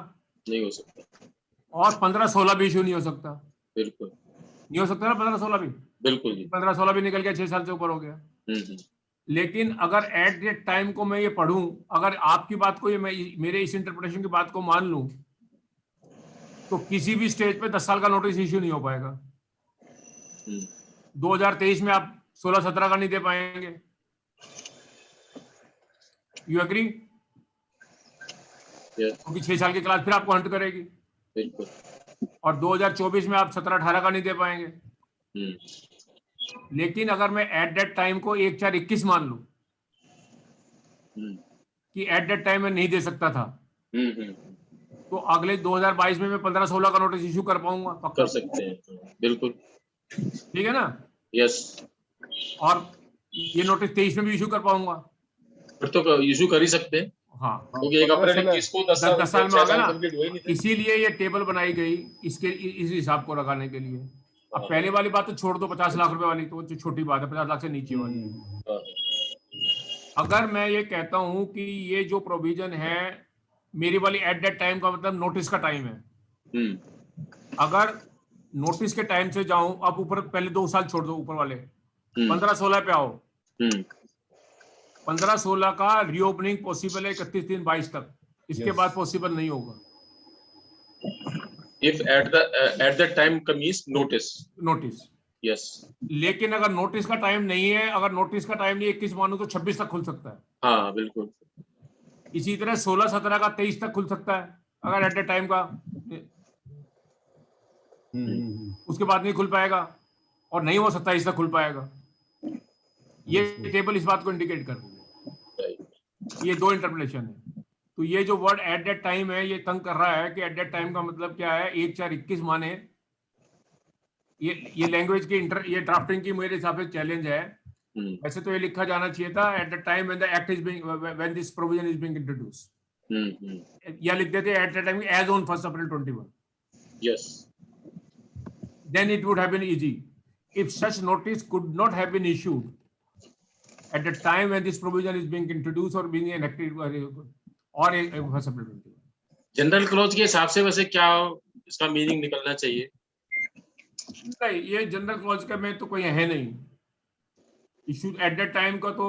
और 15-16 भी इशू नहीं हो सकता। बिल्कुल नहीं हो सकता ना 15-16 भी। बिल्कुल जी। 15-16 भी निकल गया, 6 साल से ऊपर हो गया। लेकिन अगर एट दैट टाइम को मैं ये पढ़ूं, अगर आपकी बात को, ये मैं मेरे इस इंटरप्रिटेशन की बात को मान लूं, तो किसी भी स्टेज पे 10 साल का नोटिस इश्यू नहीं हो पाएगा। 2023 में आप 16-17 का नहीं दे पाएंगे। You agree? क्योंकि 6 साल की क्लास फिर आपको हंट करेगी। बिल्कुल। और 2024 में आप 17-18 का नहीं दे पाएंगे। लेकिन अगर मैं एट दैट टाइम को 1/4/21 मान लूं कि एट दैट टाइम में नहीं दे सकता था, तो अगले 2022 में मैं 15-16 का नोटिस इशू कर पाऊंगा। कर सकते हैं, बिल्कुल। ठीक है ना? यस। और ये नोटिस 23 में भी इशू कर पाऊंगा। फिर तो इशू कर ही सकते हैं। हाँ, क्योंकि 1 अप्रैल 21 को 10 साल में होगा ना। कंप्लीट हुए नहीं थे। इसीलिए ये टेबल बनाई गई, इस हिसाब को लगाने के लिए। अब पहले वाली बात तो छोड़ दो, 50 लाख रुपए वाली तो छोटी बात है, 50 लाख से नीचे वाली। अगर मैं ये कहता हूं कि ये जो प्रोविजन है मेरी वाली एट दैट टाइम का मतलब नोटिस का टाइम है। अगर नोटिस के टाइम से जाऊं, अब ऊपर पहले 2 साल छोड़ दो, ऊपर वाले 15-16 पे आओ। 15-16 का रीओपनिंग पॉसिबल है 31/3/22 तक। इसके बाद पॉसिबल नहीं होगा। If at that time comes notice. Yes. लेकिन अगर नोटिस का टाइम नहीं है, अगर नोटिस का टाइम नहीं 21 मानो तो 26 तक खुल सकता है। हाँ बिल्कुल। इसी तरह 16-17 का 23 तक खुल सकता है। अगर एट द टाइम का, उसके बाद नहीं खुल पाएगा और नहीं वो 27 तक खुल पाएगा। ये टेबल इस बात को इंडिकेट कर रही है। ये दो इंटरप्रिटेशन है। तो ये जो वर्ड एट दैट टाइम है, ये तंग कर रहा है कि एट दैट टाइम का मतलब क्या है। 1/4/21 माने ये लैंग्वेज की ये ड्राफ्टिंग की मेरे हिसाब से चैलेंज है। वैसे तो ये लिखा जाना चाहिए था at the time when the act is being, when this provision is being introduced. या लिख देते at the time as on 1 April 21। Yes. Then it would have been easy. If such notice could not have been issued at the time when this provision is being introduced or being enacted or 1 April 21। General clause के हिसाब से वैसे क्या इसका meaning निकलना चाहिए? नहीं, ये जनरल क्लॉज का में तो कोई है नहीं। इशू एट दैट टाइम का तो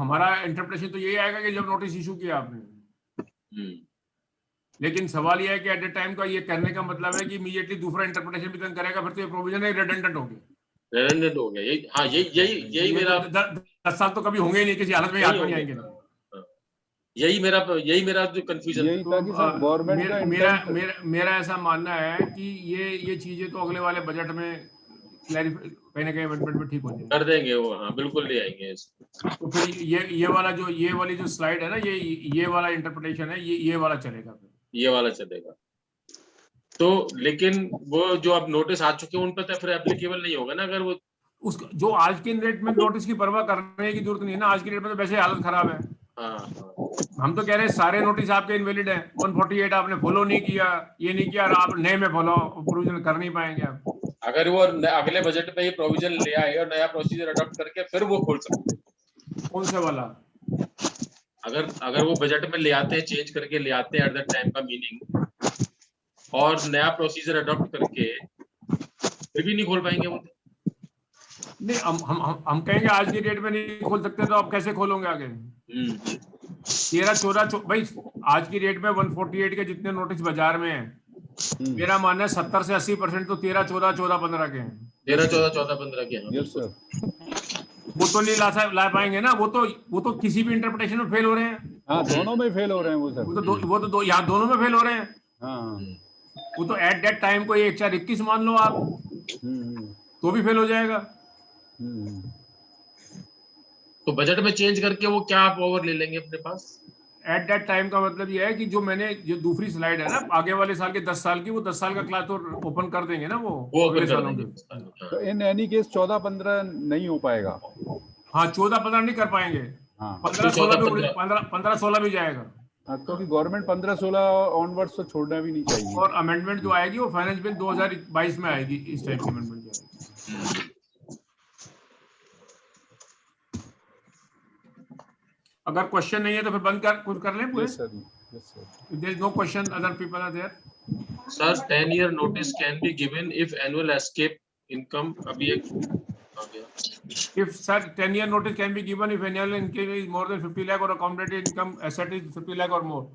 हमारा इंटरप्रिटेशन तो यही आएगा कि जब नोटिस इशू किया आपने। लेकिन सवाल यह है कि एट द टाइम का ये करने का मतलब है कि इमीडिएटली दूसरा इंटरप्रिटेशन भी तंग करेगा, फिर तो ये प्रोविजन है रिडंडेंट हो गया। रेडेंडेंट हो गया। यही, हाँ, यही मेरा 10 साल तो कभी होंगे ही नहीं, किसी हालत में हाथ में नहीं आएंगे। यही मेरा जो कंफ्यूजन यही था कि सर गवर्नमेंट का मेरा ऐसा मानना है कि ये चीजें तो अगले वाले बजट में कहीं ना कहीं अमेंडमेंट में ठीक हो जाएंगे, कर देंगे वो। हाँ, बिल्कुल ले आएंगे। तो फिर ये वाली जो स्लाइड है ना, ये वाला इंटरप्रिटेशन है, ये वाला चलेगा, फिर ये वाला चलेगा। तो लेकिन वो जो अब नोटिस आ चुके हैं उन पर तो फिर एप्लीकेबल नहीं होगा ना। अगर वो उसका जो आज की डेट में नोटिस की परवाह करने की जरूरत नहीं है ना। आज की डेट में तो वैसे हालत खराब है। हम तो कह रहे हैं सारे नोटिस आपके इनवैलिड है। 148 आपने फॉलो नहीं किया, ये नहीं किया, और आप नए में फॉलो प्रोविजन कर नहीं पाएंगे आप। अगर वो अगले बजट में ये प्रोविजन ले आए और नया प्रोसीजर अडॉप्ट करके फिर वो खोल सकते हैं। कौन से वाला? अगर वो बजट में ले आते हैं, चेंज करके ले आते हैं एट द टाइम का मीनिंग, और नया प्रोसीजर अडॉप्ट करके, फिर भी नहीं खोल पाएंगे वो। नहीं, हम कहेंगे आज की डेट में नहीं खोल सकते, तो आप कैसे खोलोगे आगे? 13-14 भाई, आज की डेट में 148 के जितने नोटिस बाजार में है, मेरा मानना है 70 से 80% तो 13-14, 14-15 के हैं। 13-14, 14-15 के हैं। Yes sir. वो तो नहीं ला पाएंगे ना। वो तो किसी भी इंटरप्रिटेशन में फेल हो रहे हैं। हाँ, दोनों में फेल हो रहे हैं वो सर। वो तो यहाँ दोनों में फेल हो रहे हैं। हाँ, वो तो एट दैट टाइम को 1/4/21 मान लो आप, तो भी फेल हो जाएगा। तो बजट में चेंज करके वो क्या पावर ले लेंगे अपने पास? एट दैट टाइम का मतलब ये है कि जो मैंने जो दूसरी स्लाइड है ना, आगे वाले साल के 10 साल की, वो 10 साल का क्लास तो ओपन कर देंगे ना वो अगले सालों के। तो इन एनी केस 14-15 नहीं हो पाएगा। हाँ, 14-15 नहीं कर पाएंगे। हाँ, 15-16 भी जाएगा। क्योंकि गवर्नमेंट 15-16 ऑनवर्ड्स तो छोड़ना भी नहीं चाहिए। और अमेंडमेंट जो आएगी वो फाइनेंस बिल 2022 में आएगी। इस टाइप की अमेंडमेंट जाएगी। अगर क्वेश्चन नहीं है तो फिर बंद कर लें पूरे। Yes, sir. Yes, sir. If there is no question, other people are there. Sir, 10-year notice can be given if annual escape income अभी एक आ गया। If sir 10-year notice can be given if annual income is more than 50 lakh or accumulated income asset is 50 lakh or more.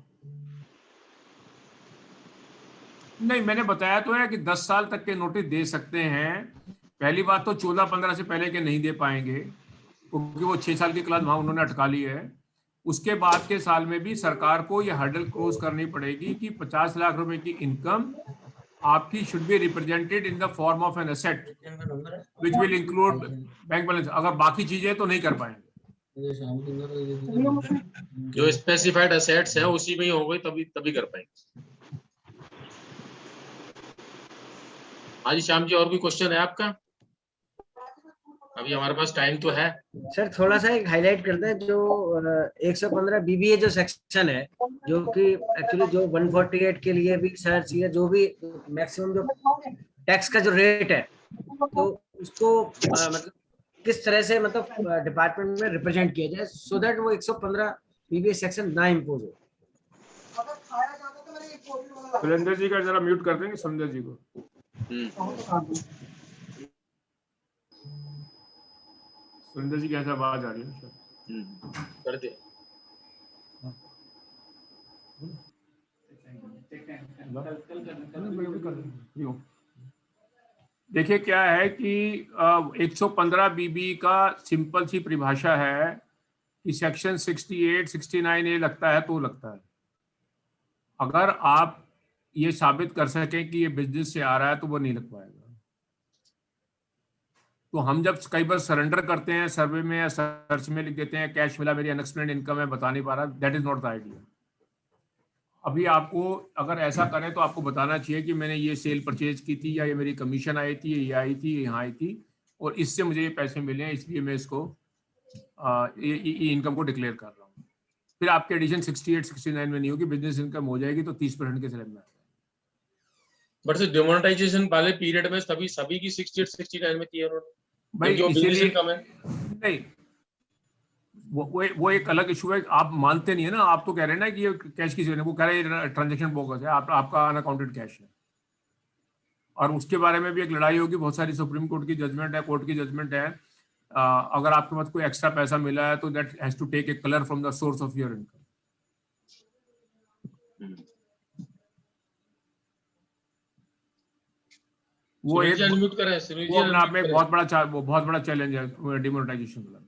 नहीं, मैंने बताया तो है कि 10 साल तक के नोटिस दे सकते हैं। पहली बात तो 14-15 से पहले के नहीं दे पाएंगे, क्योंकि वो 6 साल की क्लास वहां उन्होंने अटका ली है। उसके बाद के साल में भी सरकार को ये हर्डल क्रॉस करनी पड़ेगी कि 50 लाख रुपए की इनकम आपकी should be represented in the form of an asset which will include bank balance. अगर बाकी चीजें तो नहीं कर पाएंगे। जो स्पेसिफाइड एसेट्स हैं उसी में ही होंगे, तभी कर पाएंगे। हाँ जी श्याम जी, और भी क्वेश्चन है आपका? अभी हमारे पास टाइम तो है। सर थोड़ा सा एक हाईलाइट करते हैं जो 115 बीबीए जो सेक्शन है, जो कि एक्चुअली जो 148 के लिए भी सर चाहिए, जो भी मैक्सिमम जो टैक्स का जो रेट है, तो उसको मतलब किस तरह से मतलब डिपार्टमेंट में रिप्रेजेंट किया जाए सो दैट वो 115 बीबीए सेक्शन ना इम्पोज हो। सुरेंद्र जी का जरा म्यूट कर देंगे, सुरेंद्र जी को। सुरेंद्र जी कैसा आवाज आ रही है? कर दिया। देखिए क्या है कि 115 बीबी का सिंपल सी परिभाषा है कि सेक्शन 68, 69 ए लगता है तो लगता है। अगर आप ये साबित कर सकें कि ये बिजनेस से आ रहा है तो वो नहीं लग पाएगा। तो हम जब कई बार सरेंडर करते हैं सर्वे में या सर्च में लिख देते हैं कैश मिला, मेरी अनएक्सप्लेन्ड इनकम है, बता नहीं पा रहा, that is not the idea. अभी आपको अगर ऐसा करें तो आपको बताना चाहिए कि मैंने ये सेल परचेज की थी, या ये मेरी कमीशन आई थी, ये आई थी, यहाँ आई थी, और इससे मुझे ये पैसे मिले हैं, इसलिए मैं इसको ये इनकम को डिक्लेयर कर रहा हूँ। फिर आपके एडिशन 68, 69 में नहीं होगी, बिजनेस इनकम हो जाएगी तो 30% के स्लैब में। बट से डिमोनेटाइजेशन वाले पीरियड में सभी की 68, 69 में थी उन्होंने, भाई क्योंकि वो बिजनेस इसीलिए इनकम है। नहीं, वो एक अलग इशू है। आप मानते नहीं है ना, आप तो कह रहे हैं ना कि ये कैश की, वो कह रहे हैं ट्रांजेक्शन बोगस है, आपका अनअकाउंटेड कैश है। और उसके बारे में भी एक लड़ाई होगी, बहुत सारी सुप्रीम कोर्ट की जजमेंट है, कोर्ट की जजमेंट है। अगर आपके पास कोई एक्स्ट्रा पैसा मिला है तो that has to take a colour from the source of your income. वो एक अनम्यूट करें, वो अपने आप में एक बहुत बड़ा चैलेंज है डिमोनेटाइजेशन का।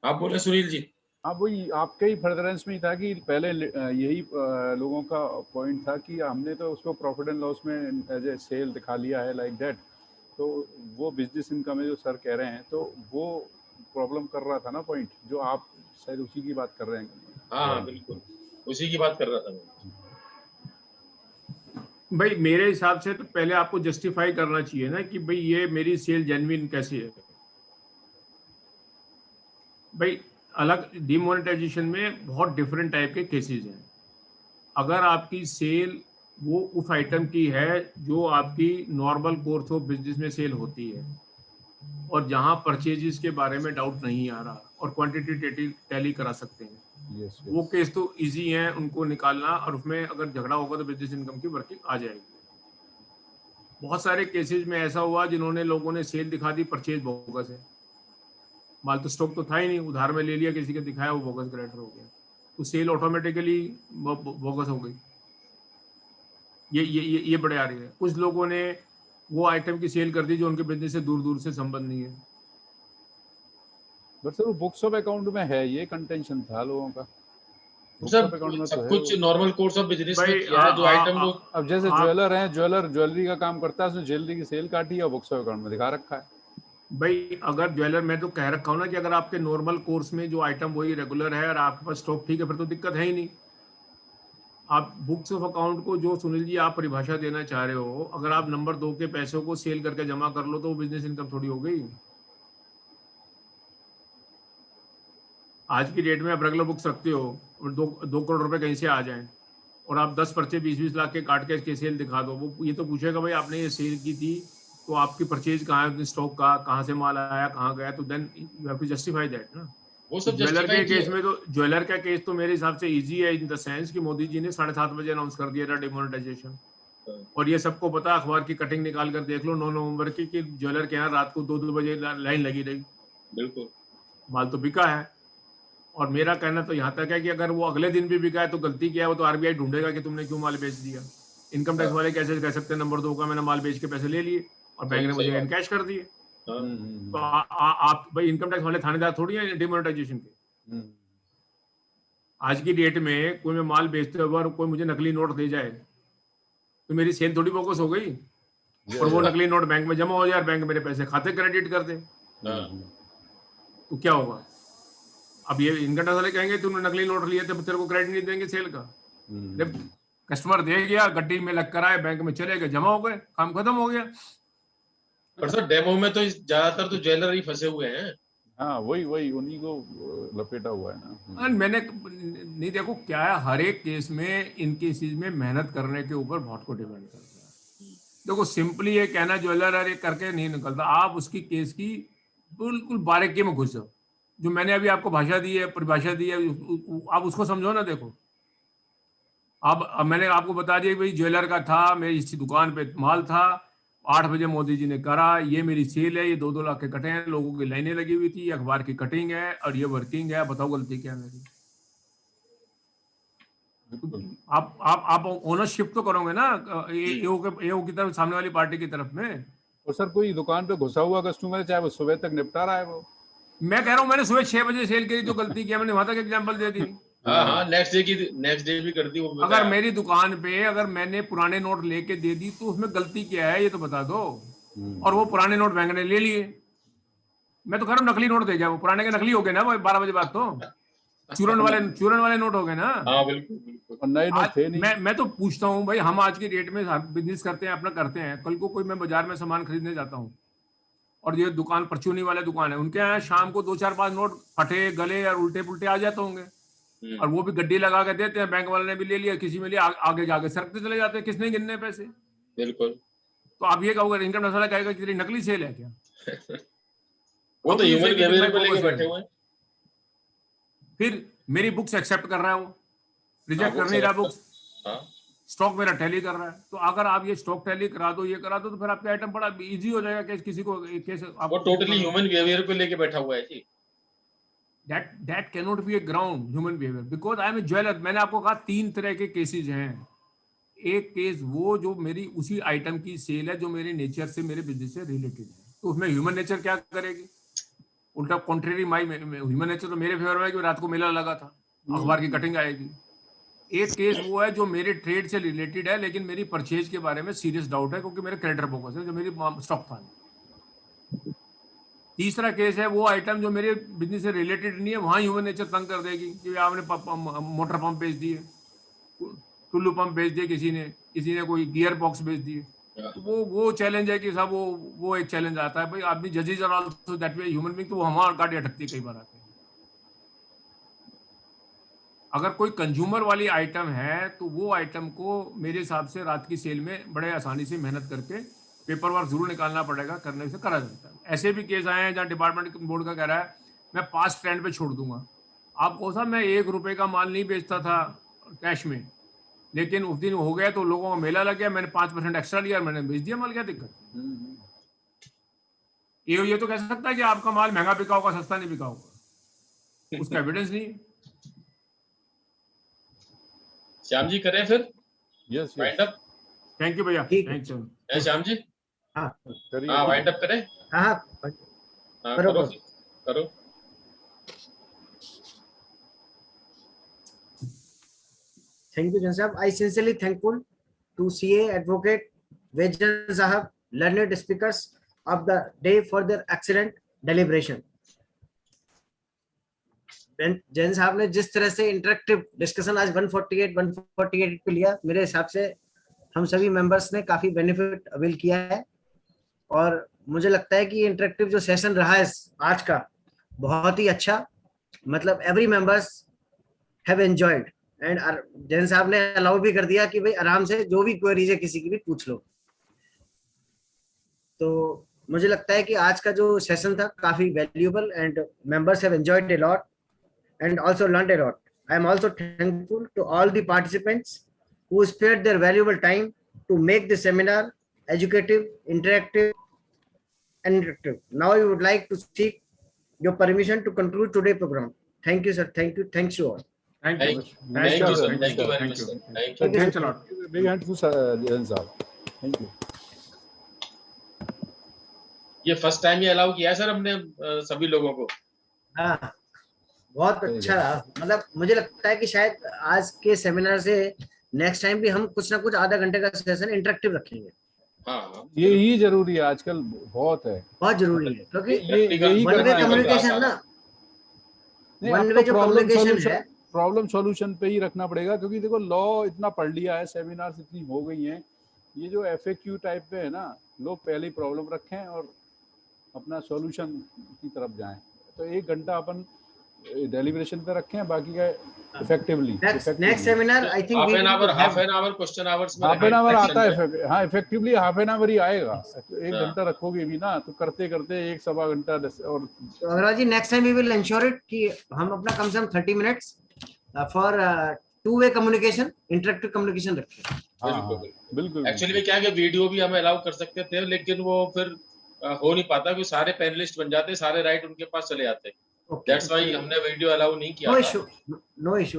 आप बोले सुनील जी। हाँ, वही आपके ही फर्दरेंस में ही था कि पहले यही लोगों का पॉइंट था कि हमने तो उसको प्रॉफिट एंड लॉस में एज ए सेल दिखा लिया है लाइक दैट, तो वो बिजनेस इनकम है जो सर कह रहे हैं, तो वो प्रॉब्लम कर रहा था ना पॉइंट, जो आप शायद उसी की बात कर रहे हैं। हाँ बिल्कुल उसी की बात कर रहा था मैं। भाई मेरे हिसाब से तो पहले आपको जस्टिफाई करना चाहिए ना कि भाई ये मेरी सेल जेन्युइन कैसी है। भाई अलग डिमोनेटाइजेशन में बहुत डिफरेंट टाइप के केसेस हैं। अगर आपकी सेल वो उस आइटम की है जो आपकी नॉर्मल कोर्स ऑफ बिजनेस में सेल होती है और जहां परचेजेस के बारे में डाउट नहीं आ रहा और क्वांटिटेटिव टैली करा सकते हैं, वो केस तो इजी है उनको निकालना, और उसमें अगर झगड़ा होगा तो बिजनेस इनकम की वर्किंग आ जाएगी। बहुत सारे केसेस में ऐसा हुआ जिन्होंने लोगों ने सेल दिखा दी, परचेज बोगस है, माल तो स्टॉक तो था ही नहीं, उधार में ले लिया किसी का, दिखाया वो बोगस क्रेडिटर हो गया, तो सेल ऑटोमेटिकली बोगस हो गई। ये बड़े आ रही है। कुछ लोगों ने वो आइटम की सेल कर दी जो उनके बिजनेस से दूर दूर से संबंध नहीं है। बट सर वो बुक्स ऑफ अकाउंट में है, ये कंटेंशन था लोगों का। सब कुछ नॉर्मल कोर्स ऑफ बिजनेस में किया है जो आइटम लोग। अब जैसे ज्वेलर हैं, ज्वेलरी का काम करता है, उसने ज्वेलरी की सेल काटी है, बुक्स ऑफ अकाउंट में दिखा रखा है। भाई अगर ज्वेलर, मैं तो कह रखा हूँ ना कि अगर आपके नॉर्मल कोर्स में जो आइटम वही रेगुलर है और आपके पास स्टॉक ठीक है, फिर तो दिक्कत है ही नहीं। आप बुक्स ऑफ अकाउंट को जो सुनील जी आप परिभाषा देना चाह रहे हो, अगर आप नंबर 2 के पैसों को सेल करके जमा कर लो तो वो बिजनेस इनकम थोड़ी हो गई। आज की डेट में आप रेगुलर बुक्स रखते हो और 2 करोड़ रुपए कहीं से आ जाएं और आप 10 पर्चे 20-20 लाख के काट के सेल दिखा दो, वो ये तो पूछेगा भाई आपने ये सेल की थी तो आपकी परचेज कहाँ है, स्टॉक का कहाँ से माल आया, कहाँ गया, तो then you have to justify that ना। वो सब ज्वेलर के केस में तो, ज्वेलर का केस तो मेरे हिसाब से इजी है इन द सेंस कि मोदी जी ने 7:30 बजे अनाउंस कर दिया था डिमोनेटाइजेशन, और ये सबको पता, अखबार की कटिंग निकाल कर देख लो 9 नवंबर की कि ज्वेलर के यहाँ रात को 2 बजे लाइन लगी रही। बिल्कुल माल तो बिका है। और मेरा कहना तो यहाँ तक है कि अगर वो अगले दिन भी बिका है तो गलती क्या है, वो तो आरबीआई ढूंढेगा कि तुमने क्यों माल बेच दिया। इनकम टैक्स वाले कैसे कह सकते हैं नंबर 2 का मैंने माल बेच के पैसे ले लिए और बैंक ने मुझे कैश कर दिए। तो आप भाई इनकम टैक्स वाले थानेदार थोड़ी है डिमोनेटाइजेशन के। आज की डेट में कोई मैं माल बेचते हुए और कोई मुझे नकली नोट दे जाए तो मेरी सेल थोड़ी बोगस हो गई, और वो नकली नोट बैंक में जमा हो जाए, बैंक मेरे पैसे खाते क्रेडिट कर दे, तो क्या होगा? अब ये इनकम टैक्स वाले कहेंगे तुमने नकली नोट लिए थे, तेरे को क्रेडिट नहीं देंगे सेल का। जब कस्टमर दे गया, गड्डी में लग कर आए, बैंक में चले गए, जमा हो गए, काम खत्म हो गया। पर सर डेमो में तो ज्यादातर तो ज्वेलर ही फंसे हुए हैं। हाँ वही उन्हीं को लपेटा हुआ है ना। मैंने नहीं, देखो क्या है, हर एक केस में इन केसेस में मेहनत करने के ऊपर बहुत को डिपेंड करता है। देखो सिंपली ये कहना ज्वेलर अरे करके नहीं निकलता, आप उसकी केस की बिल्कुल बारीकी में घुस जाओ। जो मैंने अभी आपको भाषा दी है, परिभाषा दी है, आप उसको समझो ना। देखो अब मैंने आपको बता दिया कि भाई ज्वेलर का था, मेरी इसी दुकान पे माल था, 8 बजे मोदी जी ने करा, ये मेरी सेल है, ये 2-2 लाख के कटे हैं, लोगों की लाइनें लगी हुई थी, अखबार की कटिंग है और ये वर्किंग है, बताओ गलती क्या है मेरी? आप ओनरशिप तो करोगे ना एओ की तरफ, सामने वाली पार्टी की तरफ में। और सर कोई दुकान पे घुसा हुआ कस्टमर है, चाहे वो सुबह तक निपटा रहा है, वो मैं कह रहा हूँ मैंने सुबह 6 बजे सेल करी, जो गलती किया मैंने वहां तक एग्जाम्पल दे दी। हाँ, नेक्स्ट डे भी कर दी वो। अगर मेरी दुकान पे अगर मैंने पुराने नोट लेके दे दी तो उसमें गलती क्या है ये तो बता दो। और वो पुराने नोट बैंक ने ले लिए, मैं तो कह रहा हूँ नकली नोट दे गया, वो पुराने के नकली हो गए ना वो 12 बजे बाद तो चूरन वाले नोट हो गए ना। हाँ बिल्कुल बिल्कुल। और नए नोट थे नहीं। मैं तो पूछता हूँ भाई, हम आज की डेट में बिजनेस करते हैं, अपना करते हैं, कल को कोई मैं बाजार में सामान खरीदने जाता हूँ और ये दुकान परचूनी वाले दुकान है, उनके यहाँ शाम को 2-4-5 नोट फटे गले और उल्टे पुल्टे आ जाते होंगे और वो भी गड्डी लगा के देते हैं, बैंक वाले ने भी ले लिया, किसी में लिया, आगे जाके सरकते चले जाते हैं, किसने गिनने पैसे। बिल्कुल। तो आप ये कहोगे इनकम टैक्स वाला कहेगा कि तेरी नकली सेल है क्या? वो तो ह्यूमन बिहेवियर को लेके बैठे हुए हैं। फिर मेरी बुक्स एक्सेप्ट कर रहा है, वो रिजेक्ट कर नहीं रहा बुक्स, स्टॉक मेरा टैली कर रहा है। तो अगर आप ये स्टॉक टैली करा दो, ये करा दो, तो फिर आपका आइटम बड़ा इजी हो जाएगा केस, किसी को केस वो टोटली ह्यूमन बिहेवियर को लेके बैठा हुआ है जी। that cannot be a ground human behavior because I am a jeweler। मैंने आपको कहा 3 तरह के केसेस हैं। एक केस वो जो मेरी उसी आइटम की सेल है जो मेरे नेचर से, मेरे बिजनेस से रिलेटेड है, तो उसमें ह्यूमन नेचर क्या करेगी, उल्टा कॉन्ट्रेरी माई ह्यूमन नेचर तो मेरे फेवर में है कि रात को मेला लगा था, अखबार की कटिंग आएगी। एक केस वो है जो मेरे ट्रेड से रिलेटेड है लेकिन मेरी परचेज के बारे में सीरियस डाउट है क्योंकि मेरे क्रेडिटर फोकस है, जो मेरी स्टॉक था। तीसरा केस है वो आइटम जो मेरे बिजनेस से रिलेटेड नहीं है, वहां ह्यूमन नेचर तंग कर देगी कि आपने मोटर पंप बेच दिए, टुल्लू पंप बेच दिए, किसी ने कोई गियर बॉक्स बेच दिए। तो वो चैलेंज है कि साहब वो एक चैलेंज आता है भाई, आदमी जजेज are also that way human being, तो वो हमारा गाड़ी अटकती है कई बार आते हैं। अगर कोई कंज्यूमर वाली आइटम है तो वो आइटम को मेरे हिसाब से रात की सेल में बड़े आसानी से मेहनत करके पेपर वर्क जरूर निकालना पड़ेगा, करने से करा जाता है। ऐसे भी केस आए हैं जहाँ डिपार्टमेंट बोर्ड का कह रहा है मैं पास्ट ट्रेंड पे छोड़ दूंगा। आप कहो साहब मैं 1 रुपए का माल नहीं बेचता था कैश में, लेकिन उस दिन हो गया तो लोगों का मेला लग गया, मैंने 5% एक्स्ट्रा लिया, मैंने बेच दिया माल, क्या दिक्कत? ये तो कह सकता है कि आपका माल महंगा बिका होगा, सस्ता नहीं बिका होगा, उसका एविडेंस नहीं। श्याम जी करें फिर? Yes wind up. Thank you भैया, थैंक यू। श्याम जी हाँ वाइंड अप करें। हाँ करो। Thank you, Jansab. I sincerely thankful to CA Advocate Vejan Sahab, learned speakers of the day for their excellent deliberation. Jain साहब ने जिस तरह से इंटरेक्टिव डिस्कशन आज 148 पे लिया, मेरे हिसाब से हम सभी मेंबर्स ने काफी बेनिफिट अवेल किया है और मुझे लगता है कि इंटरेक्टिव जो सेशन रहा है आज का बहुत ही अच्छा, मतलब every members have enjoyed and Jain साहब ने अलाउ भी कर दिया कि भाई आराम से जो भी क्वेरीज है किसी की भी पूछ लो। तो मुझे लगता है कि आज का जो सेशन था काफी valuable and members have enjoyed a lot and also learned a lot. I am also thankful to all the participants who spared their valuable time to make the seminar educative, interactive, and interactive. Now I would like to seek your permission to conclude today's program. Thank you, sir. Thank you. Thanks to all. Thank you, sir. Thank you very much, sir. Thank you. Thanks a lot. Big hand to Jain Sahab. Thank you. ये first time ये allow किया है sir हमने सभी लोगों को। हाँ, बहुत अच्छा रहा। मतलब मुझे लगता है कि शायद आज के सेमिनार से नेक्स्ट टाइम भी हम कुछ ना कुछ आधा घंटे का सेशन इंटरेक्टिव रखेंगे। हाँ, ये ही जरूरी है आजकल, बहुत है, बहुत जरूरी है क्योंकि यही वन वे कम्युनिकेशन ना, वन वे जो कम्युनिकेशन है, प्रॉब्लम सॉल्यूशन पे ही रखना पड़ेगा क्योंकि देखो लॉ इतना पढ़ लिया है, सेमिनार्स इतनी हो गई हैं, ये जो FAQ टाइप पे है ना, लोग पहले ही प्रॉब्लम रखें और अपना सॉल्यूशन की तरफ जाएं। तो 1 घंटा अपन डेलिब्रेशन पे रखें, बाकी का effectively next seminar I think half an hour question hours में हाफ एन आवर आता है। हाँ, इफेक्टिवली हाफ एन आवर ही आएगा। 1 घंटा रखोगे भी ना तो करते करते 1-1.25 घंटा। और तो Agarwal ji next time we will ensure it कि हम अपना कम से कम 30 minutes for two way communication, interactive communication रखें। बिल्कुल। एक्चुअली में क्या है, वीडियो भी हमें अलाउ कर सकते थे लेकिन वो फिर हो नहीं पाता क्योंकि सारे पैनलिस्ट बन जाते, सारे राइट उनके पास चले जाते। That's why हमने वीडियो अलाउ नहीं किया। नो इशू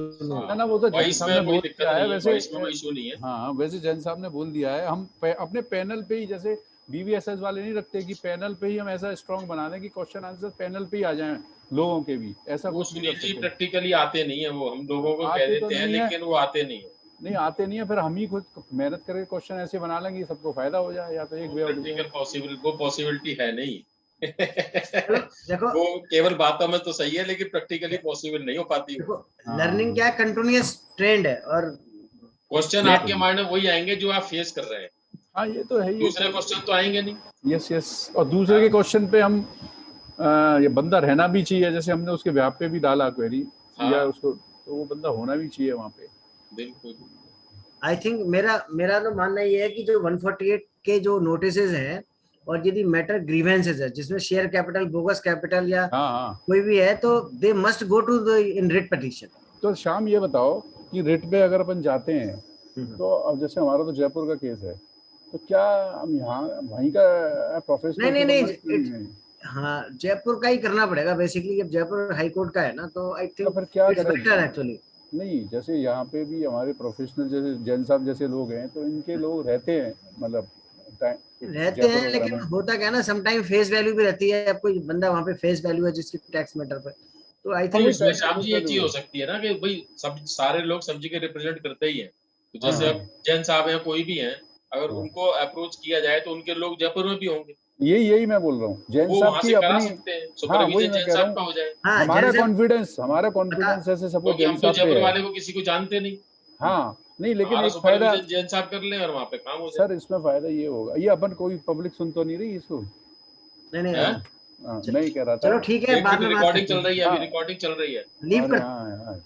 ना वो तो जैन साहब ने बोल दिया है, वैसे इशू नहीं है। हाँ, वैसे जैन साहब ने बोल दिया है, हम अपने पैनल पे ही, जैसे BVSS वाले नहीं रखते कि पैनल पे ही हम ऐसा स्ट्रॉन्ग बना दें कि क्वेश्चन आंसर पैनल पे ही आ जाएं लोगों के भी, ऐसा वो कुछ नहीं सुनील कर जी सकते। प्रैक्टिकली आते नहीं है, वो हम लोगों को आते कह तो देते हैं नहीं है। लेकिन वो आते नहीं है। नहीं आते नहीं है, फिर हम ही खुद मेहनत करके क्वेश्चन ऐसे बना लेंगे सबको फायदा हो जाए, या तो एक वे ऑफ प्रैक्टिकल पॉसिबल वो पॉसिबिलिटी है नहीं। चलो देखो, वो केवल बातों में तो सही है लेकिन प्रैक्टिकली पॉसिबल नहीं हो पाती। देखो हाँ। लर्निंग क्या है, कंटिन्यूअस ट्रेंड है, और क्वेश्चन ये आपके तो- माइंड में वही आएंगे जो आप फेस कर रहे हैं, हाँ ये तो है ही। दूसरे क्वेश्चन तो आएंगे नहीं। यस यस, और दूसरे के क्वेश्चन पे हम ये बंदा रहना भी चाहिए, जैसे हमने उसके व्याप पे भी डाला क्वेरी या हाँ। उसको, तो वो बंदा होना भी चाहिए वहाँ पे। बिल्कुल। आई थिंक मेरा तो मानना ये है कि जो 148 के जो नोटिसेज हैं, और यदि मैटर ग्रीवेंसेज है जिसमें शेयर कैपिटल, बोगस कैपिटल या हाँ हाँ। कोई भी है, तो they must go to the in writ petition. तो शाम ये बताओ कि रिट पे अगर अपन जाते हैं, तो अब जैसे हमारा तो जयपुर का केस है, तो क्या हम यहाँ वहीं का प्रोफेशनल नहीं नहीं नहीं, हाँ जयपुर का ही करना पड़ेगा बेसिकली। अब जयपुर हाई कोर्ट का है ना, तो आई तो थिंक फिर क्या इट्स करें? Better actually. नहीं, जैसे यहाँ पे भी हमारे प्रोफेशनल जैसे जैन साहब जैसे लोग हैं, तो इनके लोग रहते हैं, मतलब रहते हैं, लेकिन होता क्या है ना, समटाइम फेस वैल्यू भी रहती है। अब कोई बंदा वहाँ पे फेस वैल्यू है जिसकी टैक्स मैटर पे, तो आई तो थिंक इसमें श्याम जी एक चीज हो सकती है ना कि भाई सब सारे लोग सब्जी के रिप्रेजेंट करते ही हैं, तो जैसे हाँ। अब जैन साहब हैं कोई भी हैं, अगर हाँ। उनको अप्रोच किया जाए तो उनके लोग जयपुर में भी होंगे, यही मैं बोल रहा हूँ, जैन वो साहब वहां की से करा अपनी। सकते हैं, हाँ वही सुपरविजन मैं जैन कह रहा साहब का हूँ, हो जाए। हाँ हमारा जैसे कॉन्फिडेंस ऐसे सपोज क्योंकि जैन हम तो साहब पे जयपुर है। वाले को किसी को जानते नहीं, हाँ नहीं, लेकिन हमारा एक फायदा सुपरविजन जैन साहब कर लें और वहाँ पे काम हो जाए। सर, इसमें फायदा ये होगा, ये अपन कोई पब्लिक सुन तो नहीं रही इसको। नहीं नहीं, हैं? हाँ, मैं ही कह रहा था। चलो ठीक है, एक बाद में बात रिकॉर्डिंग करते चल हैं। रही है, हाँ। अभी रिकॉर्डिंग चल रही है। लीव अरे कर हाँ यार।